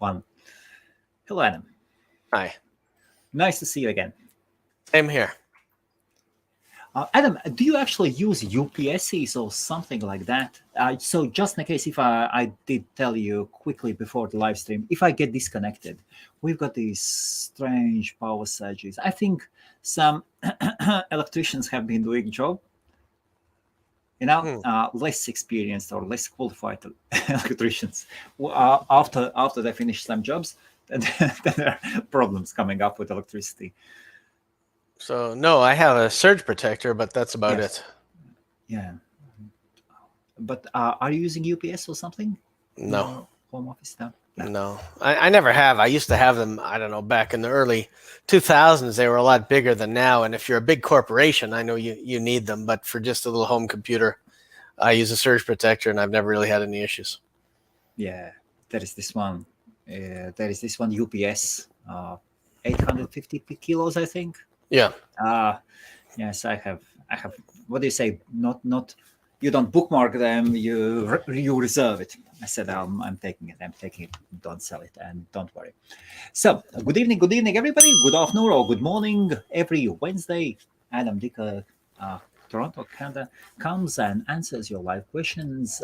One. Hello, Adam. Hi. Nice to see you again. Same here. Adam, do you actually use UPSs or something like that? So just in case, if I did tell you quickly before the live stream, if I get disconnected, we've got these strange power surges. I think some electricians have been doing a job, less experienced or less qualified electricians. After they finish some jobs, then there are problems coming up with electricity. So, no, I have a surge protector, but that's about it. Yeah. But are you using UPS or something? No. Home office stuff? No. I never have. I used to have them, I don't know, back in the early 2000s. They were a lot bigger than now. And if you're a big corporation, I know you need them. But for just a little home computer, I use a surge protector, and I've never really had any issues. Yeah, there is this one. UPS, 850 kilos, I think. Yeah. Yes, I have. What do you say? Not. You don't bookmark them. You reserve it. I said, I'm taking it. Don't sell it, and don't worry. So, good evening, everybody. Good afternoon or good morning. Every Wednesday, Adam Dicker, Toronto, Canada, comes and answers your live questions.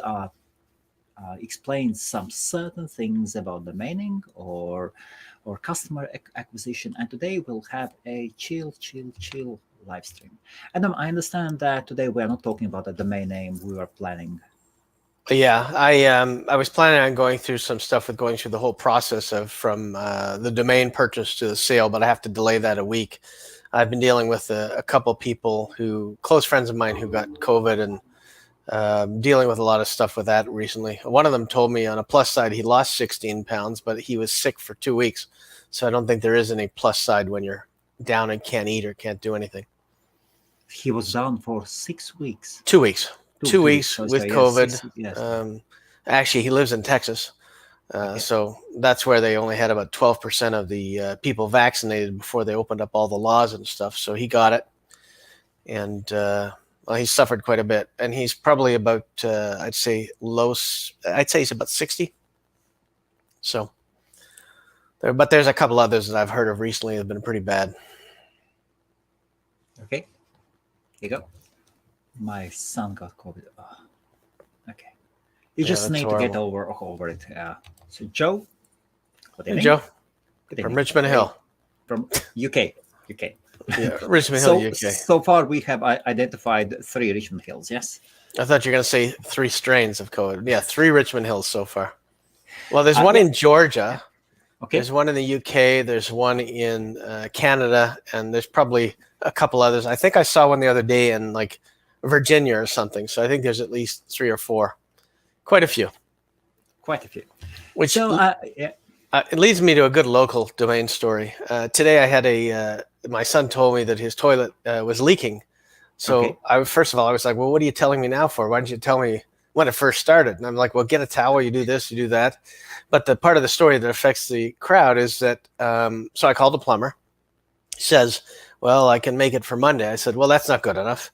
Explains some certain things about domaining or customer acquisition, and today we'll have a chill live stream. Adam, I understand that today we are not talking about a domain name. We were planning. Yeah, I was planning on going through some stuff with going through the whole process of from the domain purchase to the sale, but I have to delay that a week. I've been dealing with a couple people close friends of mine who got COVID, and dealing with a lot of stuff with that recently. One of them told me on a plus side he lost 16 pounds, but he was sick for 2 weeks. So I don't think there is any plus side when you're down and can't eat or can't do anything. He was down for 6 weeks. 2 weeks. 2 weeks with COVID. 6, yes. Actually, he lives in Texas. So that's where they only had about 12% of the people vaccinated before they opened up all the laws and stuff. So he got it. And well, he suffered quite a bit, and he's probably about, I'd say he's about 60. So, but there's a couple others that I've heard of recently that have been pretty bad. Okay, here you go. My son got COVID. Oh. Okay, you just need to get over it. So, Joe. Hey, Joe. From Richmond Hill. From UK. Yeah, Richmond Hill, UK. So far, we have identified 3 Richmond Hills, yes? I thought you were going to say 3 strains of COVID. Yeah, 3 Richmond Hills so far. Well, there's one in Georgia. Okay. There's one in the UK. There's one in Canada. And there's probably a couple others. I think I saw one the other day in like Virginia or something. So I think there's at least 3 or 4. Quite a few. Which, it leads me to a good local domain story. Today I had my son told me that his toilet was leaking. So first of all, I was like, well, what are you telling me now for? Why didn't you tell me when it first started? And I'm like, well, get a towel, you do this, you do that. But the part of the story that affects the crowd is that, so I called the plumber. He says, well, I can make it for Monday. I said, well, that's not good enough.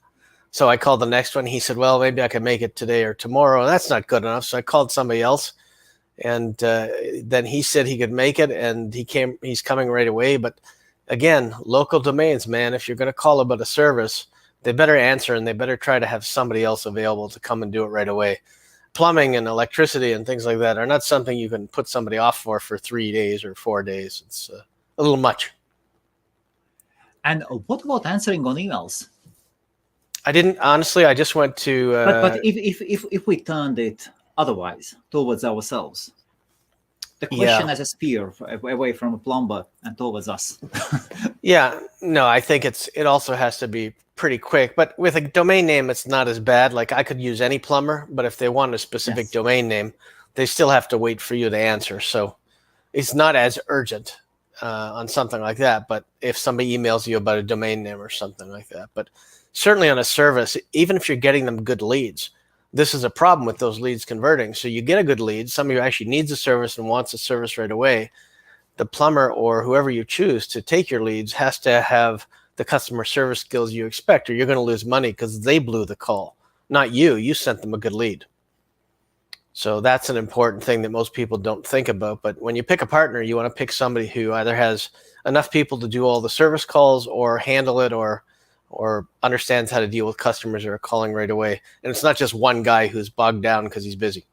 So I called the next one. He said, well, maybe I can make it today or tomorrow. And that's not good enough. So I called somebody else. And then he said he could make it, and he's coming right away. But again, local domains, man, if you're going to call about a service, they better answer, and they better try to have somebody else available to come and do it right away. Plumbing and electricity and things like that are not something you can put somebody off for 3 days or 4 days. It's a little much. And what about answering on emails? I didn't, honestly. I just went to. But if we turned it otherwise towards ourselves, the question as a spear away from a plumber and towards us. Yeah, no, I think it also has to be pretty quick. But with a domain name, it's not as bad. Like I could use any plumber, but if they want a specific domain name, they still have to wait for you to answer. So it's not as urgent on something like that. But if somebody emails you about a domain name or something like that, but certainly on a service, even if you're getting them good leads, this is a problem with those leads converting. So you get a good lead, somebody who actually needs a service and wants a service right away. The plumber or whoever you choose to take your leads has to have the customer service skills you expect, or you're going to lose money because they blew the call, not you. You sent them a good lead. So that's an important thing that most people don't think about. But when you pick a partner, you want to pick somebody who either has enough people to do all the service calls or handle it or understands how to deal with customers who are calling right away. And it's not just one guy who's bogged down because he's busy.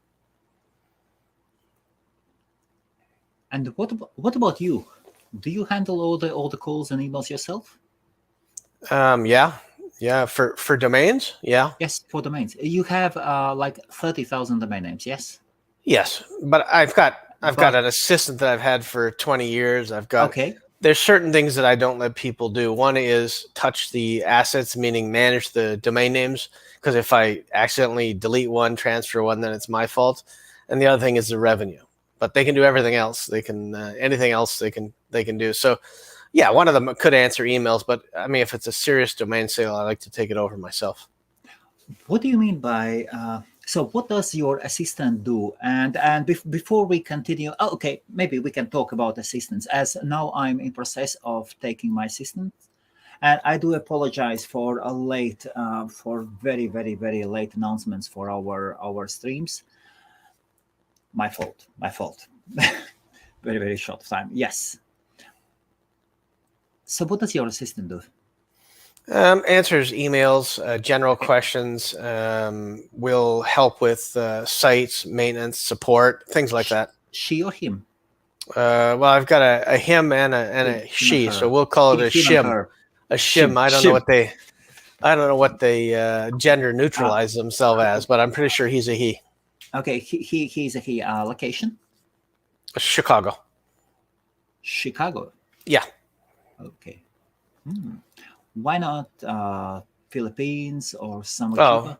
And what about you? Do you handle all the calls and emails yourself? Yeah. For domains, yeah. Yes, for domains. You have like 30,000 domain names. Yes. Yes, but I've got an assistant that I've had for 20 years. There's certain things that I don't let people do. One is touch the assets, meaning manage the domain names, because if I accidentally delete one, transfer one, then it's my fault. And the other thing is the revenue. But they can do everything else. They can anything else they can do. So, yeah, one of them could answer emails, but I mean, if it's a serious domain sale, I like to take it over myself. What do you mean by? So, what does your assistant do? And before we continue, okay, maybe we can talk about assistants. As now I'm in process of taking my assistant, and I do apologize for a late, for very very very late announcements for our streams. My fault. Very very short time. Yes. So, what does your assistant do? Answers emails, general questions, will help with sites, maintenance, support, things like that. She or him? Well, I've got a him and a she, so we'll call it a shim. A shim. I don't know what they gender neutralize themselves as, but I'm pretty sure he's a he. Okay, he's a he. Location? Chicago. Chicago. Yeah. Okay. Why not Philippines or somewhere cheaper?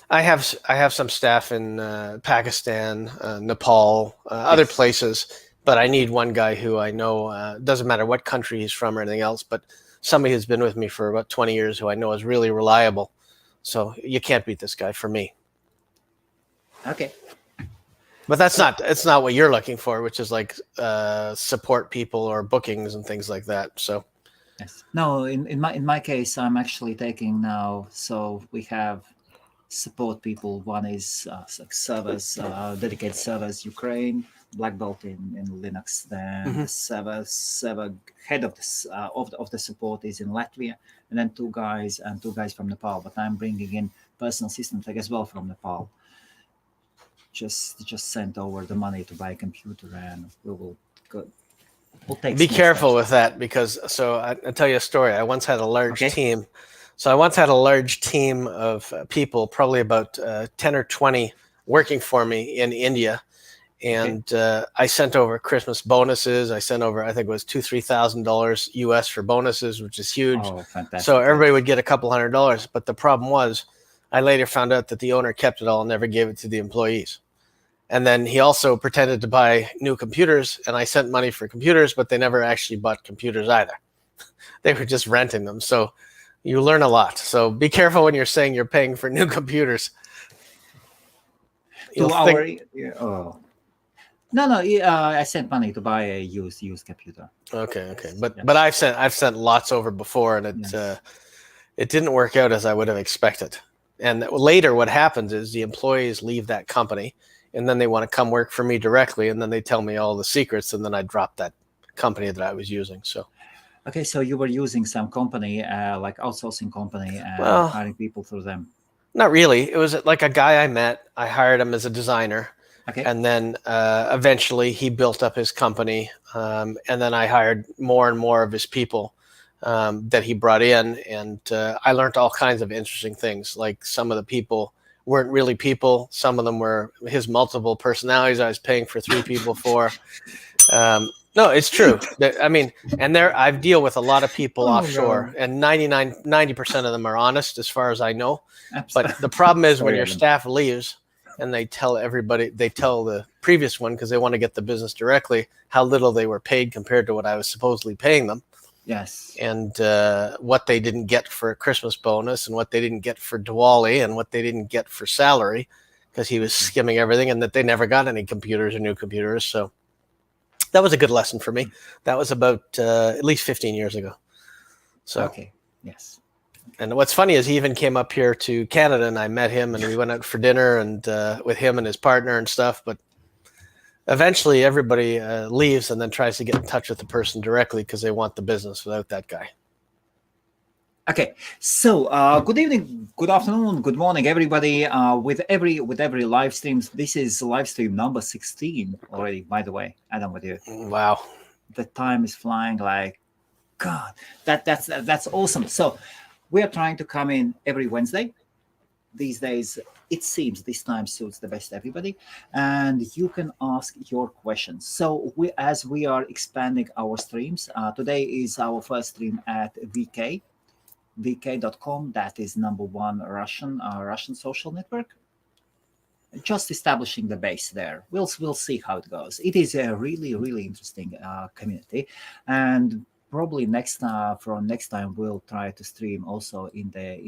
I have some staff in Pakistan, Nepal, other places, but I need one guy who I know, doesn't matter what country he's from or anything else, but somebody who's been with me for about 20 years who I know is really reliable. So you can't beat this guy for me. Okay. But it's not what you're looking for, which is like support people or bookings and things like that. So. Yes. No, in my case, I'm actually taking now. So we have support people. One is servers, dedicated servers, Ukraine, black belt in Linux. Then the server head of the support is in Latvia, and then two guys from Nepal. But I'm bringing in personal assistant as well from Nepal. Just sent over the money to buy a computer, and we will go. Be careful with that, because I'll tell you a story. I once had a large team. So I once had a large team of people, probably about 10 or 20 working for me in India. And I sent over Christmas bonuses. I sent over, I think it was $2,000-$3,000 US for bonuses, which is huge. Oh, fantastic. So everybody would get a couple $100. But the problem was, I later found out that the owner kept it all and never gave it to the employees. And then he also pretended to buy new computers, and I sent money for computers, but they never actually bought computers either. They were just renting them. So you learn a lot. So be careful when you're saying you're paying for new computers. No, I sent money to buy a used computer. Okay. But I've sent lots over before, and it didn't work out as I would have expected. And later what happens is the employees leave that company, and then they want to come work for me directly, and then they tell me all the secrets, and then I drop that company that I was using. So, okay, so you were using some company, like outsourcing company, and hiring people through them? Not really. It was like a guy I met. I hired him as a designer, and then eventually he built up his company, and then I hired more and more of his people that he brought in, and I learned all kinds of interesting things. Like some of the people weren't really people. Some of them were his multiple personalities I was paying for 3 people for. No, it's true. I mean, and I deal with a lot of people offshore, and 90% of them are honest as far as I know. Absolutely. But the problem is when your staff leaves and they tell the previous one, because they want to get the business directly, how little they were paid compared to what I was supposedly paying them. Yes. And what they didn't get for a Christmas bonus, and what they didn't get for Diwali, and what they didn't get for salary, because he was skimming everything, and that they never got any computers or new computers. So that was a good lesson for me. That was about at least 15 years ago. So okay. Yes. And what's funny is he even came up here to Canada, and I met him, and we went out for dinner and with him and his partner and stuff. But eventually, everybody leaves and then tries to get in touch with the person directly because they want the business without that guy. Okay, so good evening, good afternoon, good morning, everybody. With every live streams, this is live stream number 16 already. By the way, Adam, with you. Wow, the time is flying like God. That's awesome. So we are trying to come in every Wednesday. These days, it seems this time suits the best everybody, and you can ask your questions. So as we are expanding our streams, today is our first stream at vk.com. That is #1 Russian social network. Just establishing the base there. We'll see how it goes. It is a really interesting community, and probably from next time we'll try to stream also in the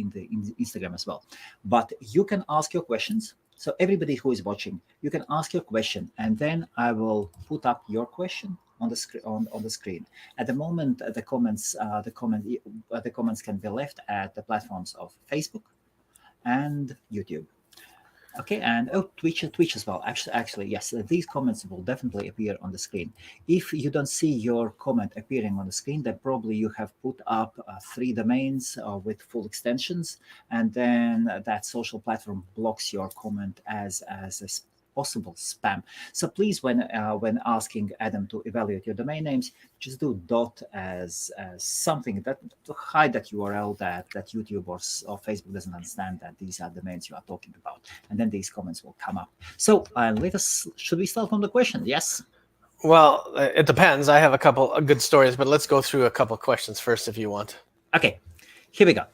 Instagram as well. But you can ask your questions. So everybody who is watching, you can ask your question, and then I will put up your question on the screen. On the screen. At the moment, the comments can be left at the platforms of Facebook and YouTube. Okay, and Twitch as well. Actually, yes, these comments will definitely appear on the screen. If you don't see your comment appearing on the screen, then probably you have put up 3 domains with full extensions, and then that social platform blocks your comment as a possible spam. So please, when asking Adam to evaluate your domain names, just do dot as something that to hide that URL that YouTube or Facebook doesn't understand that these are domains you are talking about, and then these comments will come up. So should we start from the question? Yes. Well, it depends. I have a couple of good stories, but let's go through a couple of questions first if you want. Okay, here we go.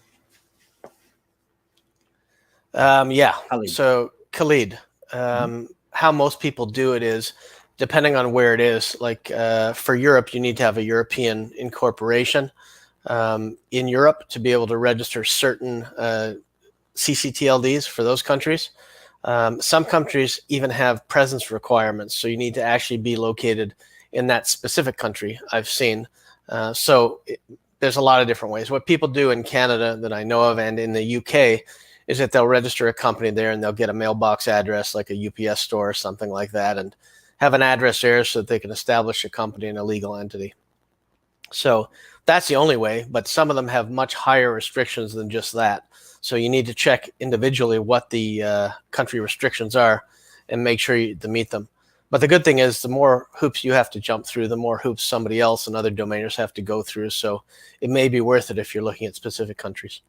Yeah. Khalid. So Khalid, how most people do it is, depending on where it is, like for Europe, you need to have a European incorporation in Europe to be able to register certain CCTLDs for those countries. Some countries even have presence requirements, so you need to actually be located in that specific country, I've seen. There's a lot of different ways. What people do in Canada that I know of and in the UK is that they'll register a company there and they'll get a mailbox address like a UPS store or something like that and have an address there so that they can establish a company and a legal entity. So that's the only way, but some of them have much higher restrictions than just that. So you need to check individually what the country restrictions are and make sure to meet them. But the good thing is the more hoops you have to jump through, the more hoops somebody else and other domainers have to go through. So it may be worth it if you're looking at specific countries.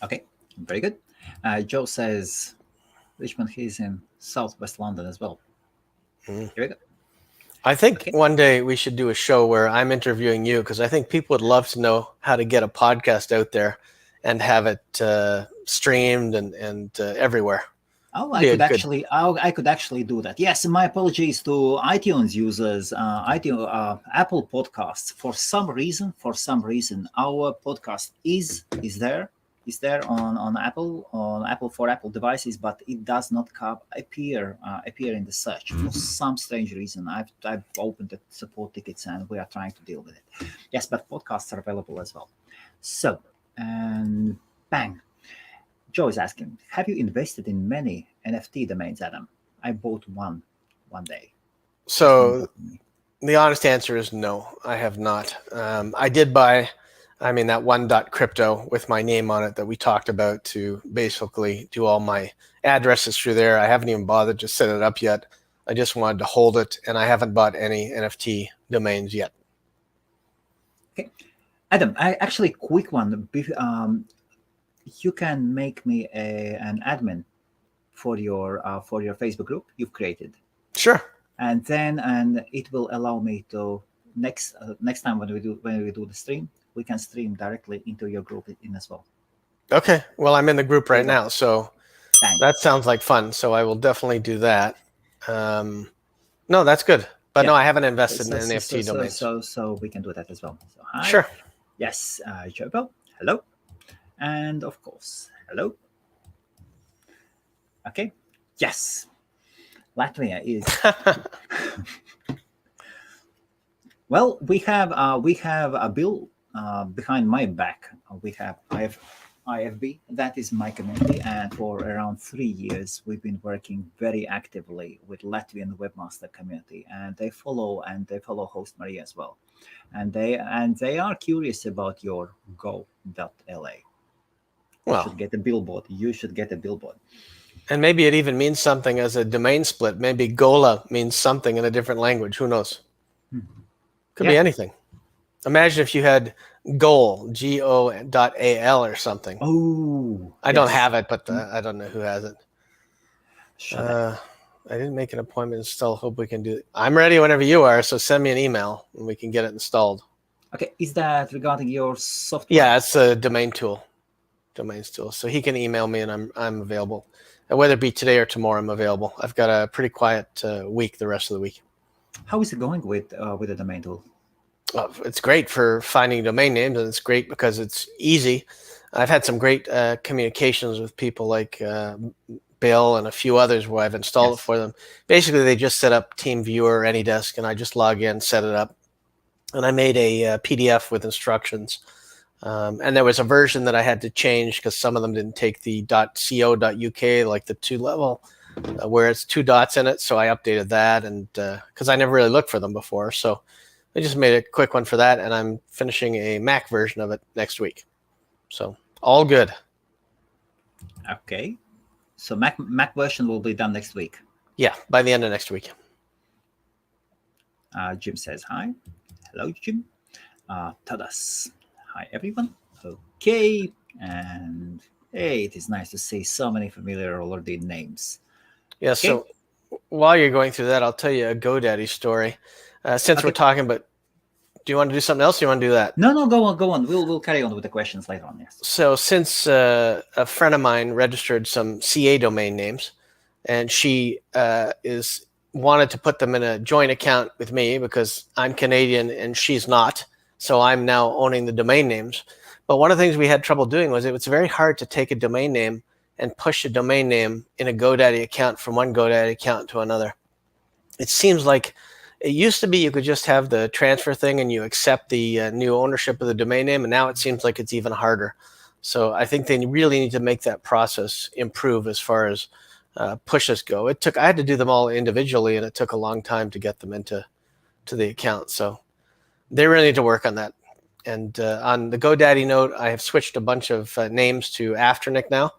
Okay, very good. Joe says Richmond, he's in southwest London as well. Here we go. I think one day we should do a show where I'm interviewing you, because I think people would love to know how to get a podcast out there and have it streamed and everywhere. Oh, I could actually do that. Yes, my apologies to iTunes users, Apple Podcasts. For some reason, our podcast is there on Apple for Apple devices, but it does not appear in the search for some strange reason. I've opened the support tickets and we are trying to deal with it. Yes, but podcasts are available as well. So, and bang. Joe is asking, have you invested in many NFT domains, Adam? I bought one day. So the honest answer is no, I have not. I did buy, that one.crypto with my name on it that we talked about to basically do all my addresses through there. I haven't even bothered to set it up yet. I just wanted to hold it, and I haven't bought any NFT domains yet. Okay. Adam, actually, quick one. You can make me an admin for your Facebook group you've created. Sure. And it will allow me to next time when we do the stream, we can stream directly into your group in as well. Okay. Well, I'm in the group right now, so Thanks. That sounds like fun. So I will definitely do that. No, that's good. But no, I haven't invested in NFT domains. So we can do that as well. So hi. Sure. Yes, Joe. Hello. And of course, hello. Okay. Yes. Latvia is. Well, we have a Bill behind my back, I have IFB. That is my community, and for around 3 years, we've been working very actively with Latvian webmaster community, and they follow HostMaria as well, and they are curious about your go.la. You should get a billboard. You should get a billboard. And maybe it even means something as a domain split. Maybe Gola means something in a different language. Who knows? Could be anything. Imagine if you had Goal, Go.al or something. Oh, I don't have it, but I don't know who has it. I didn't make an appointment. Still hope we can do it. I'm ready whenever you are, so send me an email and we can get it installed. Okay, is that regarding your software? Yeah, it's a domains tool. So he can email me and I'm available. And whether it be today or tomorrow, I'm available. I've got a pretty quiet week the rest of the week. How is it going with the domain tool? It's great for finding domain names, and it's great because it's easy. I've had some great communications with people like Bill and a few others where I've installed it for them. Basically, they just set up TeamViewer or AnyDesk, and I just log in, set it up. And I made a PDF with instructions. And there was a version that I had to change because some of them didn't take the .co.uk, like the 2-level, where it's 2 dots in it. So I updated that, and because I never really looked for them before. So I just made a quick one for that, and I'm finishing a Mac version of it next week. So all good. Okay. So Mac version will be done next week. Yeah, by the end of next week. Jim says hi. Hello, Jim. Tadas. Hi, everyone. Okay. And hey, it is nice to see so many familiar already names. Yeah, okay. So while you're going through that, I'll tell you a GoDaddy story. Since we're talking about, do you want to do something else? Or you want to do that? No, go on. We'll carry on with the questions later on. Yes. So since a friend of mine registered some CA domain names, and she wanted to put them in a joint account with me because I'm Canadian and she's not. So I'm now owning the domain names. But one of the things we had trouble doing was it's very hard to take a domain name and push a domain name in a GoDaddy account from one GoDaddy account to another. It seems like it used to be you could just have the transfer thing and you accept the new ownership of the domain name, and now it seems like it's even harder. So I think they really need to make that process improve as far as pushes go. I had to do them all individually, and it took a long time to get them into the account. So they really need to work on that. And on the GoDaddy note, I have switched a bunch of names to Afternic now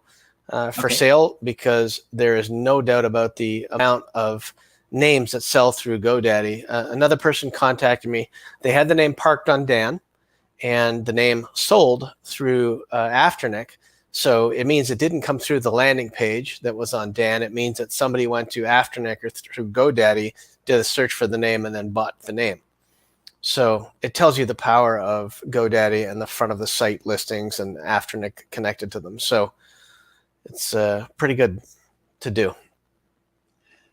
for sale, because there is no doubt about the amount of names that sell through GoDaddy. Another person contacted me. They had the name Parked on Dan, and the name sold through Afternic. So it means it didn't come through the landing page that was on Dan. It means that somebody went to Afternic or through GoDaddy, did a search for the name, and then bought the name. So it tells you the power of GoDaddy and the front of the site listings and Afternic connected to them. So it's pretty good to do.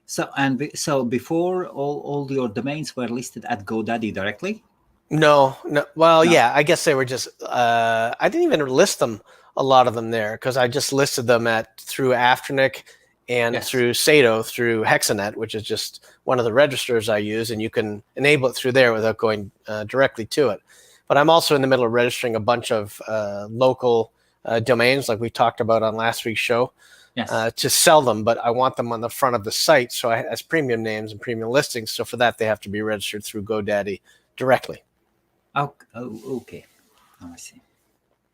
So before all your domains were listed at GoDaddy directly? No. Well, no. Yeah, I guess they were just. I didn't even list them. A lot of them there because I just listed them through Afternic and through Sado through Hexanet, which is just one of the registers I use, and you can enable it through there without going directly to it. But I'm also in the middle of registering a bunch of local domains, like we talked about on last week's show, to sell them. But I want them on the front of the site, so as premium names and premium listings. So for that, they have to be registered through GoDaddy directly. Oh, okay. Oh, I see.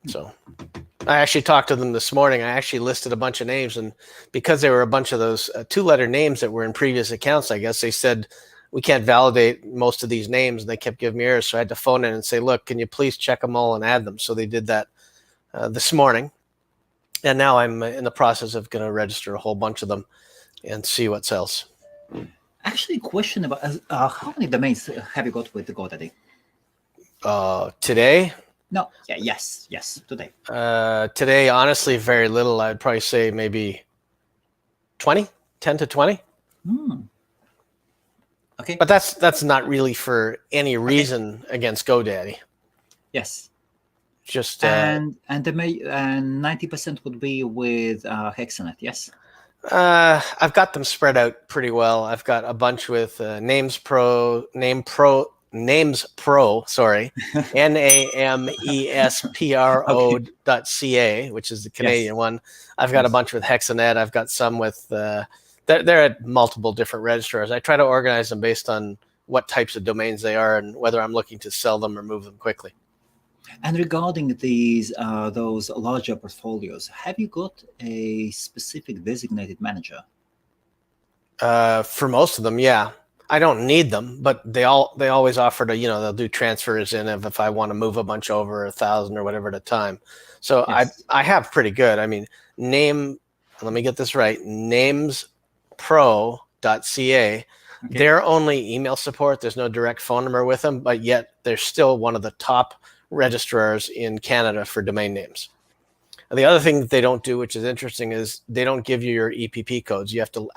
So I actually talked to them this morning. I actually listed a bunch of names, and because there were a bunch of those 2-letter names that were in previous accounts, I guess they said we can't validate most of these names, and they kept giving me errors. So I had to phone in and say, look, can you please check them all and add them? So they did that this morning, and now I'm in the process of going to register a whole bunch of them and see what sells. Actually, question about how many domains have you got with the GoDaddy? Today? No. Yeah. Yes. Today. Today, honestly, very little. I'd probably say maybe 10 to 20. Okay. But that's not really for any reason against GoDaddy. Yes. Just and 90% would be with Hexanet. Yes. I've got them spread out pretty well. I've got a bunch with Name Pro, namespro, sorry, namespro.ca, which is the Canadian one. I've got a bunch with Hexanet. I've got some with, they're at multiple different registrars. I try to organize them based on what types of domains they are and whether I'm looking to sell them or move them quickly. And regarding these those larger portfolios, have you got a specific designated manager? For most of them, yeah. I don't need them, but they always offer to, they'll do transfers in if I want to move a bunch over 1,000 or whatever at a time. So yes. I have pretty good. I mean, let me get this right, namespro.ca. Okay. They're only email support. There's no direct phone number with them, but yet they're still one of the top registrars in Canada for domain names. And the other thing that they don't do, which is interesting, is they don't give you your EPP codes. You have to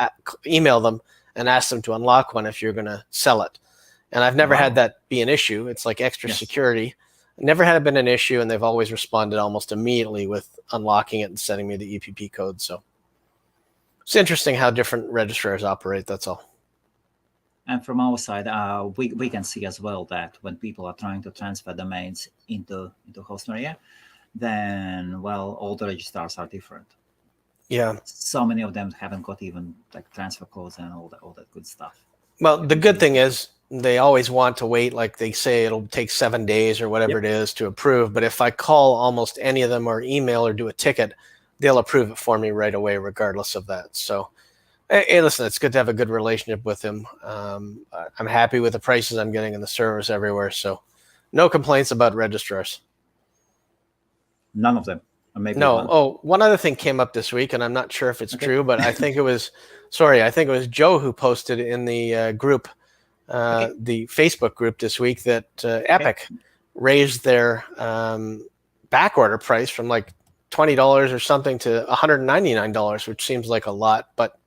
email them and ask them to unlock one if you're going to sell it. And I've never had that be an issue. It's like extra security. Never had it been an issue, and they've always responded almost immediately with unlocking it and sending me the EPP code. So it's interesting how different registrars operate, that's all. And from our side, we can see as well that when people are trying to transfer domains into HostMaria, then, well, all the registrars are different. Yeah. So many of them haven't got even like transfer codes and all that good stuff. Well, the good thing is they always want to wait, like they say it'll take 7 days or whatever it is to approve. But if I call almost any of them or email or do a ticket, they'll approve it for me right away, regardless of that. So, hey, listen, it's good to have a good relationship with them. I'm happy with the prices I'm getting in the service everywhere. So no complaints about registrars. None of them. Maybe no. one. Oh, one other thing came up this week, and I'm not sure if it's true, but I think it was, I think it was Joe who posted in the group, the Facebook group this week, that Epic raised their back order price from like $20 or something to $199, which seems like a lot, but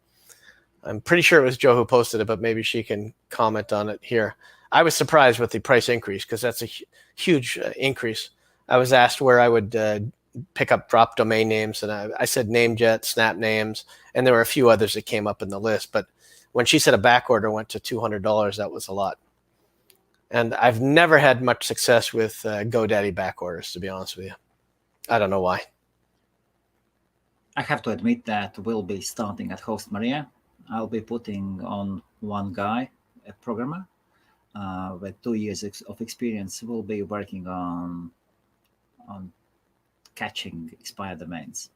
I'm pretty sure it was Joe who posted it, but maybe she can comment on it here. I was surprised with the price increase because that's a huge increase. I was asked where I would pick up drop domain names, and I said NameJet, Snap Names, and there were a few others that came up in the list. But when she said a back order went to $200, that was a lot. And I've never had much success with GoDaddy back orders, to be honest with you. I don't know why. I have to admit that we'll be starting at HostMaria. I'll be putting on one guy, a programmer, with 2 years of experience. We'll be working on catching expired domains.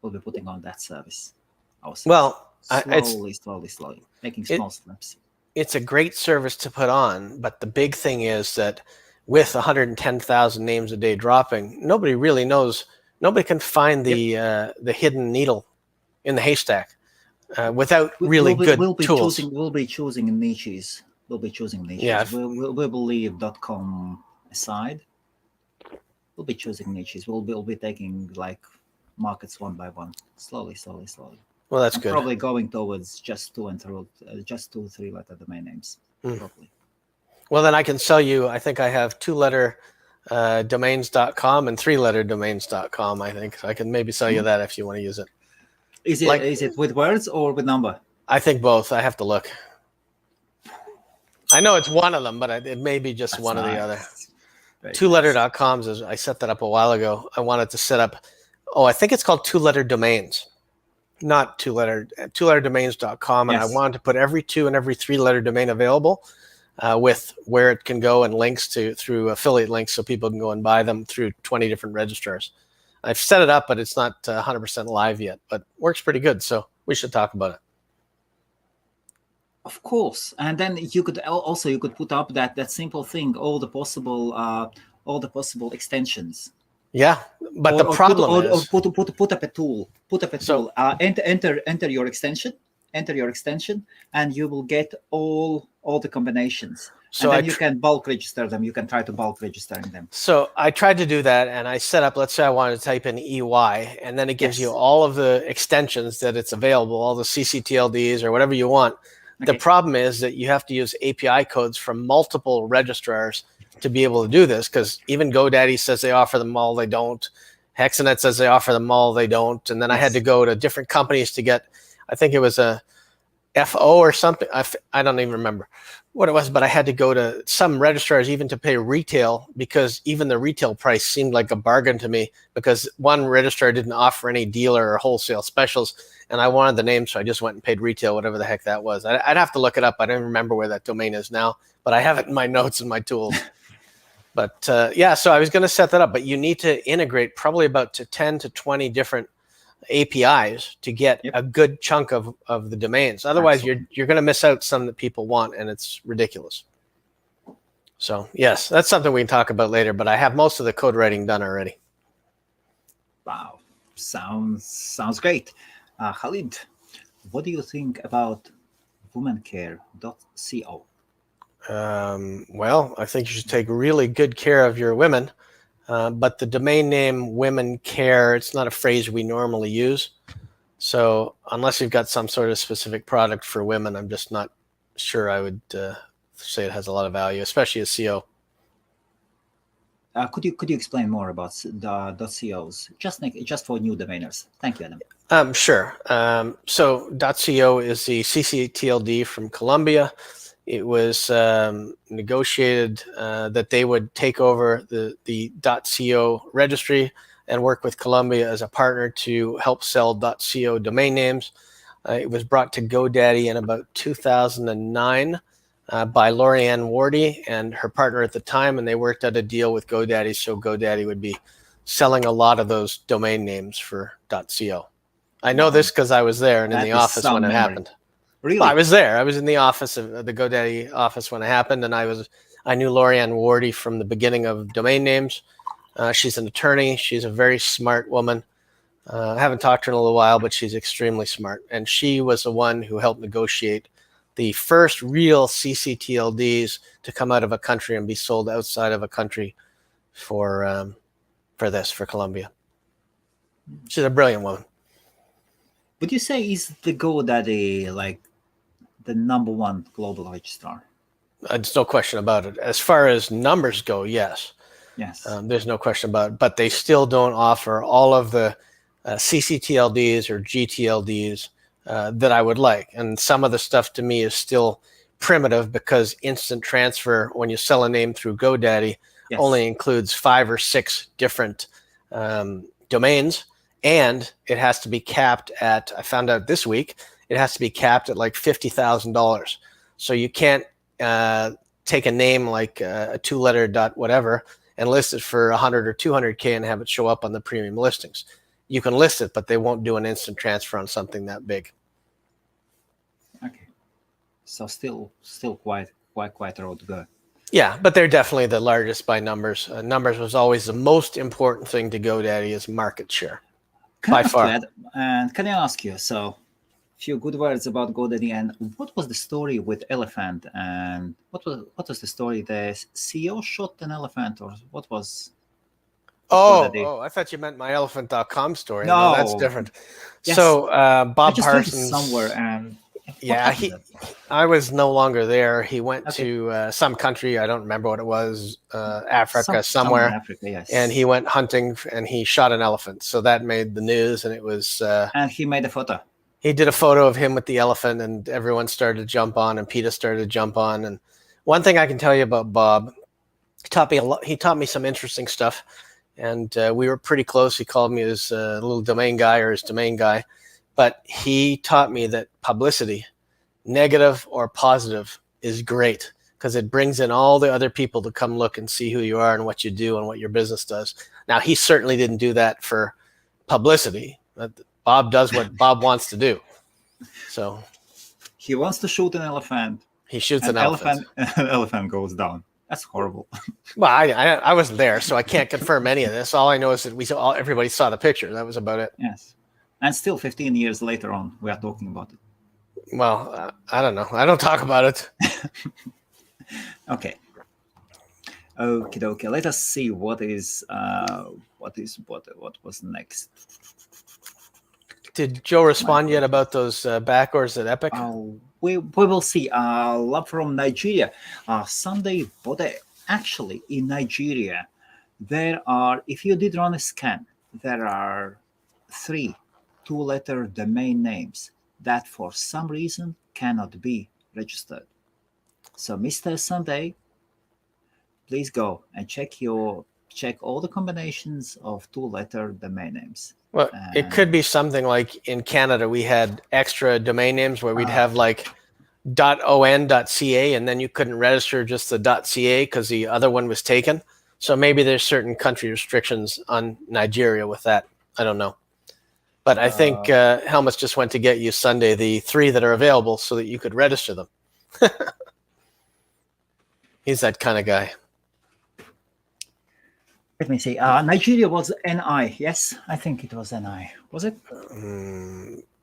We'll be putting on that service ourselves. Well, slowly, making small steps. It's a great service to put on, but the big thing is that with 110,000 names a day dropping, nobody really knows. Nobody can find the hidden needle in the haystack without really good tools. We'll be choosing niches. Yeah. We'll leave .com aside. We'll be choosing niches. We'll be taking like markets one by one, slowly. Well, that's good. Probably going towards just 2 3-letter domain names. Probably. Well, then I can sell you. I think I have 2-letter domains.com and 3-letter domains.com. I think I can maybe sell you that if you want to use it. Is it with words or with number? I think both. I have to look. I know it's one of them, but it may be just one or the other. 2letter.coms is, I set that up a while ago. I wanted to set up, I think it's called 2-letter domains, not 2letterdomains.com. And I wanted to put every 2 and every 3-letter domain available with where it can go and links through affiliate links so people can go and buy them through 20 different registrars. I've set it up, but it's not 100% live yet, but works pretty good. So we should talk about it. Of course, and then you could put up that simple thing, all the possible extensions. Yeah, but the problem is put up a tool. Enter your extension, and you will get all the combinations. So and then you can bulk register them. You can try to bulk registering them. So I tried to do that, and I set up. Let's say I wanted to type in EY, and then it gives you all of the extensions that it's available, all the CCTLDs or whatever you want. The problem is that you have to use API codes from multiple registrars to be able to do this, because even GoDaddy says they offer them all, they don't. Hexanet says they offer them all, they don't. And then I had to go to different companies to get, I think it was FO or something. I don't even remember what it was, but I had to go to some registrars even to pay retail, because even the retail price seemed like a bargain to me, because one registrar didn't offer any dealer or wholesale specials, and I wanted the name, so I just went and paid retail, whatever the heck that was. I'd have to look it up. I don't remember where that domain is now, but I have it in my notes and my tools. But yeah, so I was going to set that up, but you need to integrate probably about 10 to 20 different APIs to get a good chunk of the domains. Otherwise, you're going to miss out some that people want, and it's ridiculous. So yes, that's something we can talk about later, but I have most of the code writing done already. Wow, sounds great. Khalid, what do you think about womencare.co? Well, I think you should take really good care of your women. But the domain name Women Care, it's not a phrase we normally use. So unless you've got some sort of specific product for women, I'm just not sure I would say it has a lot of value, especially as CO. Could you explain more about the .cos, just for new domainers? Thank you, Adam. Sure. So .co is the ccTLD from Colombia. It was negotiated that they would take over the .co registry and work with Colombia as a partner to help sell .co domain names. It was brought to GoDaddy in about 2009 by Lorianne Wardy and her partner at the time, and they worked out a deal with GoDaddy so GoDaddy would be selling a lot of those domain names for .co. I know this because I was there and in the office when it happened. Really? Well, I was there. I was in the office of the GoDaddy office when it happened, and I knew Lorianne Wardy from the beginning of domain names. She's an attorney. She's a very smart woman. I haven't talked to her in a little while, but she's extremely smart. And she was the one who helped negotiate the first real ccTLDs to come out of a country and be sold outside of a country for Colombia. She's a brilliant woman. Would you say is the GoDaddy like the #1 global registrar? There's no question about it. As far as numbers go, yes. Yes. There's no question about it. But they still don't offer all of the ccTLDs or GTLDs that I would like. And some of the stuff to me is still primitive, because instant transfer, when you sell a name through GoDaddy, only includes 5 or 6 different domains. And it has to be capped at, I found out this week, it has to be capped at like $50,000. So you can't take a name like a 2-letter dot whatever and list it for 100 or 200K and have it show up on the premium listings. You can list it, but they won't do an instant transfer on something that big. Okay. So still quite a road to go. Yeah, but they're definitely the largest by numbers. Numbers was always the most important thing to GoDaddy, is market share. By far. And can I ask you, so few good words about GoDaddy, and what was the story with elephant, and what was the story? The CEO shot an elephant, or what was? I thought you meant my elephant.com story. No, that's different. Yes. So Bob Parsons somewhere, and yeah, I was no longer there. He went to some country, I don't remember what it was, Africa, somewhere. Africa, yes. And he went hunting and he shot an elephant. So that made the news, and it was. And he made a photo. He did a photo of him with the elephant, and everyone started to jump on, and PETA started to jump on. And one thing I can tell you about Bob, he taught me some interesting stuff, and we were pretty close. He called me his little domain guy, or his domain guy. But he taught me that publicity, negative or positive, is great, because it brings in all the other people to come look and see who you are and what you do and what your business does. Now, he certainly didn't do that for publicity. Bob does what Bob wants to do. So he wants to shoot an elephant. He shoots an elephant. An elephant goes down. That's horrible. Well, I wasn't there, so I can't confirm any of this. All I know is that everybody saw the picture. That was about it. Yes. And still 15 years later on, we are talking about it. Well, I don't know. I don't talk about it. Okay. Okay. Let us see what was next. Did Joe respond yet about those backdoors at Epic? We will see. Love from Nigeria. Sunday, but actually in Nigeria, there are, if you did run a scan, there are 3 2-letter domain names that for some reason cannot be registered. So, Mr. Sunday, please go and check all the combinations of 2-letter domain names. Well, it could be something like in Canada, we had extra domain names where we'd have like .on.ca, and then you couldn't register just the .ca because the other one was taken. So maybe there's certain country restrictions on Nigeria with that. I don't know. But I think Helmuts just went to get you Sunday the 3 that are available so that you could register them. He's that kind of guy. Let me see. Nigeria was NI. Yes, I think it was NI. Was it?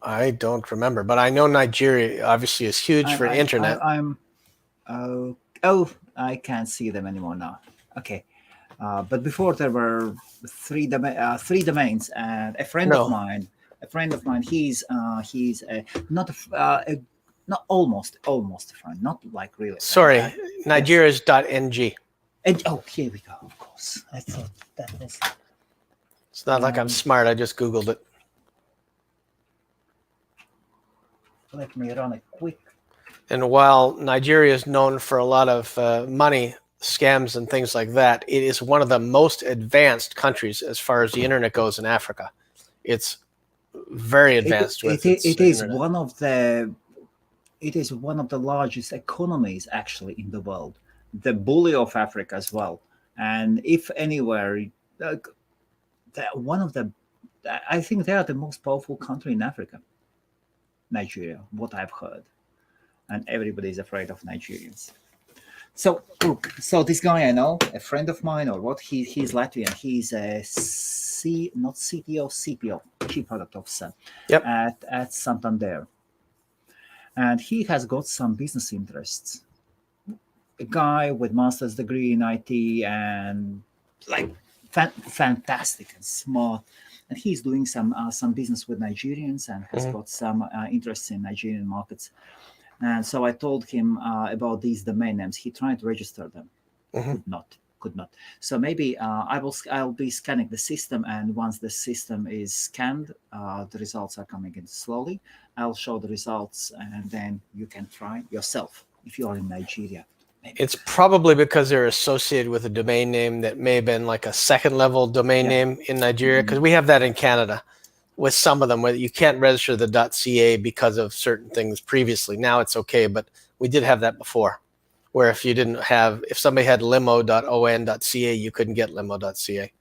I don't remember, but I know Nigeria obviously is huge for internet. I can't see them anymore now. Okay, but before there were 3 domains, and a friend of mine. He's not almost a friend, not like really. Sorry, Nigeria's .ng. And here we go. Of course, I thought that was. It's not like I'm smart. I just Googled it. Let me run it quick. And while Nigeria is known for a lot of money scams and things like that, it is one of the most advanced countries as far as the internet goes in Africa. It's very advanced. It is one of the largest economies actually in the world. The bully of Africa as well. And if anywhere, I think they are the most powerful country in Africa. Nigeria, what I've heard. And everybody is afraid of Nigerians. So this guy I know, a friend of mine or what, he's Latvian. He's a not CTO, CPO, Chief Product Officer at Santander. And he has got some business interests. A guy with master's degree in IT and like fantastic and smart, and he's doing some business with Nigerians and has got some interests in Nigerian markets. And so I told him about these domain names. He tried to register them, could not. So maybe I'll be scanning the system, and once the system is scanned, the results are coming in slowly. I'll show the results, and then you can try yourself if you are in Nigeria. It's probably because they're associated with a domain name that may have been like a second-level domain name in Nigeria, because we have that in Canada with some of them where you can't register the .ca because of certain things previously. Now it's okay, but we did have that before, where if somebody had limo.on.ca, you couldn't get limo.ca.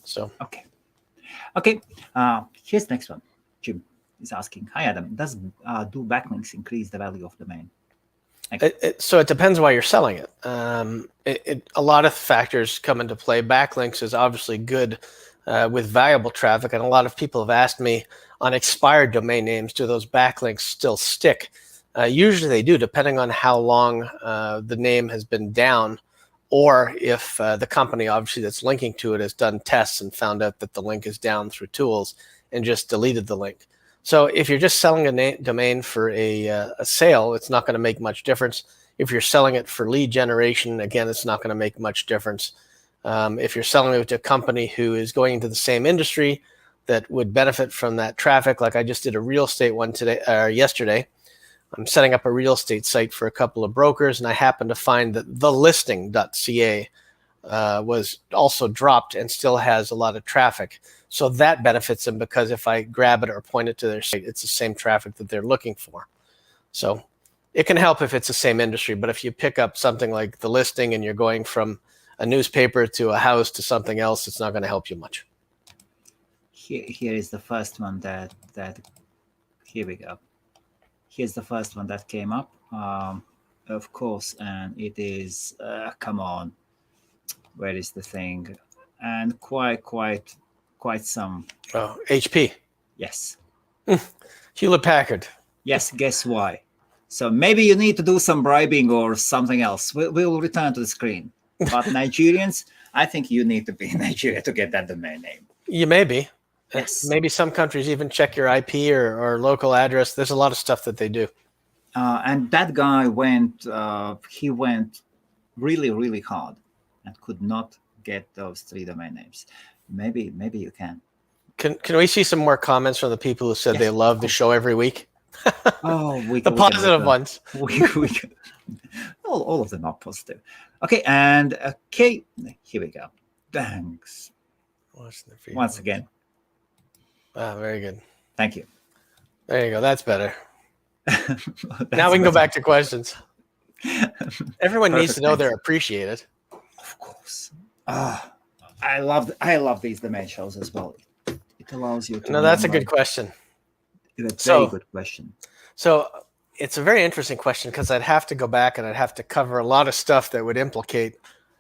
So okay. Here's the next one. Jim is asking, "Hi Adam, do backlinks increase the value of domain?" So it depends why you're selling it. A lot of factors come into play. Backlinks is obviously good with valuable traffic, and a lot of people have asked me on expired domain names, do those backlinks still stick? Usually they do, depending on how long the name has been down, or if the company obviously that's linking to it has done tests and found out that the link is down through tools and just deleted the link. So if you're just selling a domain for a sale, it's not going to make much difference. If you're selling it for lead generation, again, it's not going to make much difference. If you're selling it to a company who is going into the same industry that would benefit from that traffic, like I just did a real estate one yesterday. I'm setting up a real estate site for a couple of brokers, and I happened to find that thelisting.ca was also dropped and still has a lot of traffic. So that benefits them, because if I grab it or point it to their site, it's the same traffic that they're looking for. So it can help if it's the same industry, but if you pick up something like The Listing and you're going from a newspaper to a house to something else, it's not going to help you much. Here is the first one that here we go. Here's the first one that came up, of course, and it is come on, where is the thing? And quite some. Oh, HP. Yes. Hewlett Packard. Yes. Guess why? So maybe you need to do some bribing or something else. We'll return to the screen. But Nigerians, I think you need to be in Nigeria to get that domain name. You may be. Yes. Maybe some countries even check your IP or local address. There's a lot of stuff that they do. And that guy went really, really hard and could not get those 3 domain names. Maybe you can. Can we see some more comments from the people who said they love the show every week? Oh, The positive ones. We can, all of them are positive. Okay, and okay, here we go. Thanks once again. Ah, very good. Thank you. There you go. That's better. Now we can go back to questions. Everyone needs to know they're appreciated. Of course. I love these domain shows as well. It allows you to. No, that's a good question. It's a very good question. So it's a very interesting question because I'd have to go back and I'd have to cover a lot of stuff that would implicate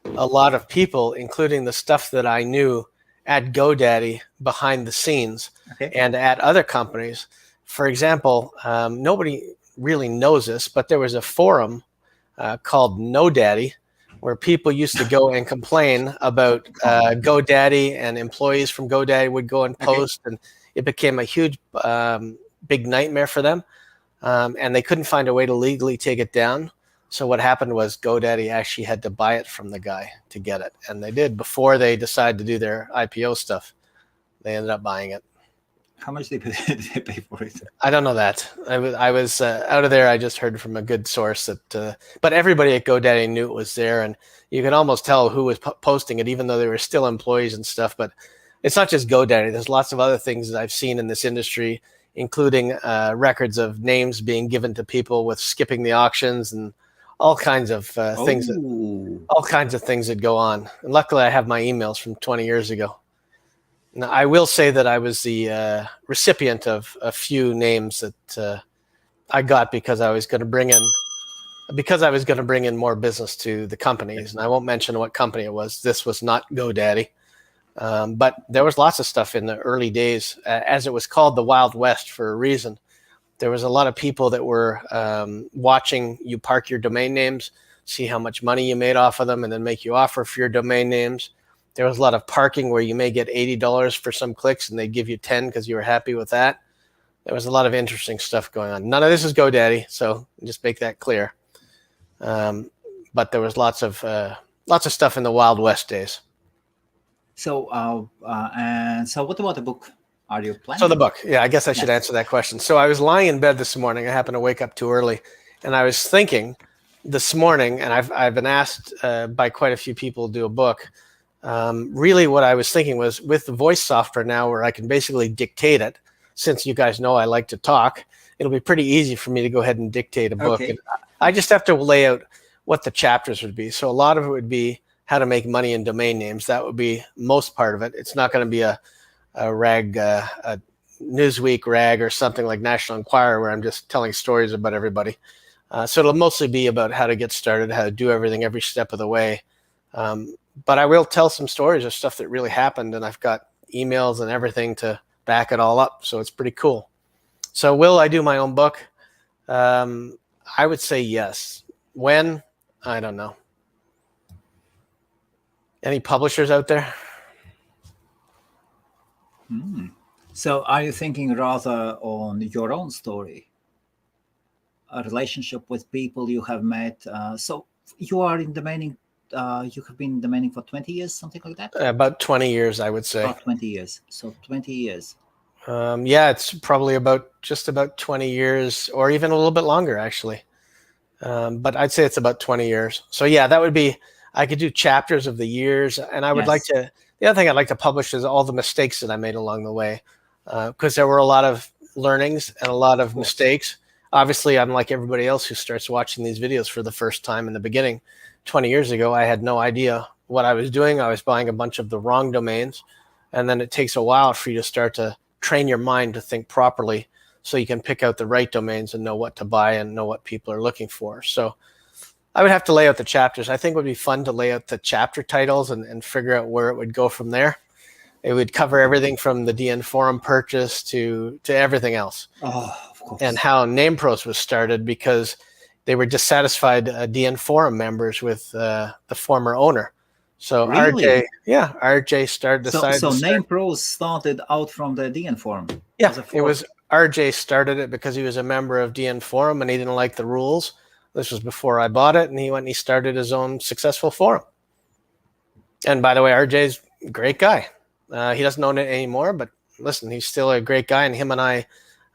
a lot of people, including the stuff that I knew at GoDaddy behind the scenes and at other companies. For example, nobody really knows this, but there was a forum called NoDaddy where people used to go and complain about GoDaddy, and employees from GoDaddy would go and post, and it became a huge, big nightmare for them. And they couldn't find a way to legally take it down. So what happened was GoDaddy actually had to buy it from the guy to get it. And they did before they decided to do their IPO stuff. They ended up buying it. How much did they pay for it? I don't know that. I was out of there. I just heard from a good source that, but everybody at GoDaddy knew it was there. And you could almost tell who was posting it, even though they were still employees and stuff. But it's not just GoDaddy. There's lots of other things that I've seen in this industry, including records of names being given to people with skipping the auctions and all kinds of things. All kinds of things that go on. And luckily, I have my emails from 20 years ago. Now, I will say that I was the recipient of a few names that I got because I was going to bring in more business to the companies. And I won't mention what company it was. This was not GoDaddy. But there was lots of stuff in the early days, as it was called the Wild West for a reason. There was a lot of people that were watching you park your domain names, see how much money you made off of them, and then make you offer for your domain names. There was a lot of parking where you may get $80 for some clicks and they give you 10 because you were happy with that. There was a lot of interesting stuff going on. None of this is GoDaddy, so just make that clear. But there was lots of stuff in the Wild West days. So, and so what about the book? Are you planning? So the book, yeah, I guess I should answer that question. So I was lying in bed this morning. I happened to wake up too early, and I was thinking this morning, and I've been asked by quite a few people to do a book. Really what I was thinking was, with the voice software now where I can basically dictate it, since you guys know I like to talk, it'll be pretty easy for me to go ahead and dictate a book. And I just have to lay out what the chapters would be. So a lot of it would be how to make money in domain names. That would be most part of it. It's not going to be a rag, a Newsweek rag or something like National Enquirer where I'm just telling stories about everybody. So it'll mostly be about how to get started, how to do everything every step of the way. But I will tell some stories of stuff that really happened, and I've got emails and everything to back it all up. So it's pretty cool. So will I do my own book? I would say yes. When? I don't know. Any publishers out there? So are you thinking rather on your own story? A relationship with people you have met? So you are in domaining. You have been domaining for 20 years, something like that? About 20 years, I would say. About 20 years. So 20 years. Yeah, it's probably just about 20 years, or even a little bit longer, actually. But I'd say it's about 20 years. So yeah, that would be, I could do chapters of the years, and I would like to, the other thing I'd like to publish is all the mistakes that I made along the way, because there were a lot of learnings and a lot of mistakes. Obviously, I'm like everybody else who starts watching these videos for the first time in the beginning. 20 years ago, I had no idea what I was doing. I was buying a bunch of the wrong domains. And then it takes a while for you to start to train your mind to think properly so you can pick out the right domains and know what to buy and know what people are looking for. So I would have to lay out the chapters. I think it would be fun to lay out the chapter titles and figure out where it would go from there. It would cover everything from the DN forum purchase to everything else. Oh, of course. And how NamePros was started, because they were dissatisfied DN forum members with the former owner. So really? RJ started. So NamePros started out from the DN forum. Yeah, it was RJ started it because he was a member of DN forum and he didn't like the rules. This was before I bought it, and he went and he started his own successful forum. And by the way, RJ's a great guy. He doesn't own it anymore, but listen, he's still a great guy, and him and I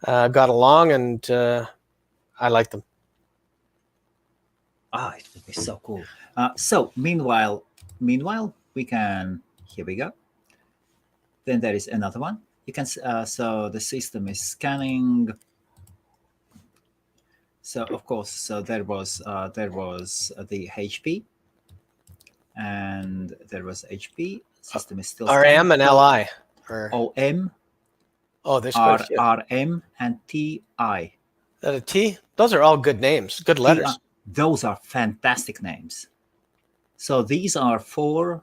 got along, and I like them. It would be so cool. So meanwhile, we can. Here we go. Then there is another one. You can. So the system is scanning. So of course, so there was the HP, and there was HP. System is still RM and LI. Or OM. oh, there's quite a few. RM and TI. That a T? Those are all good names, good letters. Those are fantastic names. So these are four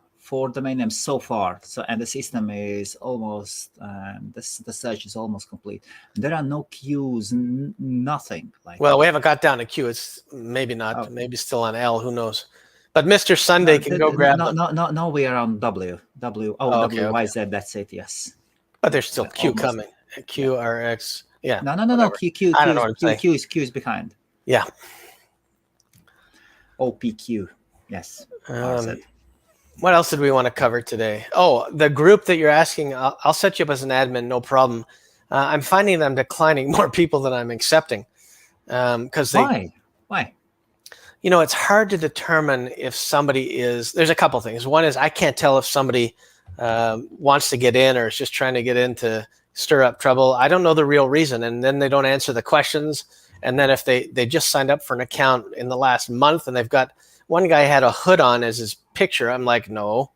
domain names so far. So and the system is almost the search is almost complete. There are no queues, nothing like. Well, we haven't got down to Q. It's maybe not. Maybe still on L. Who knows? But Mr. Sunday can go grab them. No, we are on W. Okay. WYZ. That's it. Yes. But there's still Q coming. Q, RX. Yeah. No. Q. I don't know what I'm saying. Q is behind. Yeah. OPQ. Yes. What else did we want to cover today? Oh, the group that you're asking, I'll set you up as an admin, no problem. I'm finding them declining more people than I'm accepting. Because Why? You know, it's hard to determine if somebody is. There's a couple things. One is I can't tell if somebody wants to get in or is just trying to get in to stir up trouble. I don't know the real reason, and then they don't answer the questions. And then if they just signed up for an account in the last month and they've got one guy had a hood on as his picture, I'm like, no.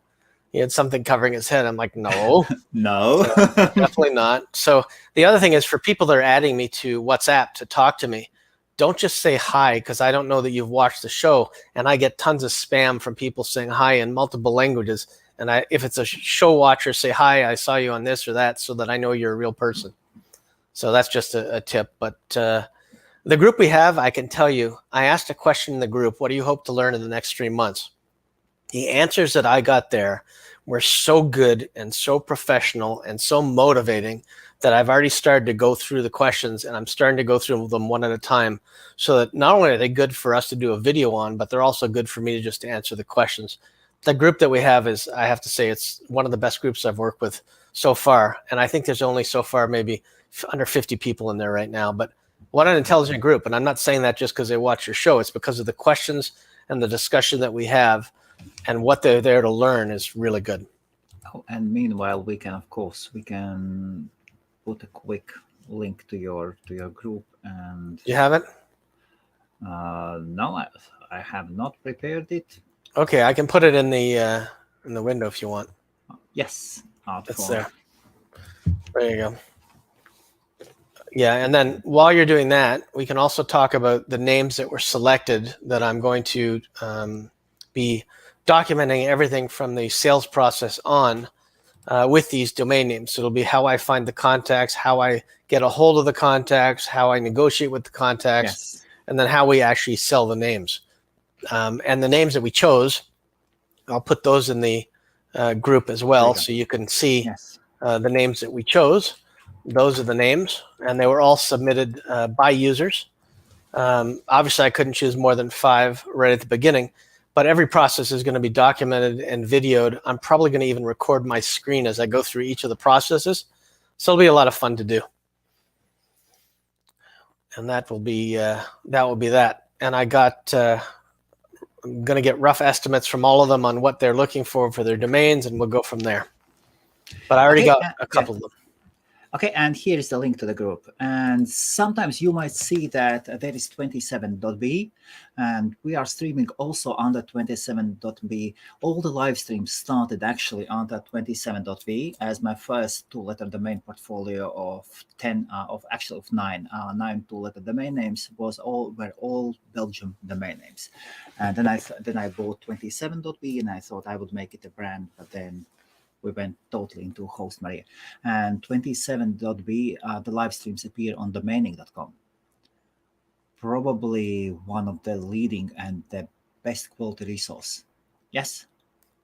He had something covering his head. I'm like, no. No. Definitely not. So the other thing is for people that are adding me to WhatsApp to talk to me, don't just say hi because I don't know that you've watched the show. And I get tons of spam from people saying hi in multiple languages. And if it's a show watcher, say hi, I saw you on this or that so that I know you're a real person. So that's just a tip. But the group we have, I can tell you, I asked a question in the group, what do you hope to learn in the next 3 months? The answers that I got there were so good and so professional and so motivating that I've already started to go through the questions, and I'm starting to go through them one at a time so that not only are they good for us to do a video on, but they're also good for me to just answer the questions. The group that we have is, I have to say, it's one of the best groups I've worked with so far. And I think there's only so far maybe under 50 people in there right now. But what an intelligent group. And I'm not saying that just because they watch your show. It's because of the questions and the discussion that we have, and what they're there to learn is really good. Oh, and meanwhile, we can put a quick link to your group. And you have it? No, I have not prepared it. Okay, I can put it in the window if you want. Yes, it's there. There you go. Yeah, and then while you're doing that, we can also talk about the names that were selected that I'm going to be documenting everything from the sales process on with these domain names. So it'll be how I find the contacts, how I get a hold of the contacts, how I negotiate with the contacts, and then how we actually sell the names. And the names that we chose, I'll put those in the group as well, so you can see the names that we chose. Those are the names, and they were all submitted by users. Obviously, I couldn't choose more than 5 right at the beginning, but every process is going to be documented and videoed. I'm probably going to even record my screen as I go through each of the processes, so it'll be a lot of fun to do. And that will be that. And I got. I'm going to get rough estimates from all of them on what they're looking for their domains, and we'll go from there. But I already got a couple of them. Okay, and here is the link to the group. And sometimes you might see that there is 27.b, and we are streaming also on the 27.b. All the live streams started actually on the 27.b as my first 2-letter domain portfolio of 9 2-letter domain names were all Belgium domain names. And then I bought 27.b, and I thought I would make it a brand, but then we went totally into HostMaria. And 27.b, the live streams appear on domaining.com. Probably one of the leading and the best quality resource. Yes,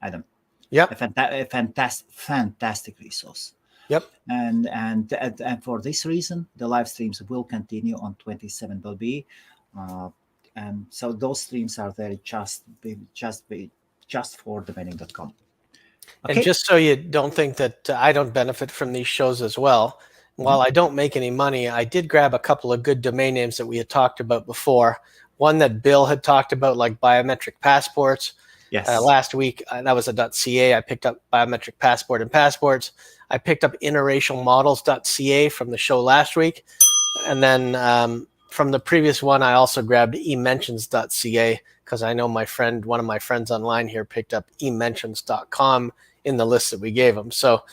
Adam? Yep. A fantastic resource. Yep. And for this reason, the live streams will continue on 27.b. And so those streams are there just for domaining.com. Okay. And just so you don't think that I don't benefit from these shows as well, while I don't make any money, I did grab a couple of good domain names that we had talked about before. One that Bill had talked about, like biometric passports. Yes. Last week, that was a .ca. I picked up biometric passport and passports. I picked up interracialmodels.ca from the show last week. And then from the previous one, I also grabbed ementions.ca because I know one of my friends online here picked up ementions.com in the list that we gave him. So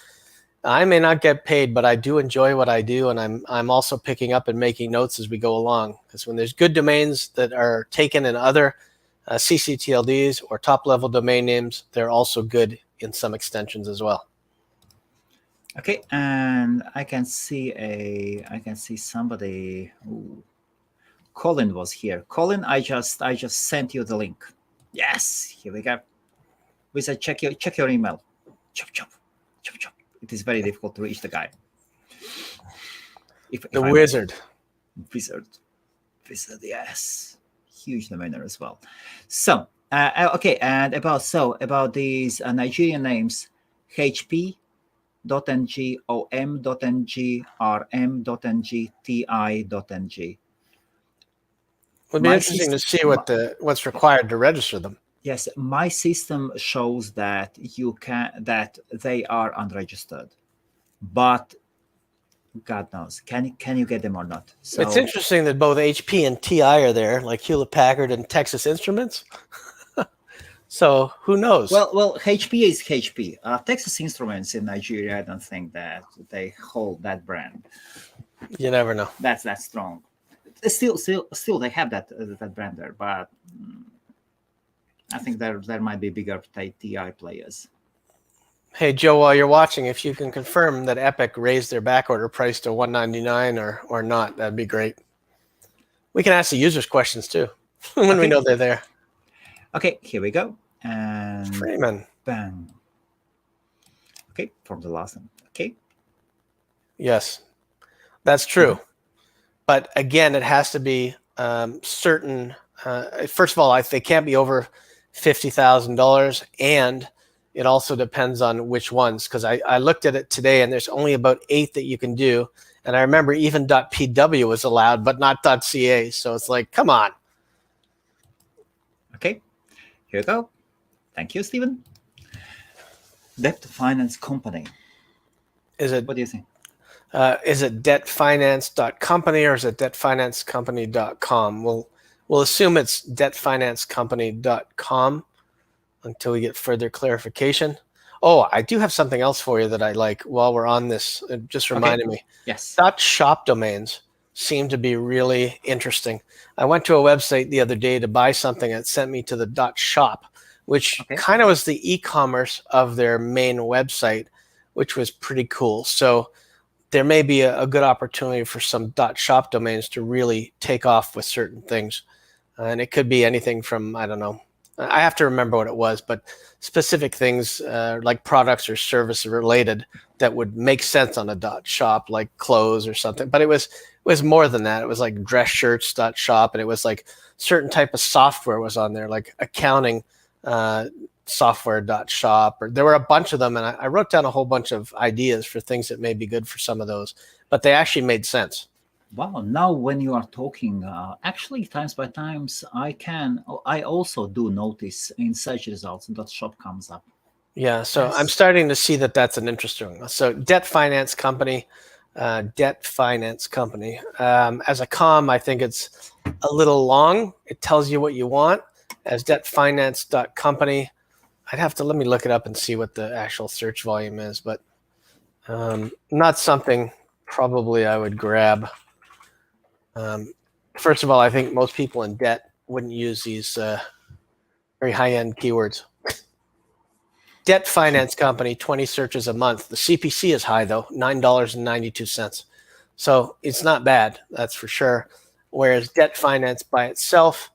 I may not get paid, but I do enjoy what I do, and I'm also picking up and making notes as we go along. Because when there's good domains that are taken in other CCTLDs or top-level domain names, they're also good in some extensions as well. Okay, and I can see somebody. Ooh. Colin was here. Colin, I just sent you the link. Yes, here we go. We said check your email. Chop chop, chop chop. It is very difficult to reach the guy. If wizard. Wizard, yes, huge domainer as well. So okay, and about these Nigerian names, HP.ng, om.ng, rm.ng, ti.ng. Would be interesting to see what's required to register them. Yes, my system shows that they are unregistered, but God knows, can you get them or not? So it's interesting that both HP and TI are there, like Hewlett Packard and Texas Instruments. So who knows? Well, HP is HP. Texas Instruments in Nigeria, I don't think that they hold that brand. You never know. That's strong. Still, they have that brand there, but I think there might be bigger TI players. Hey Joe, while you're watching, if you can confirm that Epic raised their backorder price to $199 or not, that'd be great. We can ask the users questions too when we know they're there. Okay, here we go. And Freeman. Bang. Okay, from the last one. Okay. Yes, that's true. But again, it has to be certain. First of all, they can't be over $50,000, and it also depends on which ones. Because I looked at it today, and there's only about 8 that you can do. And I remember even .pw was allowed, but not .ca. So it's like, come on. Okay, here we go. Thank you, Stephen. Debt Finance Company. Is it? What do you think? Is it debtfinance.company or is it debtfinancecompany.com? We'll assume it's debtfinancecompany.com until we get further clarification. Oh, I do have something else for you that I like while we're on this. It just reminded me. Yes. .shop domains seem to be really interesting. I went to a website the other day to buy something and it sent me to the .shop, which kind of was the e-commerce of their main website, which was pretty cool. So there may be a good opportunity for some .shop domains to really take off with certain things. And it could be anything from, I don't know, I have to remember what it was, but specific things like products or service related that would make sense on a .shop, like clothes or something. But it was more than that. It was like dress shirts .shop, and it was like certain type of software was on there, like accounting software.shop, or there were a bunch of them, and I wrote down a whole bunch of ideas for things that may be good for some of those, but they actually made sense. Wow, now when you are talking, actually times by times I also do notice in search results .shop comes up. Yeah, so yes. I'm starting to see that that's an interesting one. So debt finance company. As a com, I think it's a little long. It tells you what you want. As debtfinance.company, let me look it up and see what the actual search volume is, but not something probably I would grab. First of all, I think most people in debt wouldn't use these very high-end keywords. Debt finance company, 20 searches a month. The CPC is high, though, $9.92. So it's not bad, that's for sure. Whereas debt finance by itself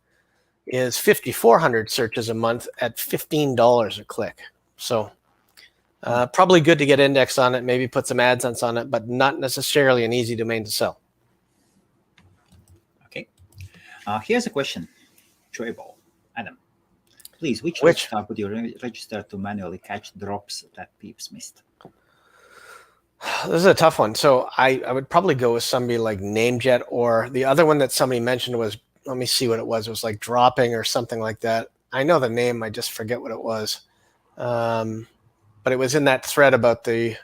is 5,400 searches a month at $15 a click. So probably good to get indexed on it, maybe put some AdSense on it, but not necessarily an easy domain to sell. Okay. Here's a question. Joyball. Adam, please, which tab would you register to manually catch drops that Peeps missed? This is a tough one. So I would probably go with somebody like Namejet, or the other one that somebody mentioned was, let me see what it was. It was like Dropping or something like that. I know the name, I just forget what it was. But it was in that thread about the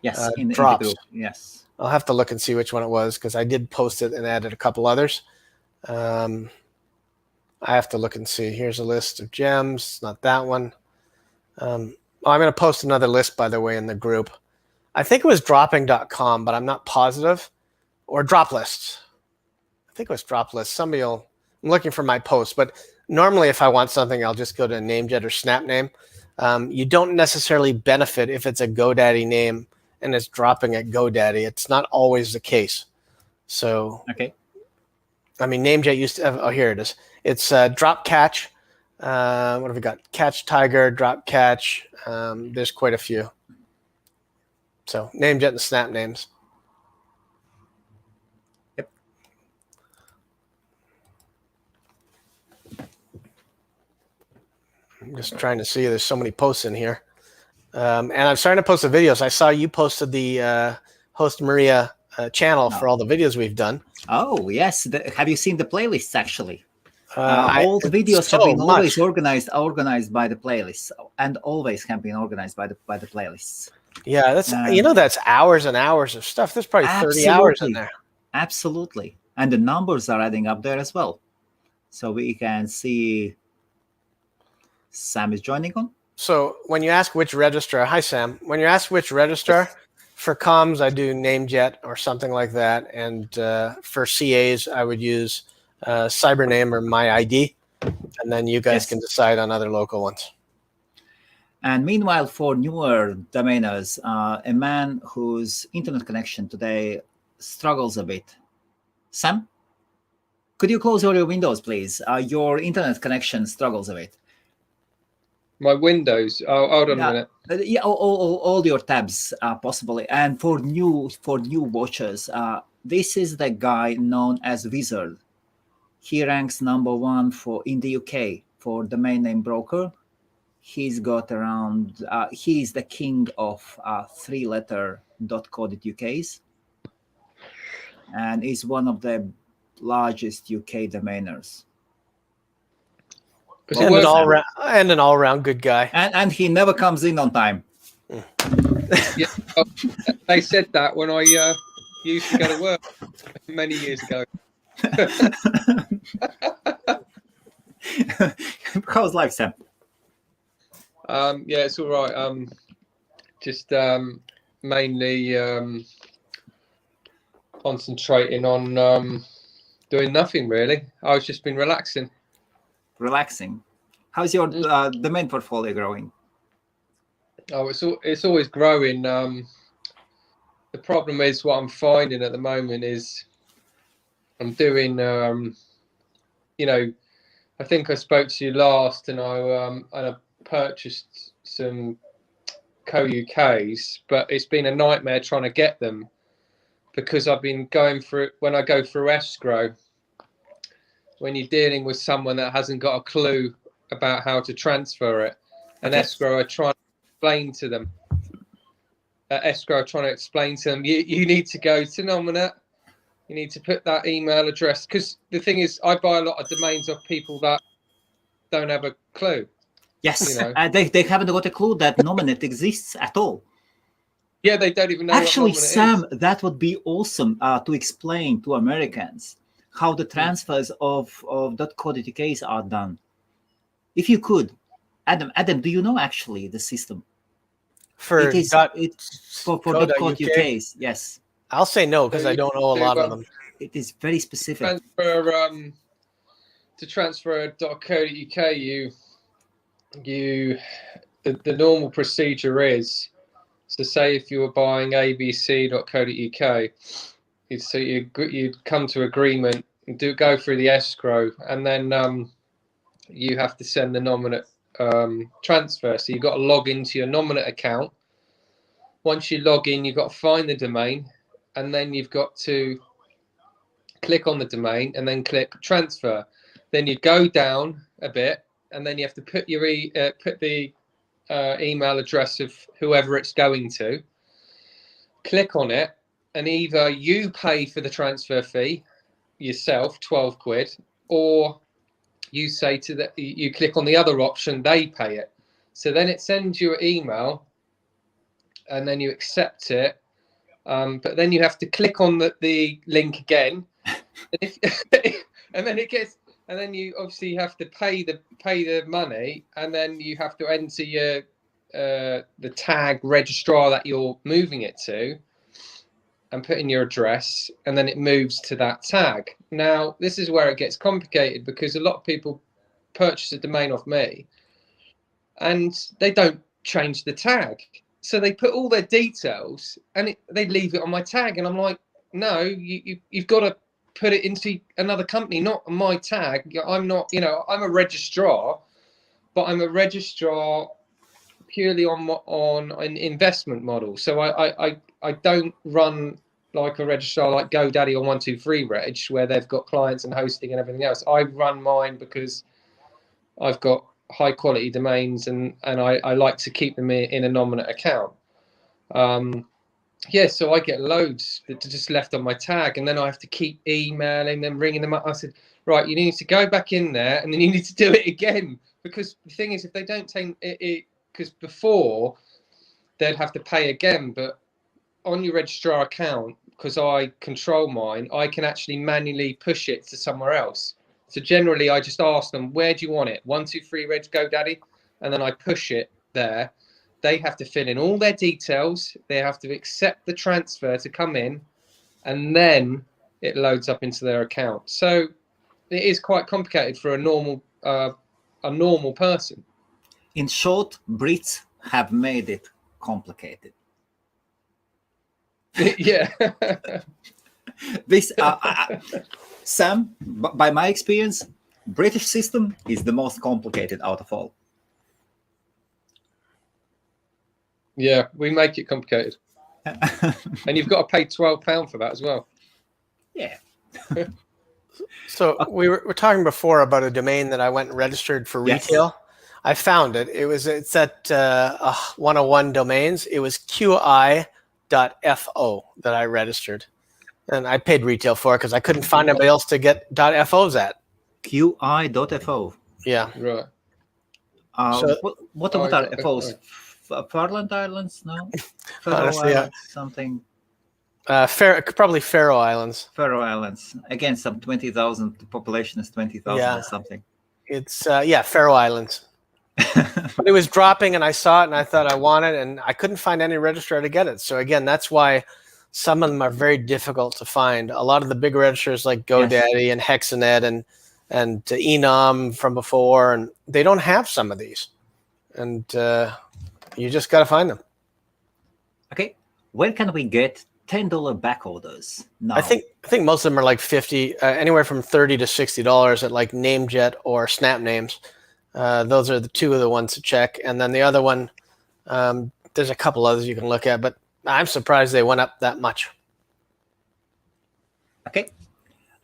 Yes, in the drops. group. Yes. I'll have to look and see which one it was, because I did post it and added a couple others. I have to look and see. Here's a list of gems. Not that one. I'm going to post another list, by the way, in the group. I think it was dropping.com, but I'm not positive. Or drop lists. I think it was drop lists. I'm looking for my post, but normally if I want something, I'll just go to Namejet or Snapname. You don't necessarily benefit if it's a GoDaddy name and it's dropping at GoDaddy. It's not always the case. So, okay. I mean, Namejet used to have, oh, here it is. It's Drop Catch. What have we got? Catch Tiger, Drop Catch. There's quite a few. So Namejet and Snap names. Yep. I'm just trying to see. There's so many posts in here. And I'm starting to post the videos. I saw you posted the HostMaria channel for all the videos we've done. Oh, yes. Have you seen the playlists, actually? All the videos have been always organized by the playlists, and always have been organized by the playlists. Yeah, that's that's hours and hours of stuff. There's probably 30 hours in there. Absolutely. And the numbers are adding up there as well. So we can see Sam is joining on. So when you ask which registrar, hi Sam, when you ask which registrar, for comms I do Namejet or something like that, and for CAs I would use Cybername or MyID, and then you guys can decide on other local ones. And meanwhile, for newer domainers, a man whose internet connection today struggles a bit. Sam, could you close all your windows, please? Your internet connection struggles a bit. My windows. Oh, hold on a minute. Yeah, all your tabs, possibly. And for new watchers, this is the guy known as Wizard. He ranks #1 in the UK for domain name broker. He's got around. He's the king of 3-letter .co.uk's, and is one of the largest UK domainers. And an all-round good guy. And he never comes in on time. Yeah, they said that when I used to go to work many years ago. How's life, Sam? Yeah, it's all right. Just mainly concentrating on doing nothing really. I've just been relaxing. How's your domain portfolio growing? Oh, it's always growing. The problem is what I'm finding at the moment is I'm doing I think I spoke to you last, and I purchased some co-UKs, but it's been a nightmare trying to get them because I've been going through, when I go through escrow, when you're dealing with someone that hasn't got a clue about how to transfer it, and escrow are trying to explain to them. You need to go to Nominate. You need to put that email address, because the thing is, I buy a lot of domains off people that don't have a clue. Yes, they haven't got a clue that Nominate exists at all. Yeah, they don't even know. Actually, what Sam, is. That would be awesome to explain to Americans how the transfers of .co.uk's are done. If you could, Adam, do you know actually the system? For .co.uk's, yes. I'll say no because I don't know a lot of them. It is very specific. To transfer a .co.uk, the normal procedure is, so say if you were buying abc.co.uk, you'd come to agreement, go through the escrow, and then you have to send the Nominate transfer. So you've got to log into your Nominate account. Once you log in, you've got to find the domain, and then you've got to click on the domain and then click transfer. Then you go down a bit, and then you have to put your email address of whoever it's going to. click on it, and either you pay for the transfer fee yourself, 12 quid, or you say you click on the other option, they pay it. So then it sends you an email, and then you accept it. But then you have to click on the link again, and then it gets, and then you obviously have to pay the money, and then you have to enter your the tag registrar that you're moving it to, and put in your address, and then it moves to that tag. Now, this is where it gets complicated, because a lot of people purchase a domain off me and they don't change the tag. So they put all their details and they leave it on my tag. And I'm like, no, you've got to put it into another company, not my tag. I'm not, I'm a registrar, but I'm a registrar purely on an investment model. So I don't run like a registrar like GoDaddy or 123 Reg, where they've got clients and hosting and everything else. I run mine because I've got high quality domains, and I like to keep them in a nominate account. So I get loads that are just left on my tag, and then I have to keep emailing them, ringing them up. I said, right, you need to go back in there, and then you need to do it again, because the thing is, if they don't take it, because before they'd have to pay again, but on your registrar account, because I control mine, I can actually manually push it to somewhere else. So generally, I just ask them, where do you want it? 123 Reg GoDaddy, and then I push it there. They have to fill in all their details. They have to accept the transfer to come in, and then it loads up into their account. So it is quite complicated for a normal person. In short, Brits have made it complicated. Yeah. This, Sam, by my experience, British system is the most complicated out of all. Yeah, we make it complicated. And you've got to pay £12 for that as well. Yeah. So we were talking before about a domain that I went and registered for retail. Yes. I found it. It's at 101 Domains. It was QI.FO that I registered. And I paid retail for it because I couldn't find anybody else to get .FOs at. QI.FO. Yeah. Right. What are FOs? Farland Islands? No? Honestly, Islands, something. Probably Faroe Islands. Faroe Islands. Again, some 20,000. The population is 20,000 or something. It's Faroe Islands. But it was dropping, and I saw it, and I thought I want it, and I couldn't find any registrar to get it. So again, that's why some of them are very difficult to find. A lot of the big registrars like GoDaddy and Hexanet and Enum from before, and they don't have some of these, and you just got to find them. Okay, where can we get $10 back orders now? I think most of them are like 50, anywhere from $30 to $60 at like Namejet or Snap Names. Those are the two of the ones to check, and then the other one, there's a couple others you can look at, but I'm surprised they went up that much. Okay,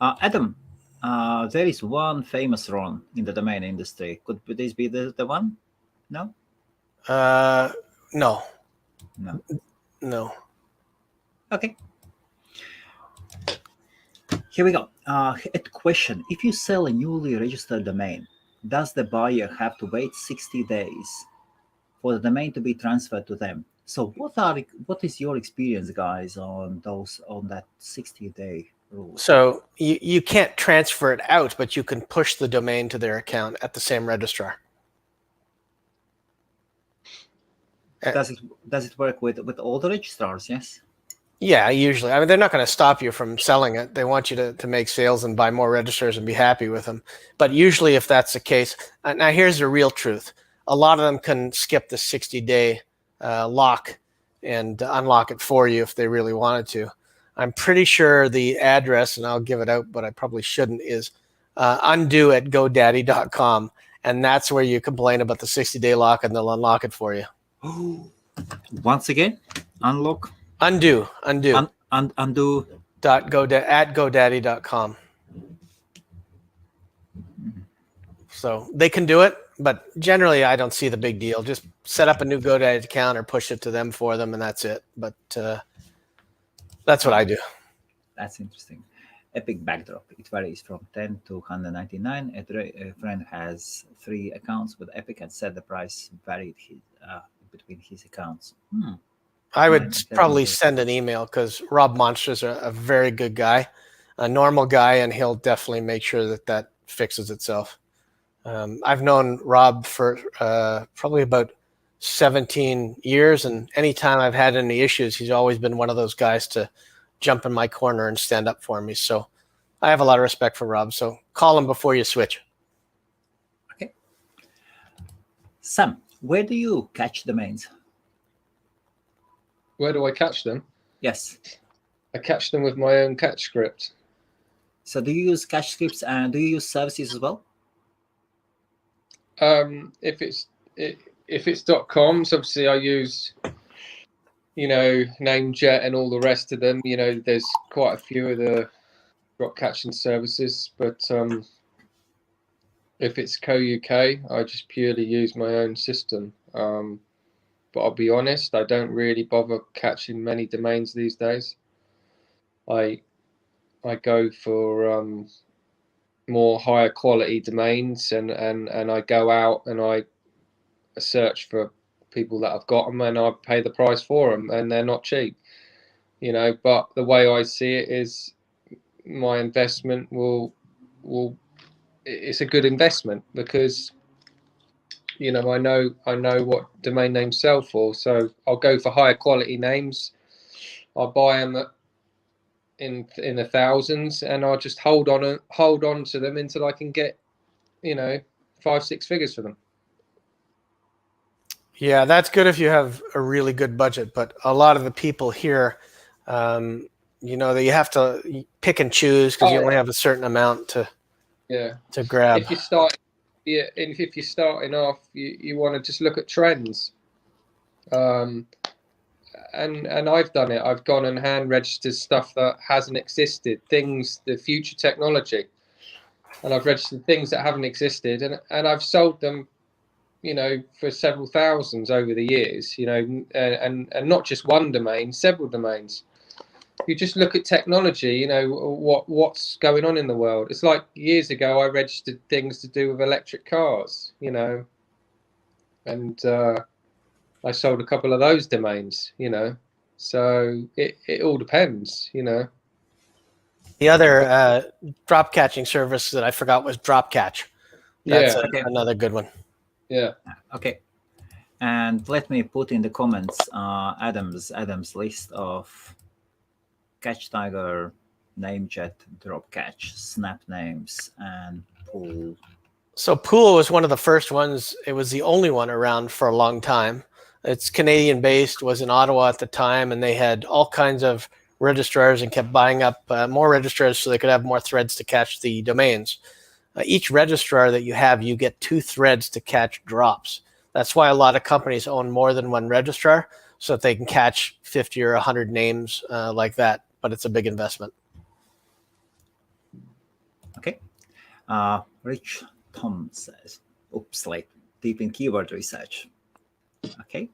Adam, there is one famous Ron in the domain industry. Could this be the one? No. No. Okay. Here we go. A question: if you sell a newly registered domain, does the buyer have to wait 60 days for the domain to be transferred to them? So what is your experience, guys, on that 60-day rule? So you can't transfer it out, but you can push the domain to their account at the same registrar. Does it work with all the registrars? Yes. Yeah, usually. I mean, they're not going to stop you from selling it. They want you to make sales and buy more registrars and be happy with them. But usually, if that's the case, now here's the real truth: a lot of them can skip the 60-day lock and unlock it for you if they really wanted to. I'm pretty sure the address, and I'll give it out, but I probably shouldn't, is undo@godaddy.com, and that's where you complain about the 60-day lock, and they'll unlock it for you. Once again, unlock. Undo. Undo. .godaddy.com. So they can do it, but generally I don't see the big deal. Just set up a new GoDaddy account or push it to them for them, and that's it. But That's what I do. That's interesting. Epic backdrop. It varies from 10 to 199. A friend has 3 accounts with Epic and said the price varied between his accounts. I would probably send an email because Rob Monster's a very good guy, a normal guy, and he'll definitely make sure that fixes itself. I've known Rob for probably about 17 years, and anytime I've had any issues, he's always been one of those guys to jump in my corner and stand up for me. So I have a lot of respect for Rob. So call him before you switch. Okay. Sam, where do you catch domains? Where do I catch them? Yes. I catch them with my own catch script. So do you use catch scripts and do you use services as well? If it's .coms, obviously I use, Namejet and all the rest of them. There's quite a few of the drop catching services, but if it's co-UK, I just purely use my own system. But I'll be honest, I don't really bother catching many domains these days. I go for more higher quality domains, and I go out and I search for people that have got them, and I pay the price for them, and they're not cheap, But the way I see it is, my investment it's a good investment because I know what domain names sell for, so I'll go for higher quality names. I'll buy them in the thousands, and I'll just hold on to them until I can get 5-6 figures for them. Yeah, that's good if you have a really good budget, but a lot of the people here, that you have to pick and choose because you only have a certain amount to grab. If you're starting off, you want to just look at trends. And I've done it. I've gone and hand registered stuff that hasn't existed, the future technology, and I've registered things that haven't existed, and I've sold them, for several thousands over the years, and not just one domain, several domains. You just look at technology, what's going on in the world. It's like years ago, I registered things to do with electric cars, and I sold a couple of those domains, so it all depends, The other drop catching service that I forgot was Drop Catch. That's another good one. Yeah. Okay. And let me put in the comments Adam's list of Catch Tiger, Namejet, Drop Catch, Snap Names, and Pool. So Pool was one of the first ones. It was the only one around for a long time. It's Canadian based, was in Ottawa at the time, and they had all kinds of registrars and kept buying up more registrars so they could have more threads to catch the domains. Each registrar that you have, you get 2 threads to catch drops. That's why a lot of companies own more than one registrar, so that they can catch 50 or 100 names like that. But it's a big investment. Okay. Rich Tom says, oops, like deep in keyword research. Okay.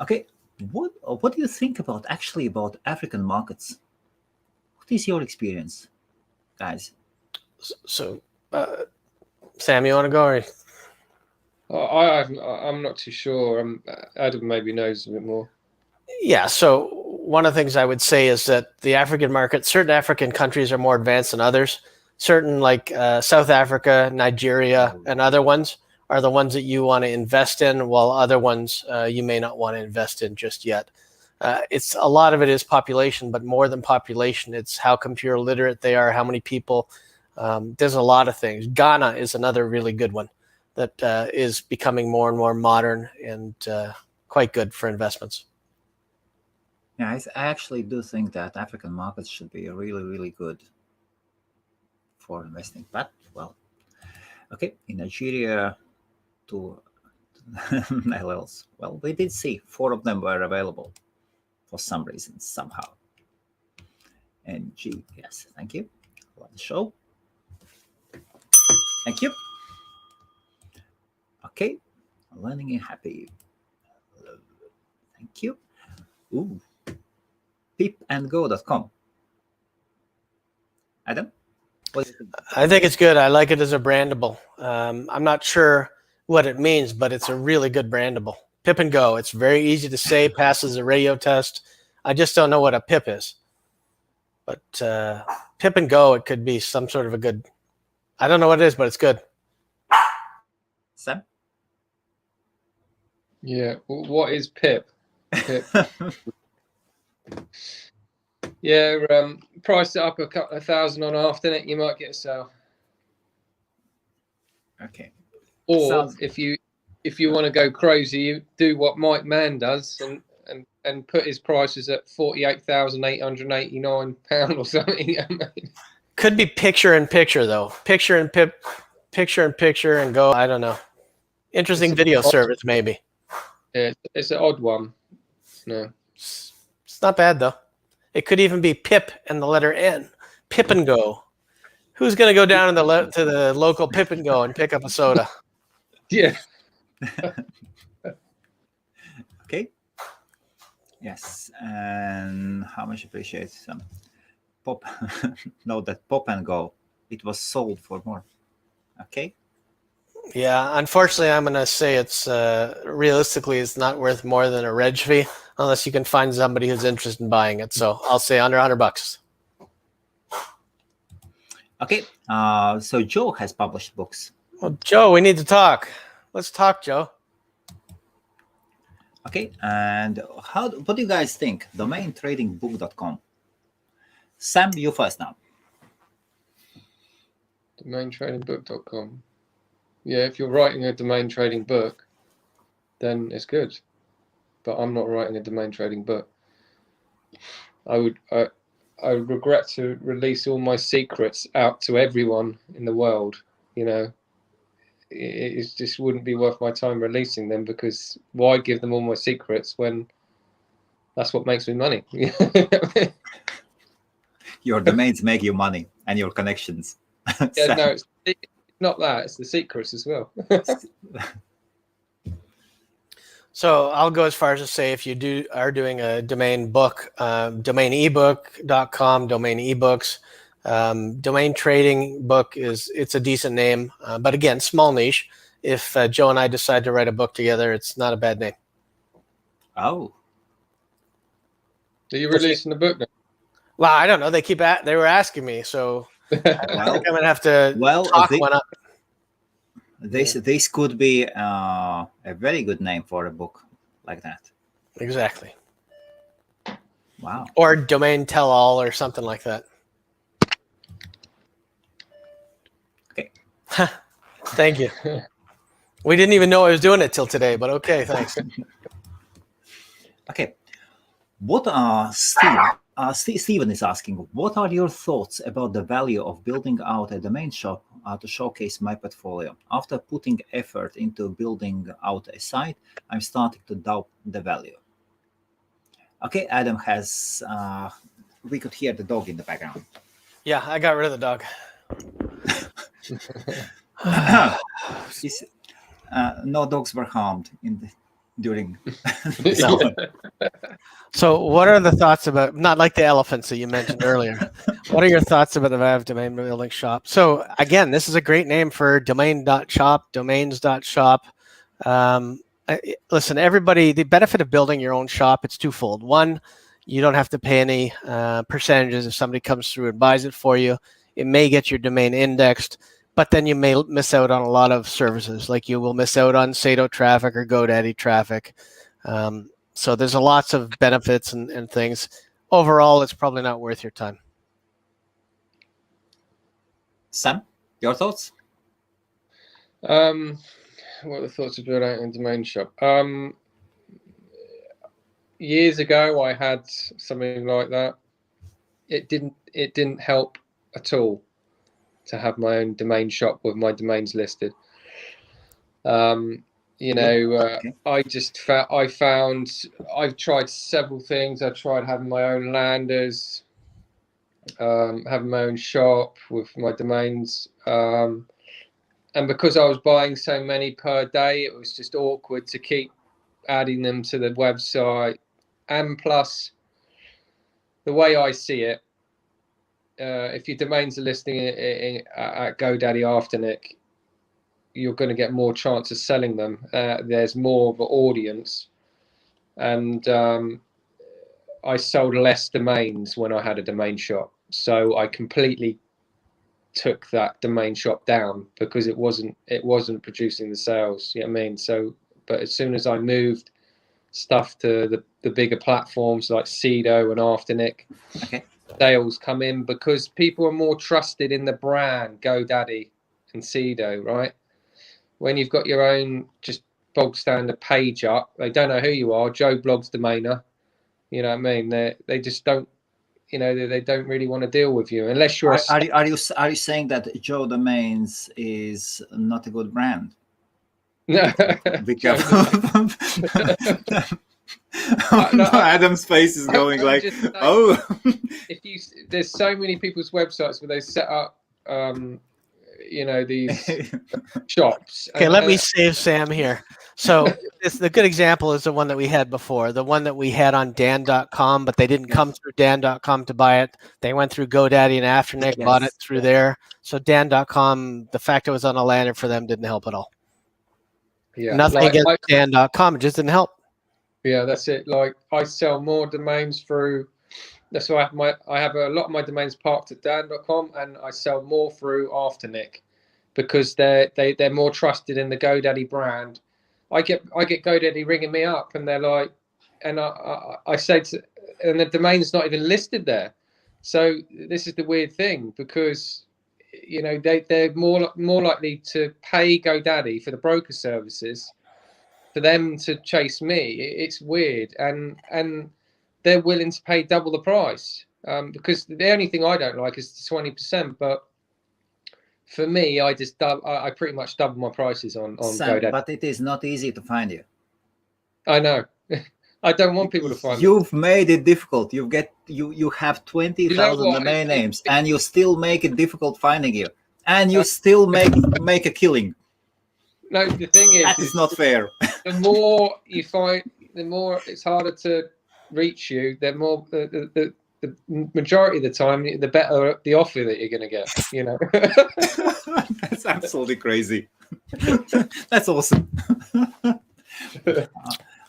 Okay. What do you think about African markets? What is your experience, guys? So, Sam, you want to go? Or? I'm not too sure. Adam maybe knows a bit more. Yeah. So one of the things I would say is that the African market, certain African countries are more advanced than others. Certain like South Africa, Nigeria, and other ones are the ones that you want to invest in, while other ones you may not want to invest in just yet. It's a lot of it is population, but more than population, it's how computer literate they are, how many people. There's a lot of things. Ghana is another really good one that is becoming more and more modern and quite good for investments. Yeah, I actually do think that African markets should be really, really good for investing. But, well, okay, in Nigeria, 2 LLs. Well, we did see 4 of them were available for some reason, somehow. NG, yes, thank you. Love the show. Thank you. Okay, learning and happy. Thank you. Ooh, pipandgo.com. Adam, what do you think? I think it's good. I like it as a brandable. I'm not sure what it means, but it's a really good brandable. Pip and Go. It's very easy to say, passes a radio test. I just don't know what a pip is. But Pip and Go, it could be some sort of a good, I don't know what it is, but it's good. Sam? Yeah. What is pip? Pip. Yeah. Price it up a couple of thousand on after it, you might get a sale. Okay. Or if you want to go crazy, you do what Mike Mann does and put his prices at £48,889 or something. I mean, Could be picture in picture though. Picture in pip, picture in picture and go. I don't know. Interesting video service maybe. Yeah, it's an odd one. No. It's not bad though. It could even be Pip and the letter N. Pip and Go. Who's going to go down to the local Pip and Go and pick up a soda? Yeah. Okay. Yes, and how much appreciate some pop. Note that Pop and Go, it was sold for more. Okay. Yeah, unfortunately, I'm going to say it's realistically it's not worth more than a reg fee unless you can find somebody who's interested in buying it. So I'll say under $100. Okay. So Joe has published books. Well, Joe, we need to talk. Let's talk, Joe. Okay. And what do you guys think? DomainTradingBook.com. Sam, you first now. DomainTradingBook.com. Yeah, if you're writing a domain trading book, then it's good. But I'm not writing a domain trading book. I would regret to release all my secrets out to everyone in the world. You know, it just wouldn't be worth my time releasing them, because why give them all my secrets when that's what makes me money? Your domains make you money and your connections. Yeah, no, it's not that. It's the secrets as well. So I'll go as far as to say if you are doing a domain book, domainebook.com, domain ebooks, domain trading book it's a decent name, but again, small niche. If Joe and I decide to write a book together, it's not a bad name. Oh. Are you releasing the book now? Well, I don't know. They were asking me, so I think I'm gonna have to talk one up. This could be a very good name for a book like that. Exactly. Wow. Or domain tell all or something like that. Okay. Thank you. We didn't even know I was doing it till today, but okay, thanks. Okay. What Stephen is asking, what are your thoughts about the value of building out a domain shop to showcase my portfolio? After putting effort into building out a site, I'm starting to doubt the value. Okay, Adam has, we could hear the dog in the background. Yeah, I got rid of the dog. No dogs were harmed during. So what are the thoughts about, not like the elephants that you mentioned earlier, what are your thoughts about the Vav domain building shop? So again, this is a great name for domain.shop, domains.shop. Listen, everybody, the benefit of building your own shop, it's twofold. One, you don't have to pay any percentages if somebody comes through and buys it for you. It may get your domain indexed, but then you may miss out on a lot of services, like you will miss out on Sado traffic or GoDaddy traffic. So there's lots of benefits and things. Overall, it's probably not worth your time. Sam, your thoughts? What are the thoughts of building out a domain shop? Years ago, I had something like that. It didn't help at all to have my own domain shop with my domains listed. Okay. I've tried several things. I tried having my own landers, having my own shop with my domains. And because I was buying so many per day, it was just awkward to keep adding them to the website. And plus, the way I see it, if your domains are listing at GoDaddy Afternic, you're going to get more chance of selling them. There's more of an audience, and I sold less domains when I had a domain shop. So I completely took that domain shop down because it wasn't producing the sales. You know what I mean? So, but as soon as I moved stuff to the bigger platforms like Cedo and Afternic, sales come in because people are more trusted in the brand GoDaddy and Cedo, right? When you've got your own just bog standard page up, they don't know who you are. Joe Blogs domainer, you know what I mean? They just don't, you know, they don't really want to deal with you unless you're. Are you saying that Joe Domains is not a good brand? No. Be careful. No, Adam's face is going like, oh. There's so many people's websites where they set up, you know, these shops. Okay, let me save Sam here. So the good example is the one that we had before, the one that we had on Dan.com, but they didn't come through Dan.com to buy it. They went through GoDaddy and Afternic, bought it through there. So Dan.com, the fact it was on a landing for them didn't help at all. Yeah, nothing against Dan.com, it just didn't help. Yeah, that's it. Like I sell more domains through. That's why I have a lot of my domains parked at Dan.com, and I sell more through Afternic because they're more trusted in the GoDaddy brand. I get GoDaddy ringing me up, and they're like, and I say and the domain's not even listed there. So this is the weird thing because, you know, they're more likely to pay GoDaddy for the broker services for them to chase me. It's weird, and they're willing to pay double the price because the only thing I don't like is the 20%. But for me, I pretty much double my prices on GoDaddy. But it is not easy to find you. I know. I don't want people to find me. You've made it difficult. You have 20,000 domain names, and you still make it difficult finding you, and you still make a killing. No, the thing is, that is not fair. The more you find, the more it's harder to reach you. The more the majority of the time, the better the offer that you're going to get. You know, that's absolutely crazy. That's awesome.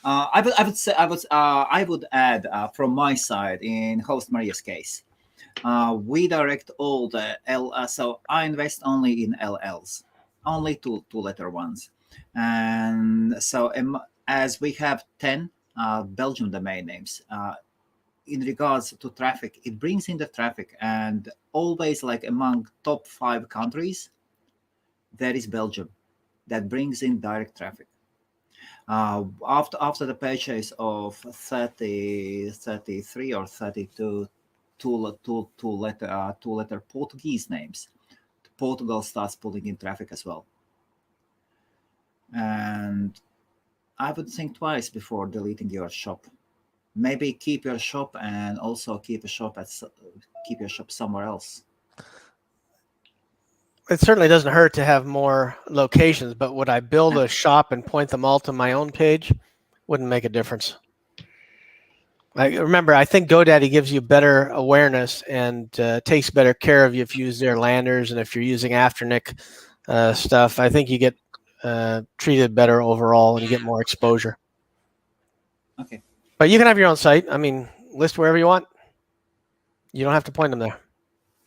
I would add from my side in HostMaria's case, we direct all the so I invest only in LLs, only two-letter ones, and so as we have 10 Belgian domain names. In regards to traffic, it brings in the traffic, and always like among top 5 countries, there is Belgium that brings in direct traffic. After the purchase of 33 or 32 two-letter Portuguese names, Portugal starts pulling in traffic as well. And I would think twice before deleting your shop. Maybe keep your shop and also keep your shop somewhere else. It certainly doesn't hurt to have more locations, but would I build a shop and point them all to my own page? Wouldn't make a difference. I think GoDaddy gives you better awareness and takes better care of you if you use their landers, and if you're using Afternic stuff, I think you get treated better overall and you get more exposure. Okay. But you can have your own site. I mean, list wherever you want. You don't have to point them there.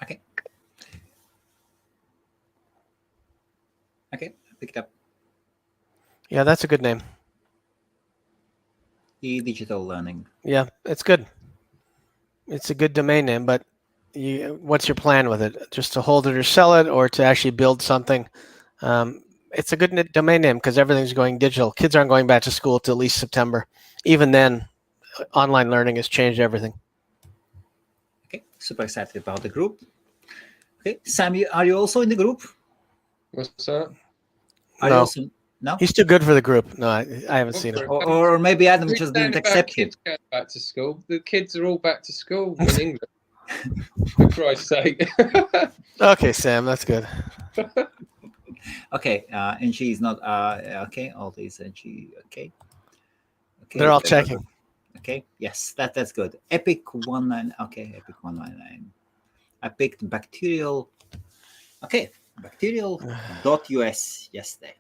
Okay. Okay, pick it up. Yeah, that's a good name. E-Digital Learning. Yeah, it's good. It's a good domain name, but what's your plan with it? Just to hold it or sell it, or to actually build something? It's a good domain name because everything's going digital. Kids aren't going back to school till at least September. Even then, online learning has changed everything. Okay, super excited about the group. Okay, Sam, are you also in the group? What's that? No. He's too good for the group. No, I haven't seen him. Or maybe Adam just didn't accept him. Kids going back to school. The kids are all back to school in England. For Christ's sake. Okay, Sam, that's good. Okay, and she's not okay. All these and she okay. They're all checking. Okay, yes, that's good. Epic 19. Okay, Epic 199. I picked bacterial. Okay, bacterial.us yesterday.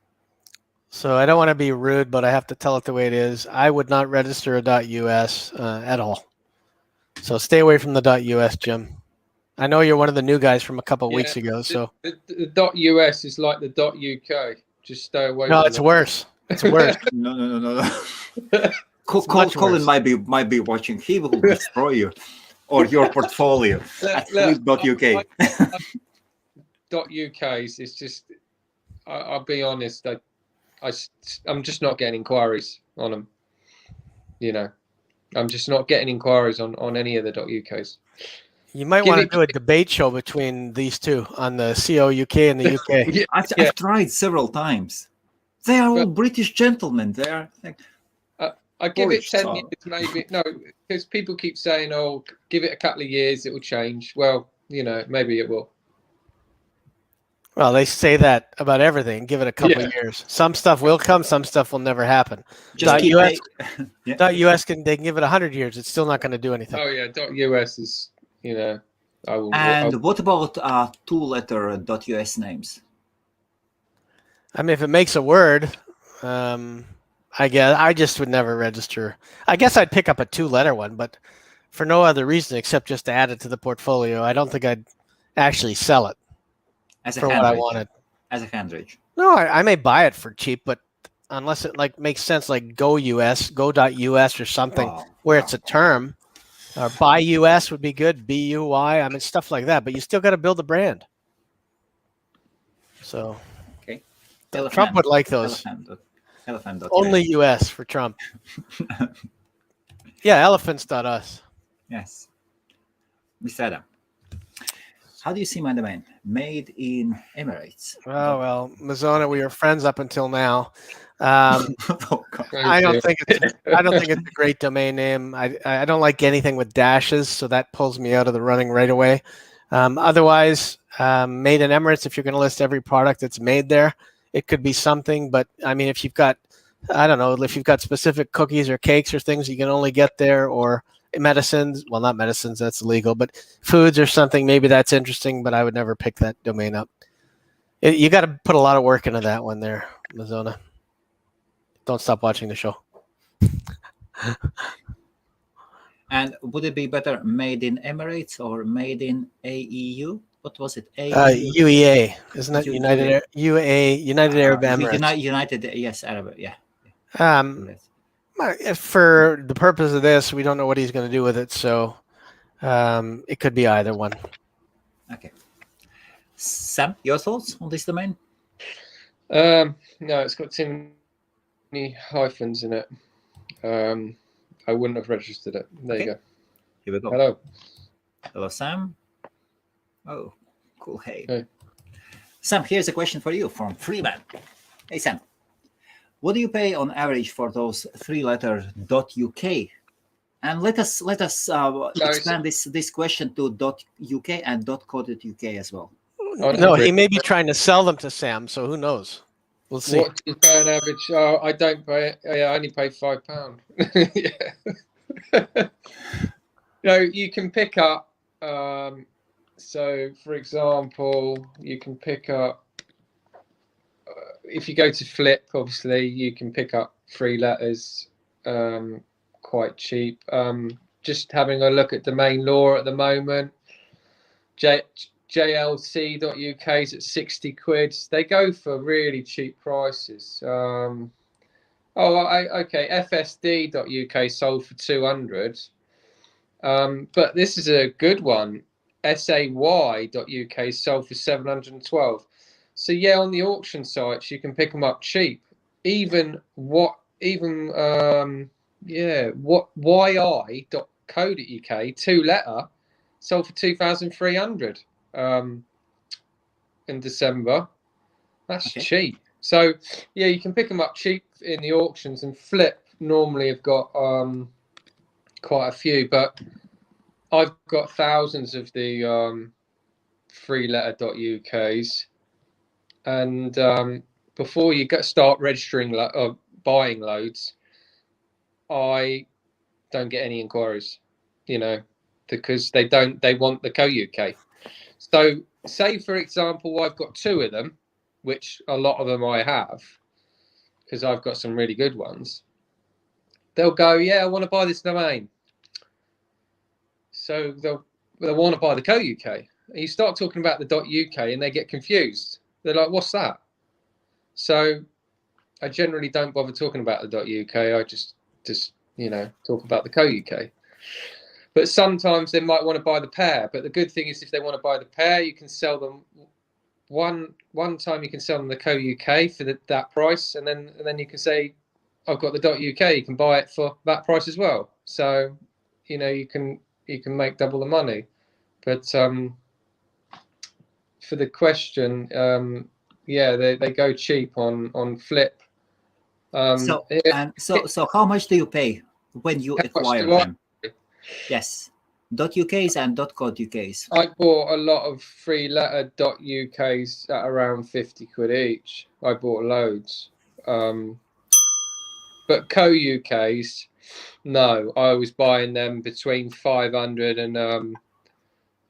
So I don't want to be rude, but I have to tell it the way it is. I would not register a .us at all. So stay away from the .us, Jim. I know you're one of the new guys from a couple of Yeah, weeks ago. So the .us is like the .uk. Just stay away. no, from it's worse. It's worse. No. It's much Colin worse. might be watching. He will destroy you or your portfolio at flip.uk. .uk's is just. I'll be honest. I'm just not getting inquiries on them. You know, I'm just not getting inquiries on any of the .uk's. You might want to do a debate show between these two on the COUK and the UK. Yeah, I've tried several times. They are all British gentlemen. They are like, I give it 10 years, maybe. No, because people keep saying, "Oh, give it a couple of years, it will change." Well, you know, maybe it will. Well, they say that about everything. Give it a couple of years. Some stuff will come. Some stuff will never happen. just keep .us, .us they can give it 100 years. It's still not going to do anything. Oh yeah, .us is, you know, I will. And what about two-letter .us names? I mean, if it makes a word, I guess I just would never register. I guess I'd pick up a two-letter one, but for no other reason except just to add it to the portfolio. I don't think I'd actually sell it for what I wanted. As a handrage. No, I may buy it for cheap, but unless it like makes sense, like go.us or something where it's a term, or buy US would be good. BUY, I mean stuff like that. But you still got to build a brand. So, okay, Trump would like those. Elephant. Only US for Trump. Yeah, elephants.us. Yes, Mr. Adam. How do you see my domain? Made in Emirates. Oh well, Mazona, we were friends up until now. I don't think it's a great domain name. I don't like anything with dashes, so that pulls me out of the running right away. Otherwise, made in Emirates. If you're going to list every product that's made there, it could be something. But I mean, if you've got, I don't know, if you've got specific cookies or cakes or things you can only get there, or medicines, well, not medicines, that's illegal, but foods or something, maybe that's interesting, but I would never pick that domain up. You got to put a lot of work into that one there, Mazona. Don't stop watching the show. And would it be better made in Emirates or made in AEU? What was it? UEA, isn't it? United Arab Emirates. United, yes, Arab, yeah. For the purpose of this, we don't know what he's going to do with it, so it could be either one. Okay. Sam, your thoughts on this domain? No, it's got too many hyphens in it. I wouldn't have registered it. There you go. Here we go. Hello, Sam. Oh, cool. Hey. Sam, here's a question for you from Freeman. Hey, Sam. What do you pay on average for those three-letter .uk? And let us expand this question to .uk and .co.uk as well. No, he may be trying to sell them to Sam, so who knows? We'll see. What do you pay on average? Oh, I don't pay it. I only pay £5. Yeah. No, you can pick up. So, for example, you can pick up. If you go to Flip, obviously, you can pick up 3 letters quite cheap. Just having a look at domain law at the moment, JLC.uk is at 60 quid. They go for really cheap prices. Okay, FSD.uk sold for 200. But this is a good one. SAY.uk sold for 712. So yeah, on the auction sites you can pick them up cheap. What YI.co.uk 2-letter sold for 2,300 in December. That's cheap. So yeah, you can pick them up cheap in the auctions, and Flip normally have got quite a few, but I've got thousands of the 3-letter .uk's. And before you start registering buying loads, I don't get any inquiries, because they want the co-UK. So say, for example, I've got 2 of them, which a lot of them I have, because I've got some really good ones. They'll go, yeah, I want to buy this domain. So they'll want to buy the co-UK. And you start talking about the .uk and they get confused. They're like, what's that? So I generally don't bother talking about the .uk. I just talk about the co-UK. But sometimes they might want to buy the pair. But the good thing is, if they want to buy the pair, you can sell them one time. You can sell them the co-UK for that price, and then you can say, I've got the .uk. You can buy it for that price as well. So you can make double the money. But for the question, they go cheap on Flip. So how much do you pay when you acquire them? Yes, .uk's and .co.uk's. I bought a lot of 3-letter .uk's at around 50 quid each. I bought loads. But co-uk's, no, I was buying them between 500 and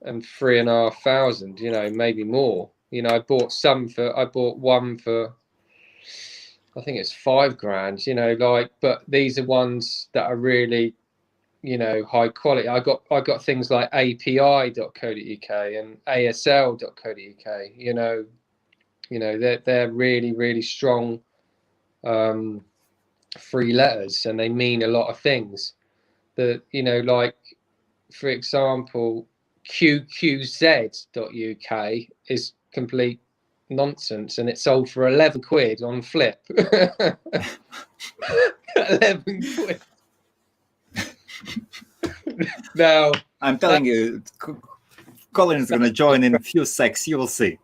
3,500, maybe more. I bought one for, I think it's $5,000, but these are ones that are really, high quality. I got things like api.co.uk and asl.co.uk. They're really, really strong 3 letters, and they mean a lot of things. Like, for example, qqz.uk is complete nonsense, and it sold for 11 quid on Flip. 11 quid. Now I'm telling you, Colin is going to join in a few secs. You will see.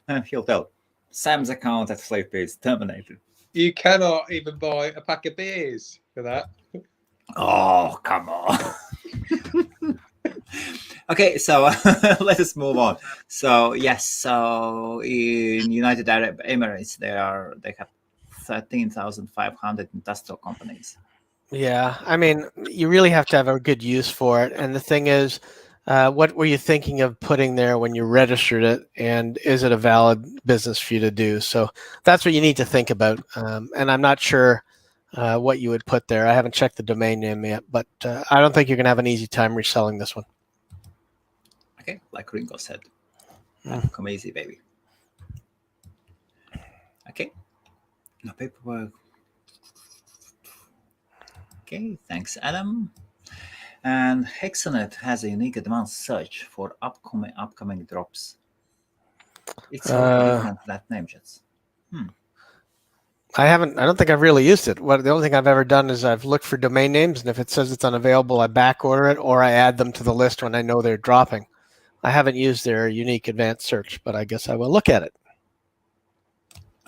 And he'll tell, Sam's account at Flip is terminated. You cannot even buy a pack of beers for that. Oh, come on. Okay, so let us move on. So yes, so in United Arab Emirates, they have 13,500 industrial companies. Yeah, I mean, you really have to have a good use for it. And the thing is, what were you thinking of putting there when you registered it, and is it a valid business for you to do? So that's what you need to think about. And I'm not sure what you would put there. I haven't checked the domain name yet, but I don't think you're going to have an easy time reselling this one. Okay, like Ringo said, come easy, baby. Okay, no paperwork. Okay, thanks, Adam. And Hexanet has a unique advanced search for upcoming drops. It's so different, that name, Jets. I don't think I've really used it. The only thing I've ever done is I've looked for domain names, and if it says it's unavailable, I back order it, or I add them to the list when I know they're dropping. I haven't used their unique advanced search, but I guess I will look at it.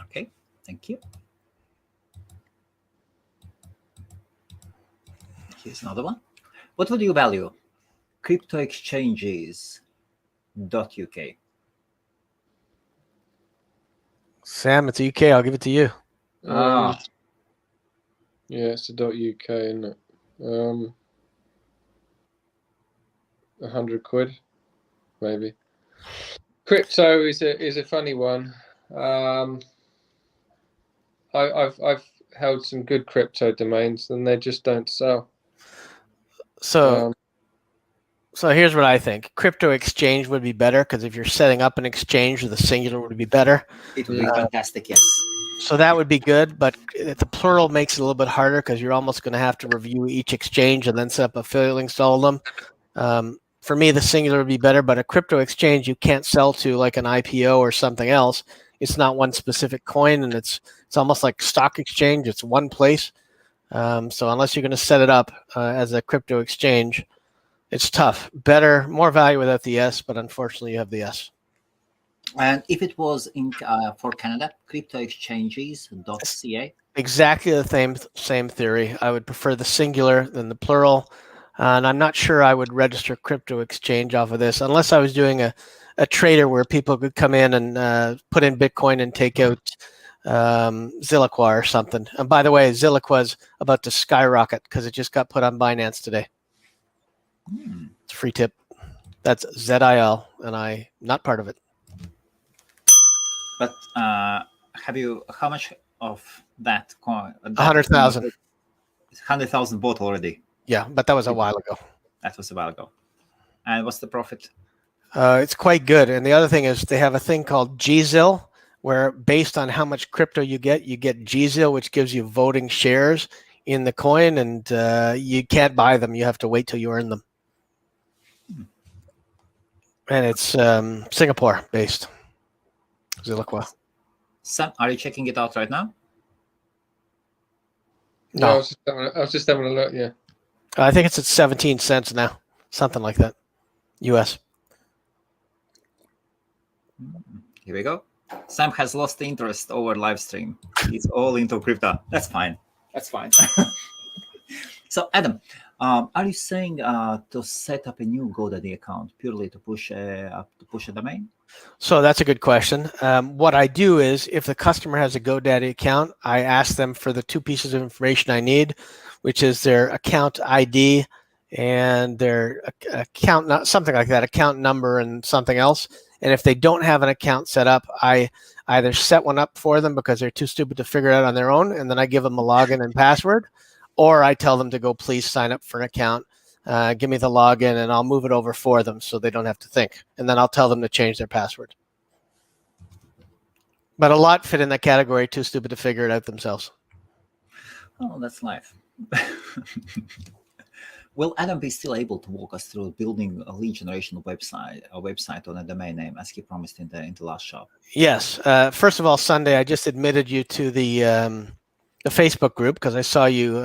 Okay, thank you. Here's another one. What would you value? Crypto exchanges.uk. Sam, it's UK. I'll give it to you. Yeah, it's a .uk, isn't it? 100 quid, maybe. Crypto is a funny one. I've held some good crypto domains, and they just don't sell. So here's what I think. Crypto exchange would be better, because if you're setting up an exchange, the singular would be better. It would be fantastic, yes. So that would be good, but the plural makes it a little bit harder, because you're almost going to have to review each exchange and then set up affiliate links to all of them. For me, the singular would be better, but a crypto exchange you can't sell to like an IPO or something else. It's not one specific coin, and it's almost like stock exchange. It's one place. So unless you're going to set it up as a crypto exchange, it's tough. Better, more value without the S, but unfortunately you have the S. And if it was in for Canada, cryptoexchanges.ca? Exactly the same theory. I would prefer the singular than the plural. And I'm not sure I would register crypto exchange off of this, unless I was doing a trader where people could come in and put in Bitcoin and take out Zilliqua or something. And by the way, Zilliqua's about to skyrocket because it just got put on Binance today. It's a free tip. That's ZIL, and I'm not part of it. But how much of that coin? 100,000. 100,000 bought already. Yeah, but that was a while ago. That was a while ago. And what's the profit? It's quite good. And the other thing is they have a thing called GZIL, where based on how much crypto you get GZIL, which gives you voting shares in the coin, and you can't buy them. You have to wait till you earn them. And it's Singapore based. Zilliqua. Sam, are you checking it out right now? No, I was just having a look. Yeah, I think it's at 17 cents now, something like that, US. Here we go. Sam has lost interest over live stream. He's all into crypto. That's fine. That's fine. So, Adam, are you saying to set up a new GoDaddy account purely to push a domain? So that's a good question. What I do is, if the customer has a GoDaddy account, I ask them for the two pieces of information I need, which is their account ID and their account, something like that, account number and something else. And if they don't have an account set up, I either set one up for them because they're too stupid to figure it out on their own, and then I give them a login and password, or I tell them to go, please sign up for an account, give me the login, and I'll move it over for them so they don't have to think. And then I'll tell them to change their password. But a lot fit in that category, too stupid to figure it out themselves. Oh, that's life. Will Adam be still able to walk us through building a lead generation website on a domain name, as he promised in the last shop? Yes. First of all, Sunday, I just admitted you to the Facebook group because I saw you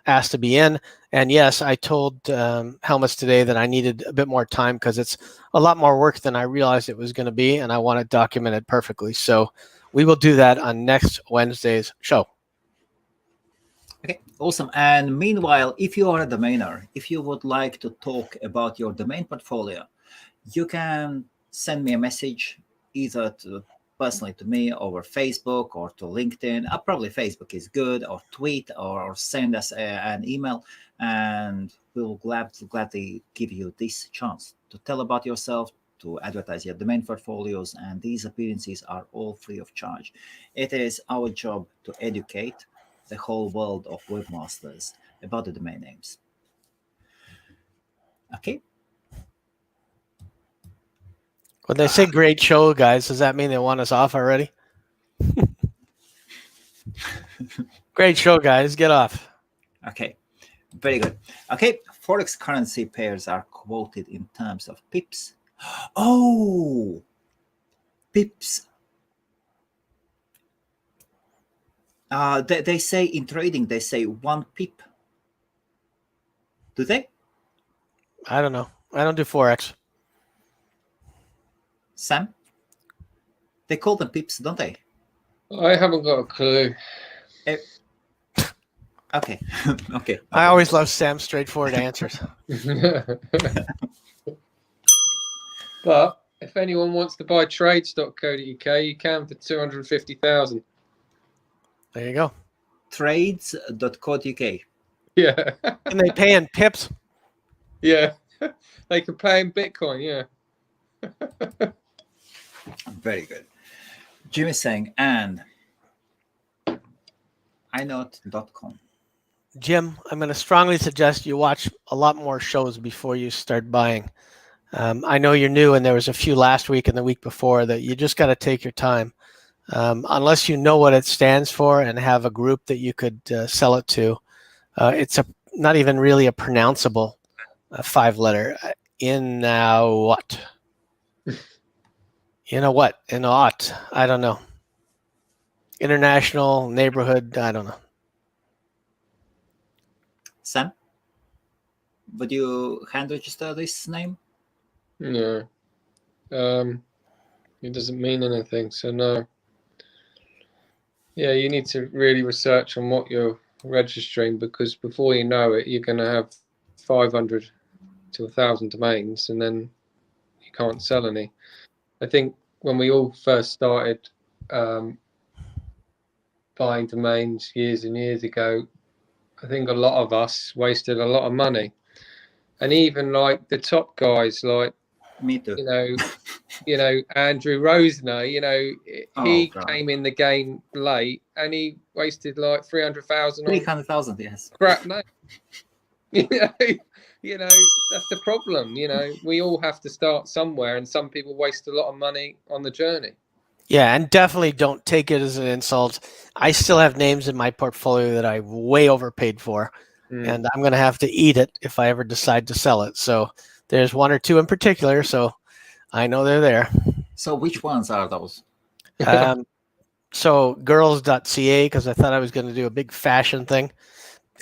asked to be in. And yes, I told Helmuts today that I needed a bit more time because it's a lot more work than I realized it was going to be, and I want it documented perfectly. So we will do that on next Wednesday's show. Okay, awesome. And meanwhile, if you are a domainer, if you would like to talk about your domain portfolio, you can send me a message either personally to me over Facebook or to LinkedIn. Probably Facebook is good, or tweet, or send us an email, and we'll gladly give you this chance to tell about yourself, to advertise your domain portfolios, and these appearances are all free of charge. It is our job to educate the whole world of webmasters about the domain names. Okay. When they say great show, guys, does that mean they want us off already? Great show, guys. Get off. Okay. Very good. Okay. Forex currency pairs are quoted in terms of pips. Oh, pips. They say in trading, they say 1 pip. Do they? I don't know. I don't do Forex. Sam? They call them pips, don't they? I haven't got a clue. Okay. Okay. I always love Sam's straightforward answers. But if anyone wants to buy trades.co.uk, you can for 250,000. There you go. Trades.co.uk. Yeah. And they pay in pips. Yeah. They can pay in Bitcoin, yeah. Very good. Jim is saying, and inode.com. Jim, I'm going to strongly suggest you watch a lot more shows before you start buying. I know you're new, and there was a few last week and the week before that you just got to take your time. Unless you know what it stands for and have a group that you could sell it to, it's not even really a pronounceable 5-letter. In what? You know what? In ought. I don't know. International neighborhood. I don't know. Sam, would you hand register this name? No. It doesn't mean anything, so no. Yeah, you need to really research on what you're registering, because before you know it, you're going to have 500 to 1,000 domains, and then you can't sell any. I think when we all first started buying domains years and years ago, I think a lot of us wasted a lot of money. And even like the top guys, like, Me too. Andrew Rosner, he God. came in the game late and he wasted like 300,000 on 300,000, yes. crap name. That's the problem. We all have to start somewhere, and some people waste a lot of money on the journey. Yeah, and definitely don't take it as an insult. I still have names in my portfolio that I way overpaid for, and I'm going to have to eat it if I ever decide to sell it. So there's one or two in particular, so I know they're there. So which ones are those? So girls.ca, because I thought I was going to do a big fashion thing.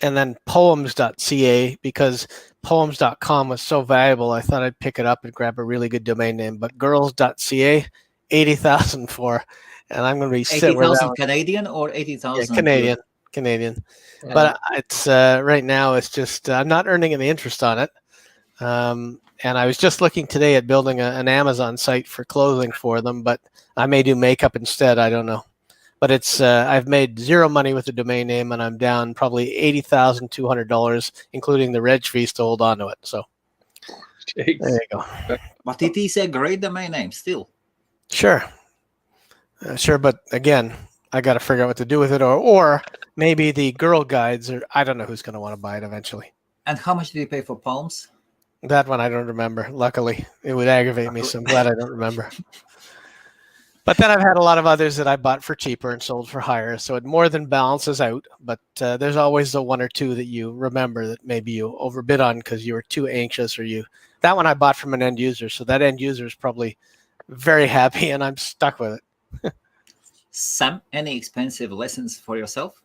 And then poems.ca, because poems.com was so valuable, I thought I'd pick it up and grab a really good domain name. But girls.ca, 80,000 for, and I'm going to be sitting with 80,000 Canadian or 80,000? Yeah, Canadian. Yeah. But it's right now it's just I'm not earning any interest on it. And I was just looking today at building an Amazon site for clothing for them, but I may do makeup instead. I don't know. But it's I've made zero money with the domain name, and I'm down probably $80,200, including the reg fees to hold on to it. So Jeez. there you go. But it is a great domain name still. Sure, sure. But again, I got to figure out what to do with it, or maybe the girl guides, or I don't know who's going to want to buy it eventually. And how much did you pay for Palms? That one I don't remember. Luckily, it would aggravate me, so I'm glad I don't remember. But then I've had a lot of others that I bought for cheaper and sold for higher, so it more than balances out. But there's always the one or two that you remember that maybe you overbid on because you were too anxious, or that one I bought from an end user, so that end user is probably very happy, and I'm stuck with it. Sam, any expensive lessons for yourself?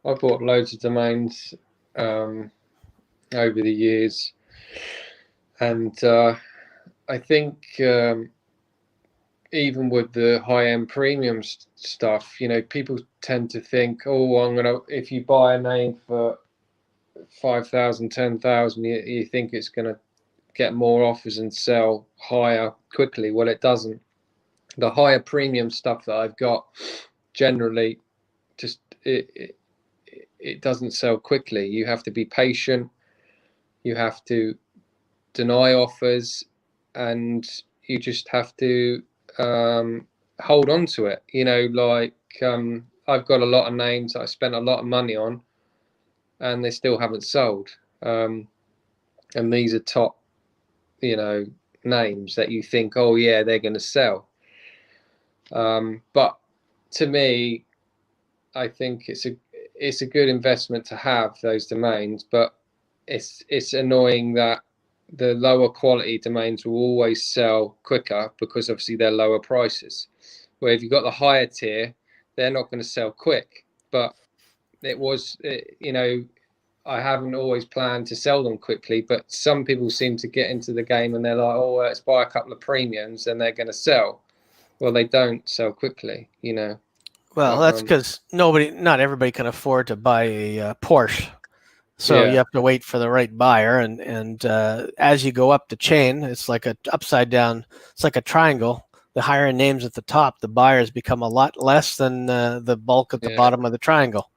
I bought loads of domains over the years, and I think even with the high-end premium stuff, people tend to think, oh, if you buy a name for 5,000, 10,000, you think it's going to get more offers and sell higher quickly. Well, it doesn't. The higher premium stuff that I've got, generally, just it doesn't sell quickly. You have to be patient. You have to deny offers, and you just have to hold on to it. I've got a lot of names that I spent a lot of money on, and they still haven't sold. And these are top, names that you think, oh yeah, they're going to sell. But to me, I think it's a good investment to have those domains, but it's annoying that the lower quality domains will always sell quicker because obviously they're lower prices. Where if you've got the higher tier, they're not going to sell quick. But I haven't always planned to sell them quickly, but some people seem to get into the game and they're like, oh, let's buy a couple of premiums and they're going to sell. Well, they don't sell quickly, Well, that's because not everybody can afford to buy a Porsche. So you have to wait for the right buyer, and as you go up the chain, it's like a upside down. It's like a triangle. The higher names at the top, the buyers become a lot less than the bulk at the bottom of the triangle.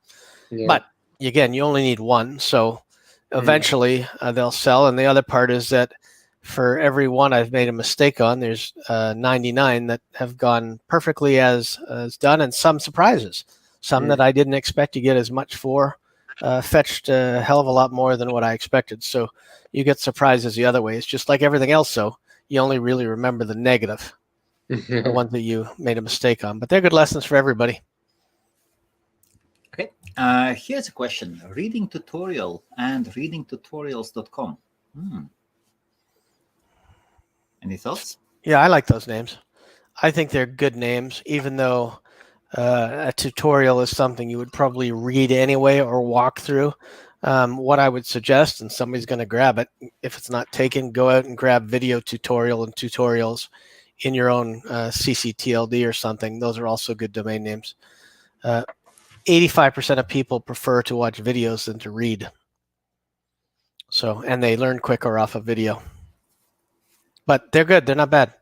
Yeah. But again, you only need one, so eventually they'll sell. And the other part is that for every one I've made a mistake on, there's 99 that have gone perfectly as done, and some surprises, some that I didn't expect to get as much for. Fetched a hell of a lot more than what I expected. So you get surprises the other way. It's just like everything else, though. You only really remember the negative, the ones that you made a mistake on. But they're good lessons for everybody. Okay. Here's a question. Reading tutorial and readingtutorials.com. Any thoughts? Yeah, I like those names. I think they're good names, even though a tutorial is something you would probably read anyway or walk through. What I would suggest, and somebody's going to grab it, if it's not taken, go out and grab video tutorial and tutorials in your own CCTLD or something. Those are also good domain names. 85% of people prefer to watch videos than to read. So, and they learn quicker off of video. But they're good. They're not bad.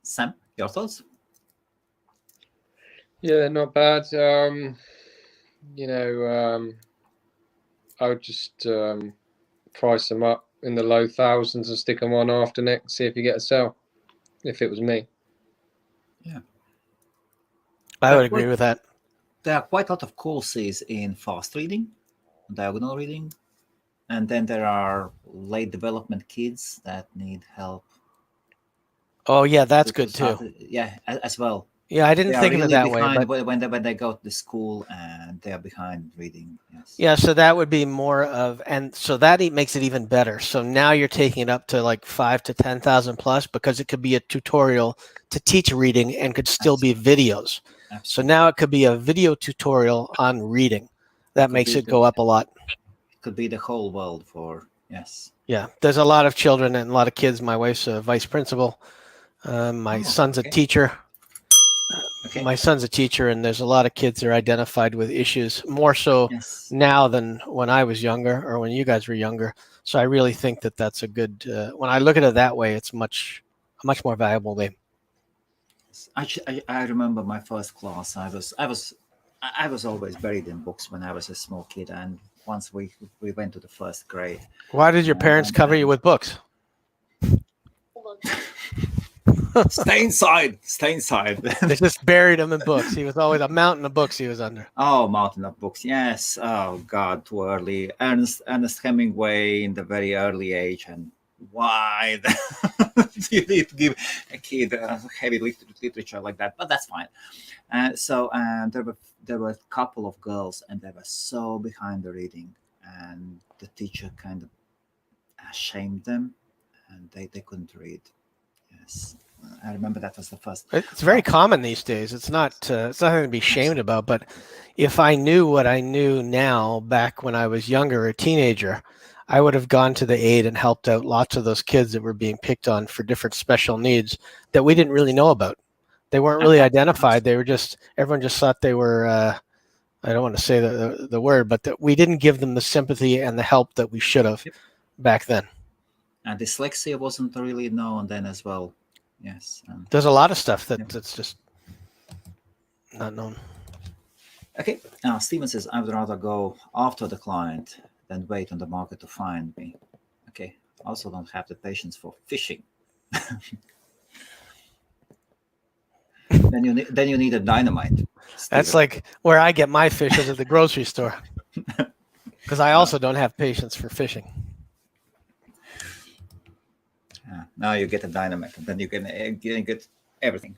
Sam, your thoughts? Yeah, not bad. I would just price them up in the low thousands and stick them on after next. See if you get a sell. If it was me. Yeah, I would agree with that. there are quite a lot of courses in fast reading, diagonal reading, and then there are late development kids that need help. Oh yeah, that's good too. Yeah, as well. Yeah, I didn't They are think of it really that way, behind but when they go to school, and they are behind reading. Yes. yeah, so that would be more of, and so that makes it even better. So now you're taking it up to like 5 to 10,000 plus, because it could be a tutorial to teach reading and could still be videos. Absolutely. So now it could be a video tutorial on reading. That makes it go up a lot. It could be the whole world for, yes. Yeah, there's a lot of children and a lot of kids. My wife's a vice principal. My son's a teacher. Okay. My son's a teacher, and there's a lot of kids that are identified with issues, more so now than when I was younger or when you guys were younger. So I really think that that's a good, when I look at it that way, it's a much more valuable game. Actually, I remember my first class. I was always buried in books when I was a small kid, and once we went to the first grade. Why did your parents cover you with books? Stay inside. Stay inside. They just buried him in books. He was always a mountain of books he was under. Oh, mountain of books. Yes. Oh God, too early. Ernest Hemingway in the very early age, and why you need to give a kid heavy literature like that? But that's fine. So there were a couple of girls, and they were so behind the reading, and the teacher kind of shamed them, and they couldn't read. Yes. I remember that was the first. It's very common these days. It's not nothing to be shamed about. But if I knew what I knew now back when I was younger, or a teenager, I would have gone to the aid and helped out lots of those kids that were being picked on for different special needs that we didn't really know about. They weren't really identified. They were just, everyone just thought they were, I don't want to say the word, but that we didn't give them the sympathy and the help that we should have back then. And dyslexia wasn't really known then as well. Yes. There's a lot of stuff that's just not known. Okay. Steven says, I would rather go after the client than wait on the market to find me. Okay. Also don't have the patience for fishing. Then you need a dynamite. Steven. That's like where I get my fish is at the grocery store. Because I also don't have patience for fishing. Now you get a dynamite, and then you can get everything: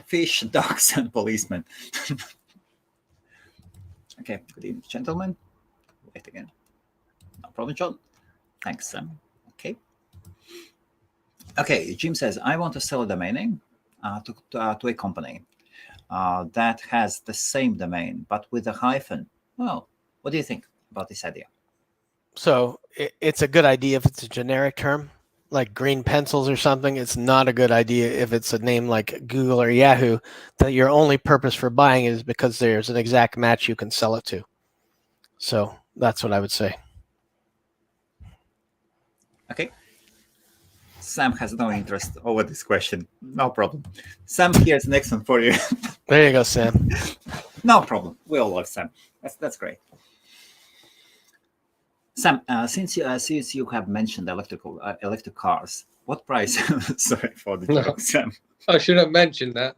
fish, ducks, and policemen. Okay, good evening, gentlemen. Wait again. No problem, John. Thanks, Sam. Okay. Jim says, I want to sell a domain name to a company that has the same domain but with a hyphen. Well, what do you think about this idea? So it's a good idea if it's a generic term, like green pencils or something. It's not a good idea if it's a name like Google or Yahoo, that your only purpose for buying is because there's an exact match you can sell it to. So that's what I would say. Okay. Sam has no interest over this question. No problem. Sam, here's the next one for you. There you go, Sam. No problem. We all love Sam. That's great. Sam, since you have mentioned electric cars, what price? Sorry for the joke, Sam. I should have mentioned that.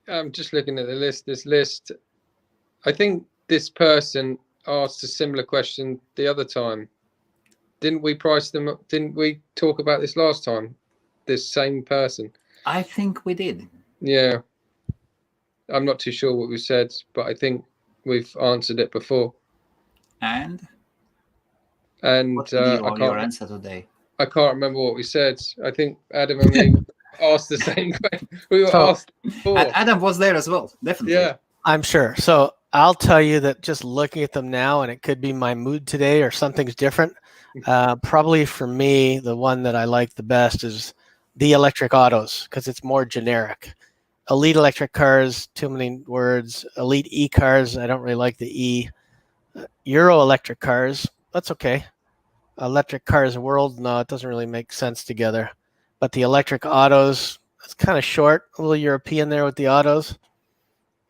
I'm just looking at the list. This list, I think this person asked a similar question the other time. Didn't we price them up? Didn't we talk about this last time? This same person. I think we did. Yeah. I'm not too sure what we said, but I think we've answered it before. And what's your answer today? I can't remember what we said. I think Adam and me asked the same question. We were asked before. Adam was there as well, definitely. Yeah, I'm sure. So I'll tell you that just looking at them now, and it could be my mood today or something's different. Probably for me, the one that I like the best is the electric autos, because it's more generic. Elite electric cars, too many words. Elite e-cars, I don't really like the E. Euro electric cars, that's okay. Electric cars world, no, it doesn't really make sense together. but the electric autos, it's kind of short, a little European there with the autos.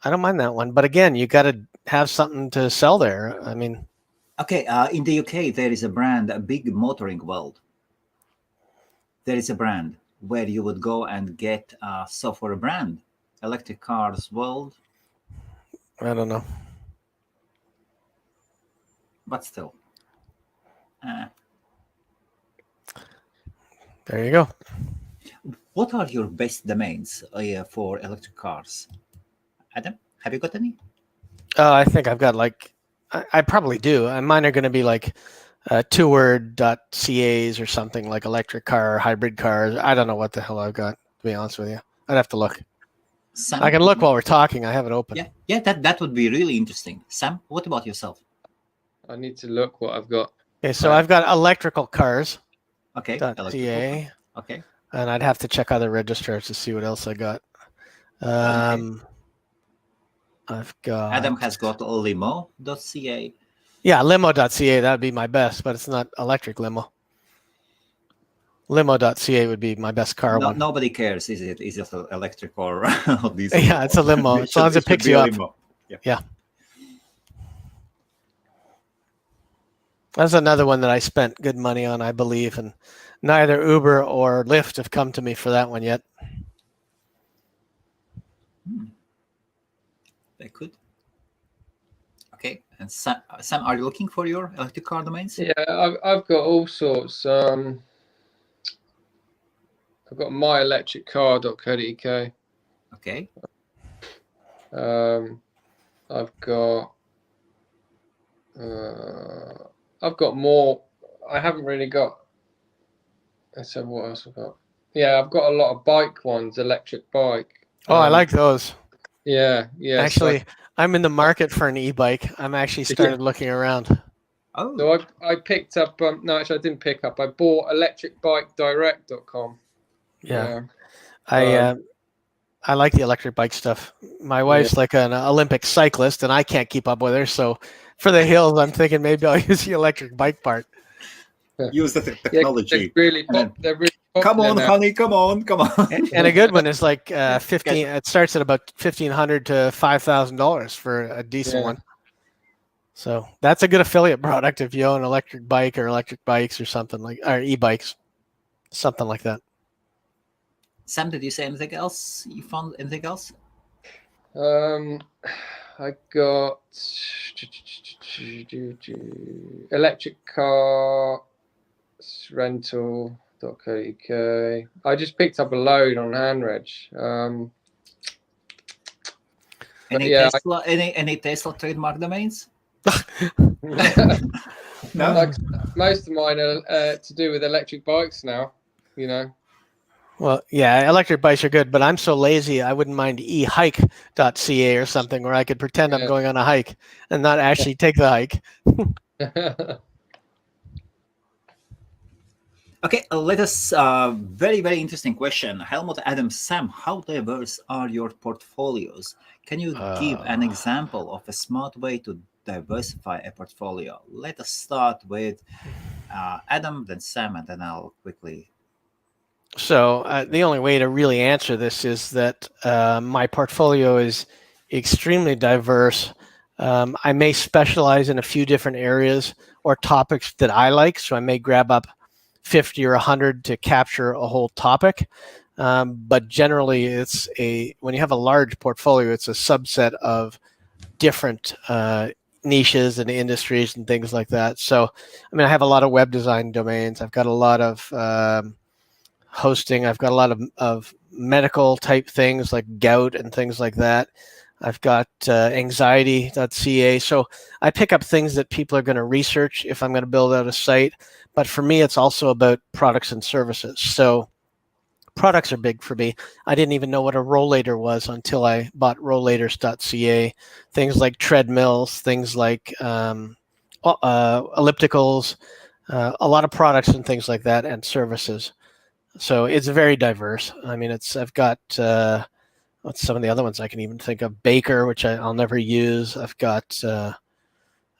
I don't mind that one, but again, you got to have something to sell there. I mean, okay, in the UK there is a brand, a big motoring world. There is a brand where you would go and get software brand, electric cars world, I don't know. but still. There you go. What are your best domains for electric cars? Adam, have you got any? I think I've got like, I probably do. Mine are going to be like two-word.cas or something, like electric car, hybrid cars. I don't know what the hell I've got, to be honest with you. I'd have to look. Sam? I can look while we're talking. I have it open. Yeah, that would be really interesting. Sam, what about yourself? I need to look what I've got. Okay, so I've got electrical cars. Okay. .ca. Okay. And I'd have to check other registrars to see what else I got. I've got... Adam has got limo.ca. Yeah, limo.ca, that'd be my best, but it's not electric limo. Limo.ca would be my best car one. Nobody cares. Is it electric or diesel? Yeah, it's a limo. As long as it picks you up. Yeah. That's another one that I spent good money on, I believe, and neither Uber or Lyft have come to me for that one yet. They could. Okay, and Sam, are you looking for your electric car domains? Yeah, I've got all sorts. I've got myelectriccar.co.uk. Okay. I've got more. I haven't really got. So what else I've got? Yeah, I've got a lot of bike ones, electric bike. Oh, I like those. Yeah. Actually, I'm in the market for an e-bike. I'm actually started looking around. Oh. So I picked up. No, actually, I didn't pick up. I bought electricbikedirect.com. Yeah. I like the electric bike stuff. My wife's like an Olympic cyclist, and I can't keep up with her. So for the hills, I'm thinking maybe I'll use the electric bike part. Use the technology. They're really popular. Come on, now. honey, come on. And a good one is like 15. It starts at about $1,500 to $5,000 for a decent one. So that's a good affiliate product if you own an electric bike or electric bikes or something or e-bikes, something like that. Sam, did you say anything else? You found anything else? I got electric car rental.co.uk. I just picked up a load on HandReg. Any Tesla trademark domains? No, most of mine are to do with electric bikes now. You know. Well, yeah, electric bikes are good, but I'm so lazy, I wouldn't mind ehike.ca or something where I could pretend I'm going on a hike and not actually take the hike. Okay, let us, very, very interesting question. Helmut, Adam, Sam, how diverse are your portfolios? Can you give an example of a smart way to diversify a portfolio? Let us start with Adam, then Sam, and then I'll quickly... So the only way to really answer this is that my portfolio is extremely diverse. I may specialize in a few different areas or topics that I like. So I may grab up 50 or 100 to capture a whole topic. But generally, when you have a large portfolio, it's a subset of different niches and industries and things like that. So, I mean, I have a lot of web design domains. I've got a lot of hosting. I've got a lot of medical type things like gout and things like that. I've got anxiety.ca. So I pick up things that people are going to research if I'm going to build out a site. But for me, it's also about products and services. So products are big for me. I didn't even know what a rollator was until I bought rollators.ca. Things like treadmills, things like ellipticals, a lot of products and things like that, and services. So it's very diverse. I mean, I've got what's some of the other ones I can even think of? Baker, which I'll never use. I've got a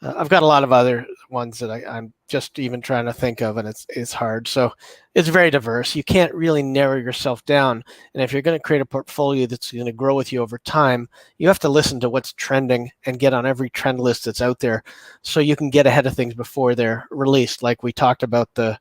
lot of other ones that I'm just even trying to think of, and it's hard. So it's very diverse. You can't really narrow yourself down. And if you're going to create a portfolio that's going to grow with you over time, you have to listen to what's trending and get on every trend list that's out there, so you can get ahead of things before they're released. Like we talked about the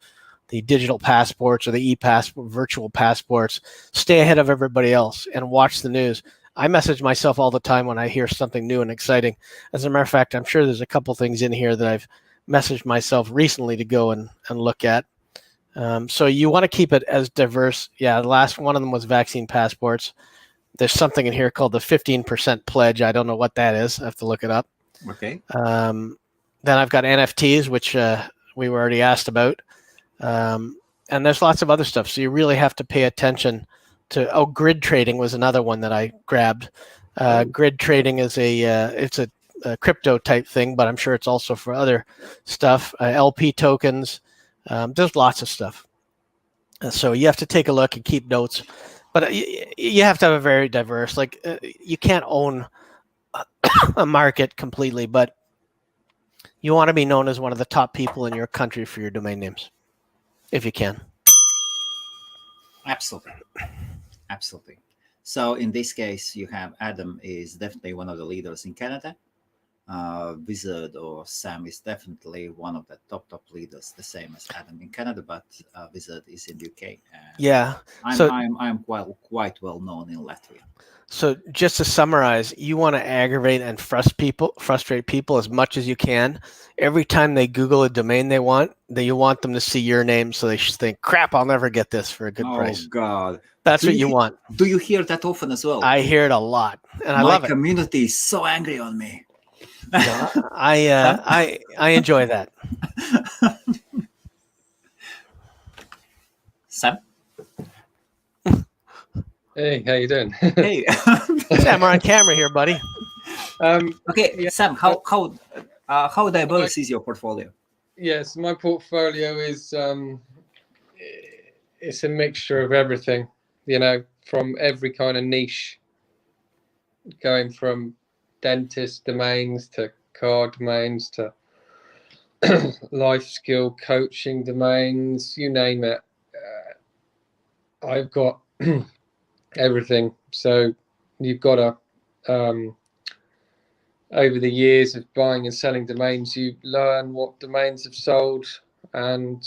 digital passports or the e-passport, virtual passports. Stay ahead of everybody else and watch the news. I message myself all the time when I hear something new and exciting. As a matter of fact, I'm sure there's a couple things in here that I've messaged myself recently to go and look at. So you want to keep it as diverse. Yeah, the last one of them was vaccine passports. There's something in here called the 15% pledge. I don't know what that is. I have to look it up. Okay. Then I've got NFTs, which we were already asked about. And there's lots of other stuff. So you really have to pay attention to, grid trading was another one that I grabbed. Grid trading is it's a crypto type thing, but I'm sure it's also for other stuff. LP tokens. There's lots of stuff. So you have to take a look and keep notes, but you have to have a very diverse, you can't own a market completely, but you want to be known as one of the top people in your country for your domain names, if you can. Absolutely. So in this case, you have Adam is definitely one of the leaders in Canada. Wizard or Sam is definitely one of the top leaders, the same as Adam in Canada, but Wizard is in UK. Yeah. I'm quite well known in Latvia. So just to summarize, you want to aggravate and frustrate people as much as you can. Every time they Google a domain you want them to see your name, so they should think, crap, I'll never get this for a good price. Oh God. That's what you want. Do you hear that often as well? I hear it a lot, and I love it. My community is so angry on me. No, I enjoy that. Sam? Hey, how you doing? Hey. Sam, we're on camera here, buddy. Okay, yeah. Sam, how diverse is your portfolio? Yes, my portfolio is it's a mixture of everything, from every kind of niche, going from dentist domains to car domains to life skill coaching domains, you name it. I've got everything. So you've got to over the years of buying and selling domains, you learn what domains have sold, and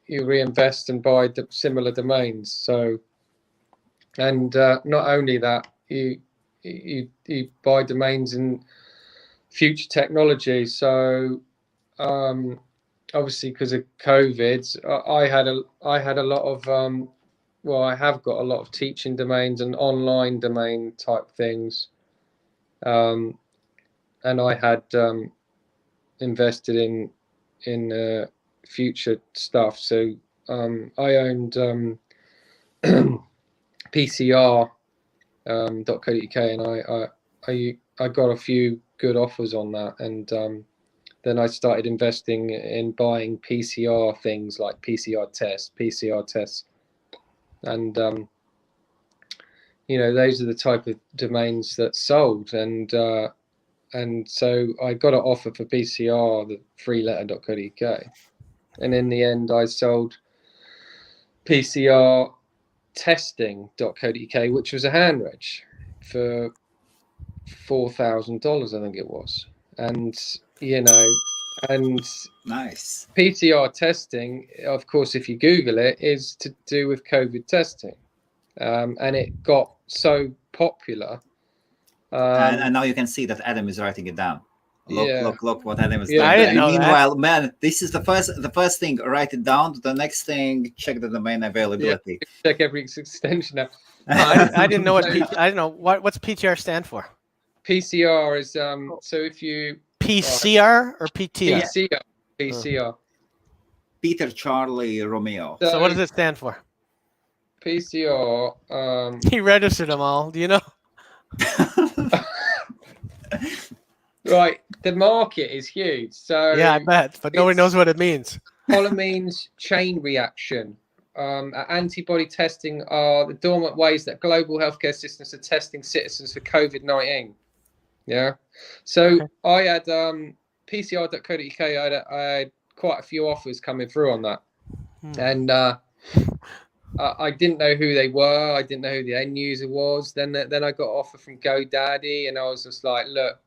you reinvest and buy similar domains. So, and not only that, you buy domains in future technology. So obviously, because of COVID, I had a lot of I have got a lot of teaching domains and online domain type things, and I had invested in future stuff. So I owned PCR.co.uk, and I got a few good offers on that, and then I started investing in buying PCR things like PCR tests, and those are the type of domains that sold, and so I got an offer for PCR, the freeletter.co.uk, and in the end I sold PCR testing.co.uk, which was a hand reg for $4,000, I think it was. And and nice. PCR testing, of course, if you Google it, is to do with COVID testing, and it got so popular. And now you can see that Adam is writing it down. Look what Adam is doing. I didn't know Meanwhile, man, this is the first thing. Write it down. The next thing, check the domain availability. Yeah, check every extension out. I didn't know I don't know what's PTR stand for. PCR is so if you PCR or PTR? PCR. Peter Charlie Romeo. So what does it stand for? PCR. He registered them all. Do you know? Right, the market is huge. So yeah, I bet, but nobody knows what it means. Polymenes chain reaction. Antibody testing are the dormant ways that global healthcare systems are testing citizens for COVID-19. Yeah. So okay. I had PCR.co.uk. I had quite a few offers coming through on that, and I didn't know who they were. I didn't know who the end user was. Then I got an offer from GoDaddy, and I was just like, look,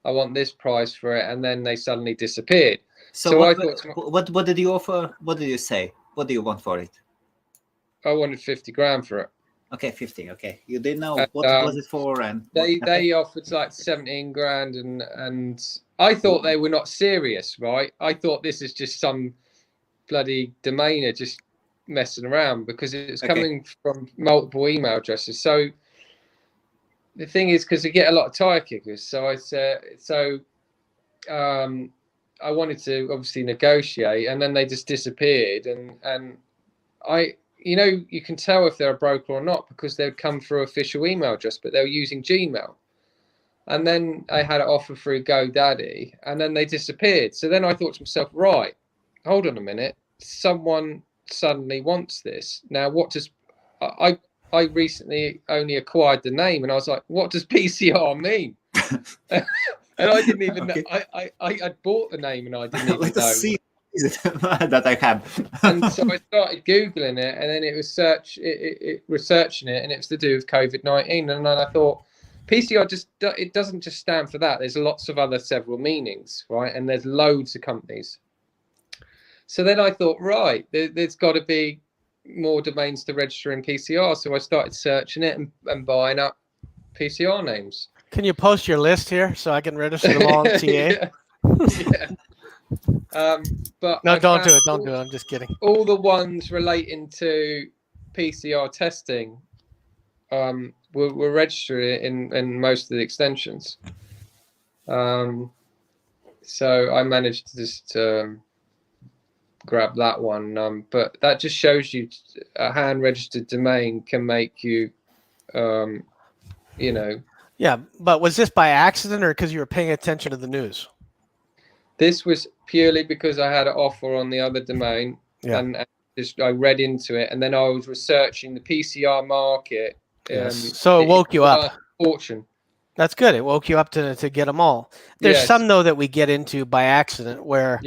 I want this price for it, and then they suddenly disappeared. So I thought, what did you offer? What did you say? What do you want for it? I wanted 50 grand for it. Okay, 50. Okay, you didn't know And, what was it for, and they offered like 17 grand, and I thought they were not serious, right? I thought this is just some bloody domainer just messing around, because it's coming from multiple email addresses. So the thing is, because we get a lot of tire kickers, so I said, I wanted to obviously negotiate, and then they just disappeared, and you can tell if they're a broker or not, because they'd come through official email address, but they were using Gmail. And then I had an offer through GoDaddy, and then they disappeared. So then I thought to myself, right, hold on a minute, someone suddenly wants this. Now, what does I recently only acquired the name, and I was like, what does PCR mean? And I didn't even know. I bought the name, and I didn't even know. See that I have. And so I started Googling it, and then it was researching it, and it was to do with COVID-19. And then I thought, PCR it doesn't just stand for that. There's lots of other several meanings, right? And there's loads of companies. So then I thought, right, there's got to be more domains to register in PCR. So I started searching it and buying up PCR names. Can you post your list here so I can register them all on TA? Yeah. But no, don't do it. Don't do it. I'm just kidding. All the ones relating to PCR testing were registered in most of the extensions. So I managed to just grab that one. But that just shows you a hand registered domain can make you, Yeah, but was this by accident or because you were paying attention to the news? This was purely because I had an offer on the other domain, and I read into it, and then I was researching the PCR market. So it woke you up. Fortune. That's good. It woke you up to get them all. There's some, though, that we get into by accident where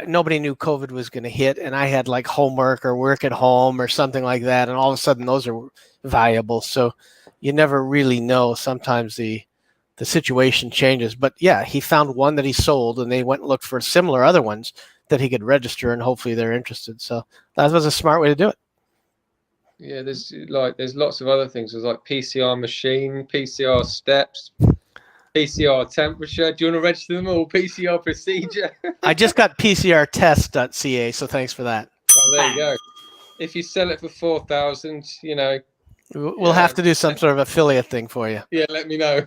nobody knew COVID was going to hit, and I had like homework or work at home or something like that, and all of a sudden those are valuable. So you never really know. Sometimes the situation changes. But yeah, he found one that he sold, and they went and looked for similar other ones that he could register, and hopefully they're interested. So that was a smart way to do it. Yeah, there's lots of other things. There's like PCR machine, PCR steps, PCR temperature. Do you want to register them all? PCR procedure. I just got PCRtest.ca, so thanks for that. Oh, there you go. If you sell it for 4,000, we'll have to do some sort of affiliate thing for you. Yeah, let me know.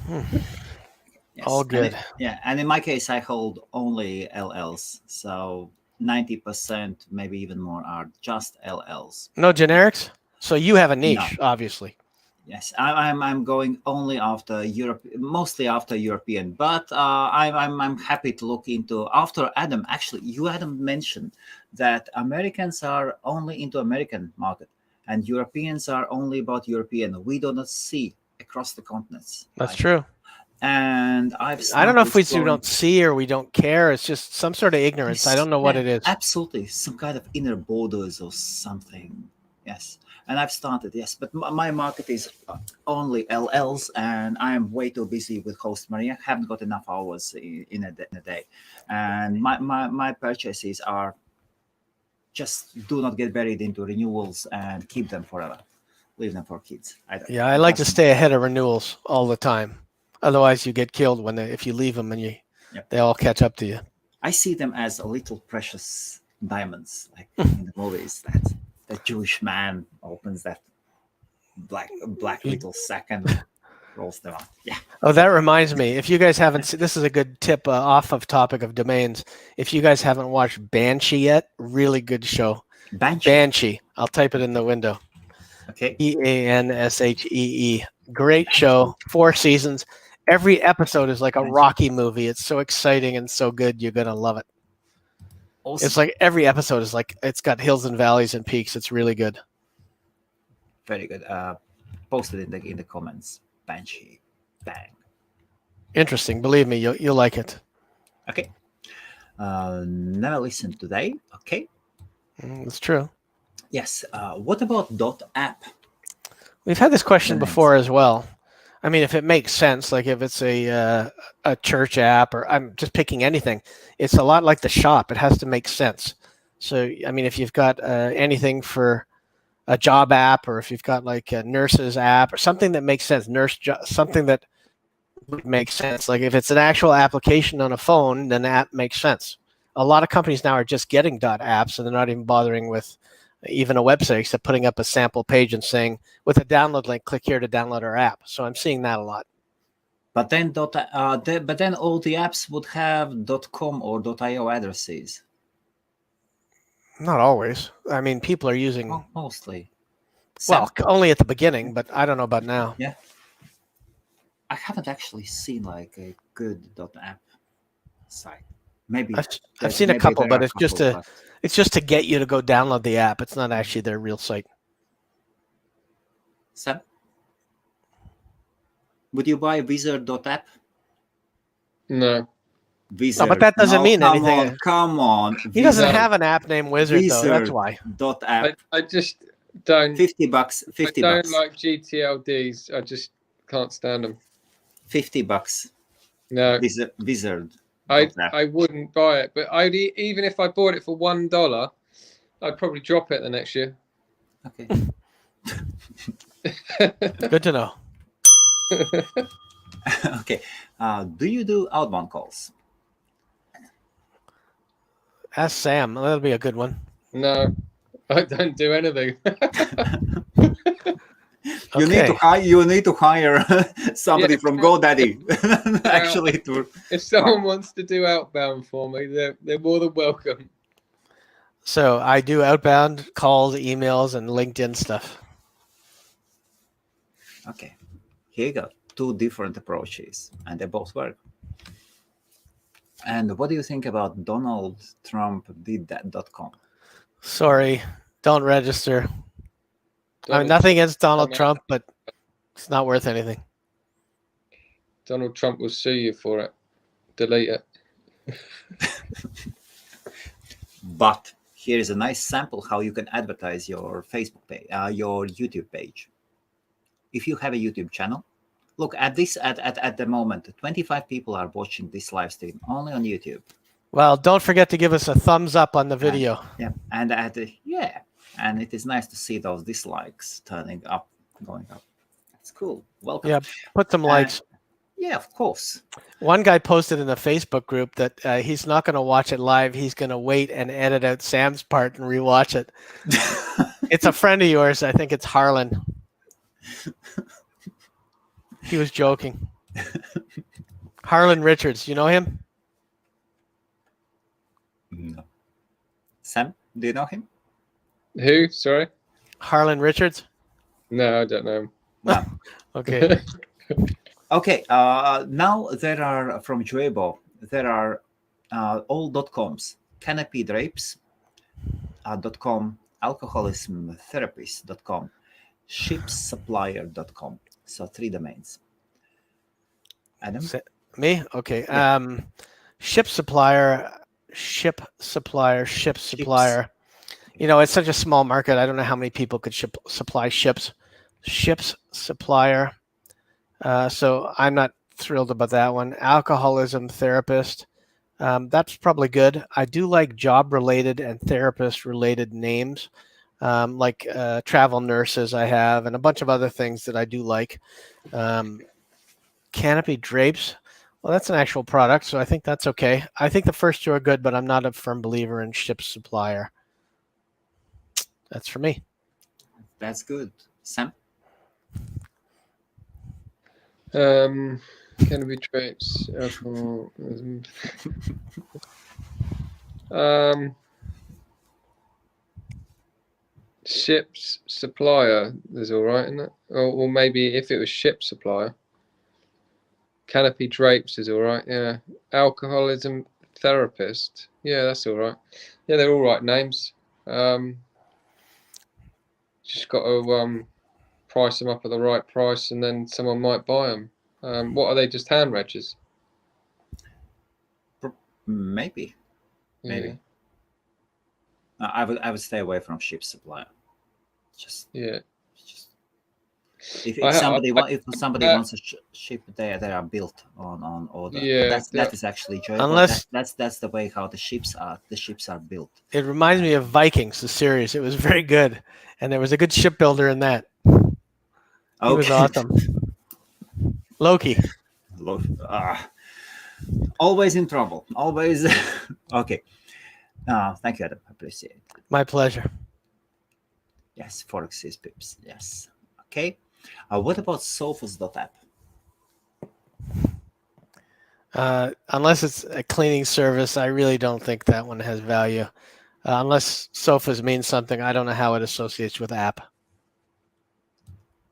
Yes. All good. And in my case, I hold only LLs. So 90%, maybe even more, are just LLs. No generics? So you have a niche, obviously. Yes, I'm going only after Europe, mostly after European. But I'm happy to look into after Adam. Actually, Adam mentioned that Americans are only into American market, and Europeans are only about European. We do not see across the continents. That's true. And I don't know if we don't see or we don't care. It's just some sort of ignorance. I don't know what it is. Absolutely, some kind of inner borders or something. Yes, and I've started. Yes, but my market is only LLs, and I am way too busy with HostMaria. Haven't got enough hours in a day, and my purchases are just do not get buried into renewals and keep them forever. Leave them for kids. I like to stay ahead of renewals all the time. Otherwise, you get killed if you leave them and they all catch up to you. I see them as little precious diamonds, like in the movies. That Jewish man opens that black little sack and rolls them out. Yeah. Oh, that reminds me. If you guys haven't seen, this is a good tip off of topic of domains. If you guys haven't watched Banshee yet, really good show. Banshee. I'll type it in the window. Okay. Banshee. Great show. 4 seasons. Every episode is like a Rocky movie. It's so exciting and so good. You're going to love it. Awesome. It's like every episode is like, it's got hills and valleys and peaks. It's really good. Very good. Posted in the comments. Banshee. Bang. Interesting. Believe me, you'll like it. Okay. Never listened today. Okay. That's true. Yes. What about .app? We've had this question Domains. before as well. I mean, if it makes sense, like if it's a church app, or I'm just picking anything, it's a lot like the shop. It has to make sense. So, I mean, if you've got anything for a job app, or if you've got like a nurse's app, or something that makes sense, something that would make sense. Like if it's an actual application on a phone, then the app makes sense. A lot of companies now are just getting .apps, and they're not even bothering with even a website, except putting up a sample page and saying, with a download link, click here to download our app. So I'm seeing that a lot. But then but then all the apps would have .com or .io addresses. Not always. I mean, people are using mostly. Well, only at the beginning, but I don't know about now. Yeah. I haven't actually seen like a good .app site. Maybe I've seen a couple, but it's just to get you to go download the app. It's not actually their real site. Sam, would you buy Wizard.app? No. Wizard. No, but that doesn't mean anything. Come on. He doesn't have an app named Wizard, though. That's why. .app. I just don't. $50. I don't like GTLDs. I just can't stand them. $50. No. Wizard. I wouldn't buy it, but even if I bought it for $1, I'd probably drop it the next year. Okay. Good to know. Okay. Do you do outbound calls? Ask Sam. That'll be a good one. No, I don't do anything. You need to hire somebody from GoDaddy. Actually, if someone wants to do outbound for me, they're more than welcome. So I do outbound calls, emails, and LinkedIn stuff. Okay, here you go. 2 different approaches, and they both work. And what do you think about Donald Trump did that.com? Sorry, don't register. I mean, nothing against Donald Trump, but it's not worth anything. Donald Trump will sue you for it. Delete it. But here is a nice sample how you can advertise your Facebook page, your YouTube page. If you have a YouTube channel, look at this. At the moment, 25 people are watching this live stream only on YouTube. Well, don't forget to give us a thumbs up on the video. And and it is nice to see those dislikes going up. It's cool. Welcome. Yeah, put some likes. Yeah, of course. One guy posted in the Facebook group that he's not going to watch it live. He's going to wait and edit out Sam's part and rewatch it. It's a friend of yours. I think it's Harlan. He was joking. Harlan Richards. You know him? No. Sam, do you know him? Who? Sorry? Harlan Richards? No, I don't know him. No. Okay. Okay. Now there are from Juebo. There are all .coms: canopydrapes.com, alcoholismtherapist.com, shipsupplier.com. So 3 domains. Adam? Me? Okay. Ship supplier. You know, it's such a small market. I don't know how many people could supply ships. Ships supplier. So I'm not thrilled about that one. Alcoholism therapist. That's probably good. I do like job-related and therapist-related names, like travel nurses I have, and a bunch of other things that I do like. Canopy drapes. Well, that's an actual product, so I think that's okay. I think the first 2 are good, but I'm not a firm believer in ship supplier. That's for me. That's good. Sam? Canopy drapes. Ships supplier is all right, isn't it? Or maybe if it was ship supplier. Canopy drapes is all right. Yeah. Alcoholism therapist. Yeah, that's all right. Yeah, they're all right names. Just got to price them up at the right price, and then someone might buy them. What are they? Just hand wedges? Maybe. maybe. I would stay away from ship supplier. Just if somebody wants a ship, they are built on order. Yeah, that is actually joyful. Unless that's the way how the ships are built. it reminds me of Vikings, the series. It was very good, and there was a good shipbuilder in that. He was awesome. Loki. Always in trouble. Always. Okay. Thank you, Adam. I appreciate it. My pleasure. Yes, Forex is pips. Yes. Okay. What about Sophos.app? Unless it's a cleaning service, I really don't think that one has value. Unless Sophos means something, I don't know how it associates with app.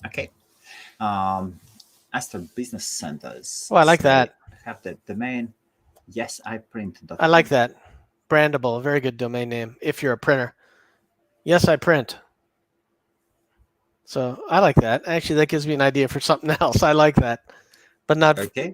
Okay. As for business centers. Oh, I like that. Have the domain. Yes, I print. I like that. Brandable, a very good domain name if you're a printer. Yes, I print. So I like that. Actually, that gives me an idea for something else. I like that, but not. Okay.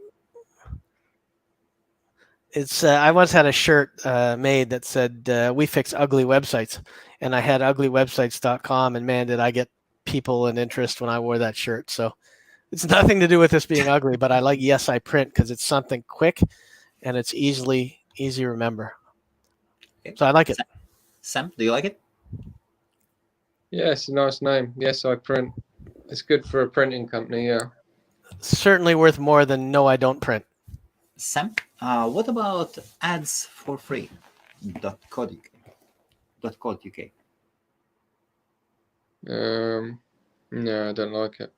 It's. I once had a shirt made that said "We fix ugly websites," and I had uglywebsites.com, and man, did I get people and interest when I wore that shirt. So it's nothing to do with this being ugly, but I like Yes, I print because it's something quick, and it's easy to remember. Okay. So I like it. Sam, do you like it? Yeah, it's a nice name. Yes, I print. It's good for a printing company, yeah. Certainly worth more than No, I don't print. Sam, what about ads for free? .co.uk. No, I don't like it.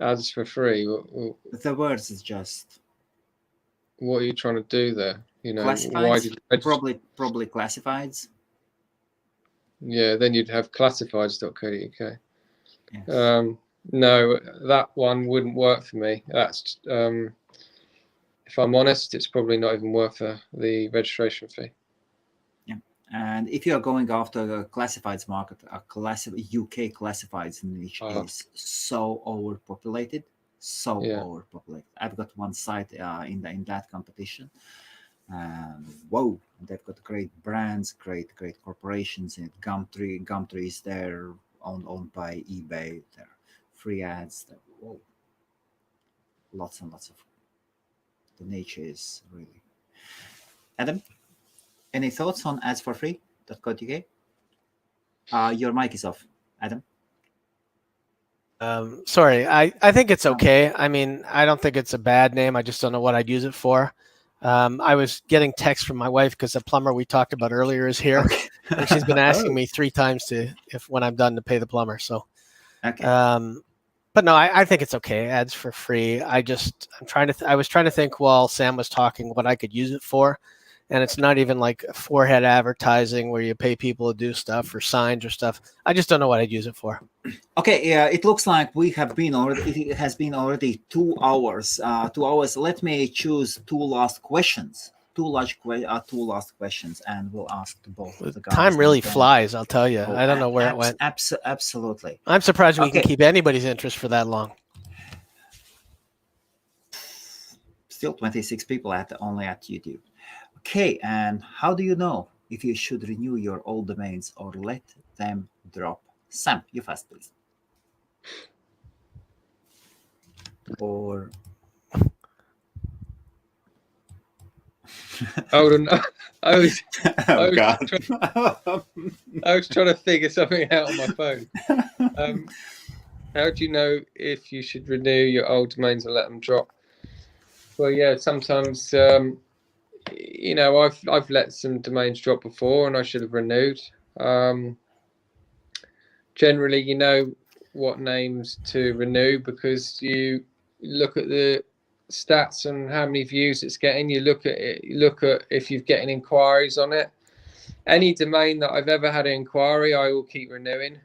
Ads for free. The words is just. What are you trying to do there? You know, why did probably classifieds. Yeah, then you'd have classifieds.co.uk. Yes. No, that one wouldn't work for me. That's if I'm honest, it's probably not even worth the registration fee. Yeah, and if you are going after the classifieds market, UK classifieds niche is so overpopulated. Overpopulated. I've got one site in that competition. Whoa, they've got great brands, great corporations in it. Gumtree is there, owned by eBay. There are free ads. Whoa, lots and lots of. The nature is really. Adam, any thoughts on ads for free.co.uk? Your mic is off, Adam. Sorry, I think it's okay. I mean, I don't think it's a bad name. I just don't know what I'd use it for. I was getting texts from my wife because the plumber we talked about earlier is here, and she's been asking me 3 times when I'm done to pay the plumber. So, okay. But no, I think it's okay. Ads for free. I was trying to think while Sam was talking what I could use it for, and it's not even like forehead advertising where you pay people to do stuff or signs or stuff. I just don't know what I'd use it for. Okay, yeah, it looks like we have been already. It has been already 2 hours. 2 hours. Let me choose 2 last questions. 2 last questions, and we'll ask to both of the guys. Time really flies, I'll tell you. I don't know where it went. Absolutely. I'm surprised we can keep anybody's interest for that long. Still 26 people only at YouTube. Okay, and how do you know if you should renew your old domains or let them drop? Sam, you first, please. Or Hold on. I was trying to figure something out on my phone. How do you know if you should renew your old domains or let them drop? Well, yeah, sometimes you know, I've let some domains drop before, and I should have renewed. Generally, you know what names to renew because you look at the stats and how many views it's getting. You look at it. You look at if you're getting inquiries on it. Any domain that I've ever had an inquiry, I will keep renewing.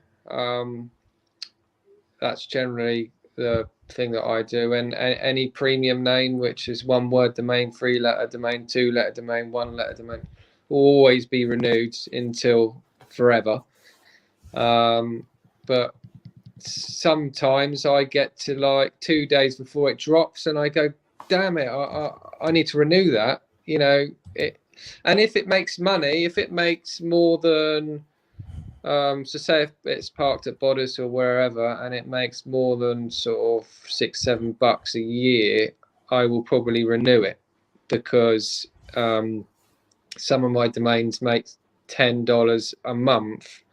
That's generally the thing that I do. And any premium name, which is 1 word domain, 3-letter domain, 2-letter domain, 1-letter domain, will always be renewed until forever. But sometimes I get to like 2 days before it drops and I go, damn it, I need to renew that. You know, And if it makes money, if it makes more than, so say if it's parked at Bodice or wherever, and it makes more than sort of $6-7 a year, I will probably renew it, because some of my domains make $10 a month,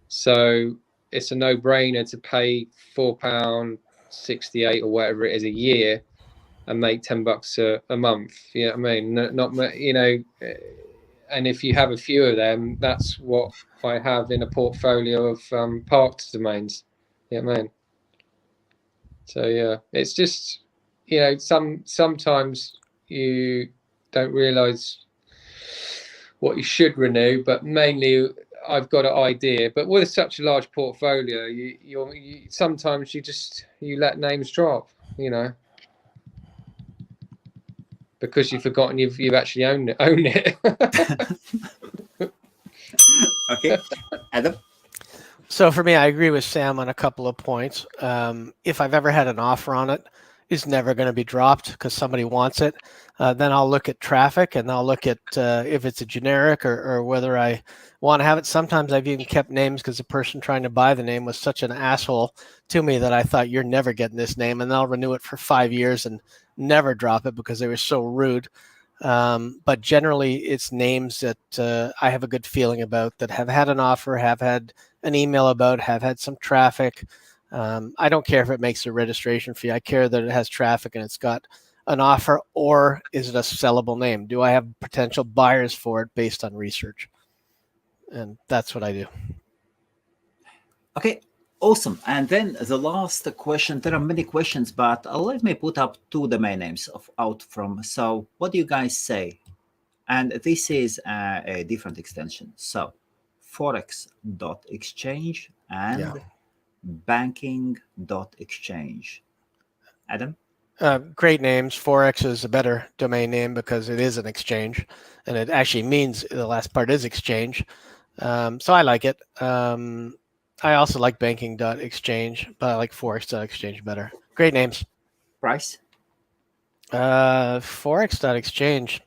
so it's a no-brainer to pay £4.68 or whatever it is a year and make $10 a month. You know what I mean? Not you know, and if you have a few of them, that's what I have in a portfolio of parked domains. You know what I mean? So yeah, it's just, you know, sometimes you don't realise what you should renew, but mainly I've got an idea. But with such a large portfolio, you sometimes you let names drop, you know, because you've forgotten you've actually owned it. Okay, Adam. So for me, I agree with Sam on a couple of points. If I've ever had an offer on it, it's never going to be dropped because somebody wants it. Then I'll look at traffic, and I'll look at if it's a generic or whether I want to have it. Sometimes I've even kept names because the person trying to buy the name was such an asshole to me that I thought, you're never getting this name, and I'll renew it for 5 years and never drop it because they were so rude. But generally, it's names that I have a good feeling about, that have had an offer, have had an email about, have had some traffic. I don't care if it makes a registration fee. I care that it has traffic and it's got an offer, or is it a sellable name? Do I have potential buyers for it based on research? And that's what I do. Okay, awesome. And then the last question, there are many questions, but let me put up 2 domain names out from. So what do you guys say? And this is a different extension. So forex.exchange and banking.exchange. Adam? Great names. Forex is a better domain name because it is an exchange, and it actually means the last part is exchange. So I like it. I also like banking.exchange, but I like forex.exchange better. Great names. Price? Forex.exchange.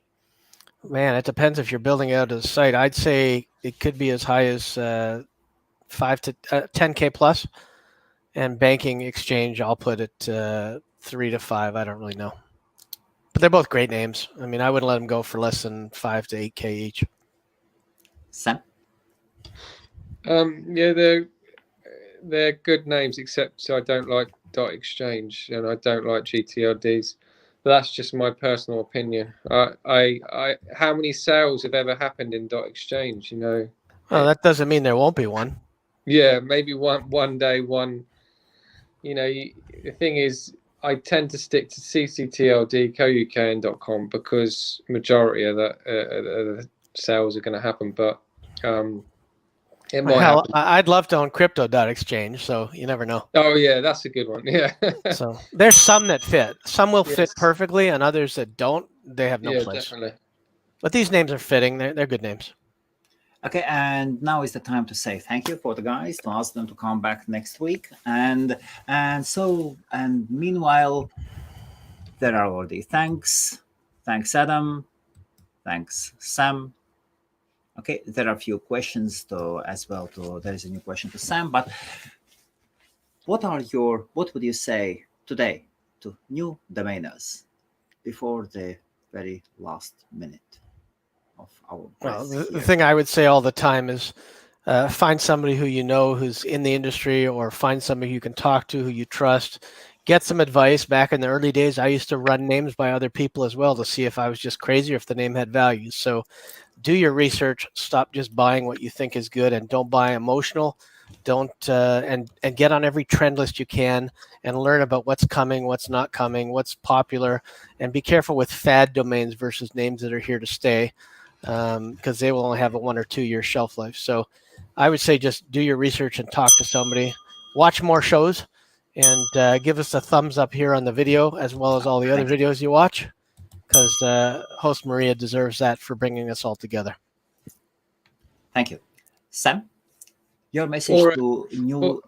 Man, it depends if you're building out a site. I'd say it could be as high as 5 to 10K plus. And banking exchange, I'll put it 3 to 5. I don't really know. But they're both great names. I mean, I wouldn't let them go for less than 5 to 8K each. Sam? Yeah, they're good names, except I don't like .exchange and I don't like GTLDs. But that's just my personal opinion. I how many sales have ever happened in .exchange? You know. Well, that doesn't mean there won't be one. Yeah, maybe one day, one. You know, the thing is, I tend to stick to CCTLD, CoUK, and .com because majority of the sales are going to happen. But it might happen. I'd love to own crypto.exchange, so you never know. Oh yeah, that's a good one. Yeah. So there's some that fit. Some will fit perfectly, and others that don't, they have no place. Definitely. But these names are fitting. They're good names. Okay, and now is the time to say thank you for the guys, to ask them to come back next week. And meanwhile, there are already thanks. Thanks, Adam. Thanks, Sam. Okay, there are a few questions as well. There is a new question to Sam, but what would you say today to new domainers before the very last minute of our the thing I would say all the time is find somebody who you know who's in the industry, or find somebody you can talk to who you trust. Get some advice. Back in the early days, I used to run names by other people as well to see if I was just crazy or if the name had value. So do your research. Stop just buying what you think is good, and don't buy emotional. Don't and get on every trend list you can and learn about what's coming, what's not coming, what's popular, and be careful with fad domains versus names that are here to stay, because they will only have a 1 or 2 year shelf life. So I would say just do your research and talk to somebody. Watch more shows, and give us a thumbs up here on the video as well as all the other videos you watch, because HostMaria deserves that for bringing us all together. Thank you. Sam, your message to you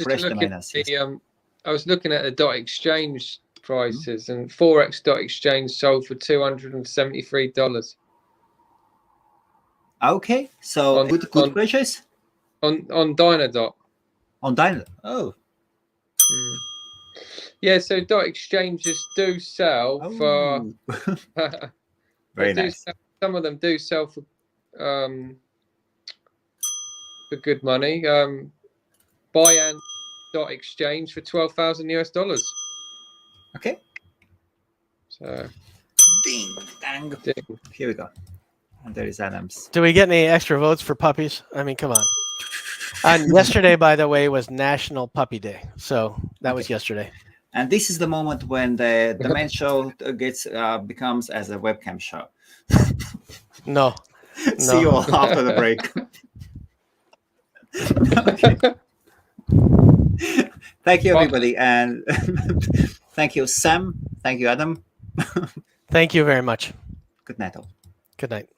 fresh domainers. I was looking at the .exchange prices, and forex.exchange sold for $273. Okay, so good purchase on Dynadot. On Dynadot. Oh. Yeah, so dot exchanges do sell for very nice. Some of them do sell for good money. Buy.exchange for $12,000 US. Okay. So ding. Here we go. And there is Adams. Do we get any extra votes for puppies? I mean, come on. And yesterday, by the way, was National Puppy Day. So that was yesterday. And this is the moment when the main show becomes as a webcam show. No. See you all after the break. Okay. Thank you, everybody. And thank you, Sam. Thank you, Adam. Thank you very much. Good night, all. Good night.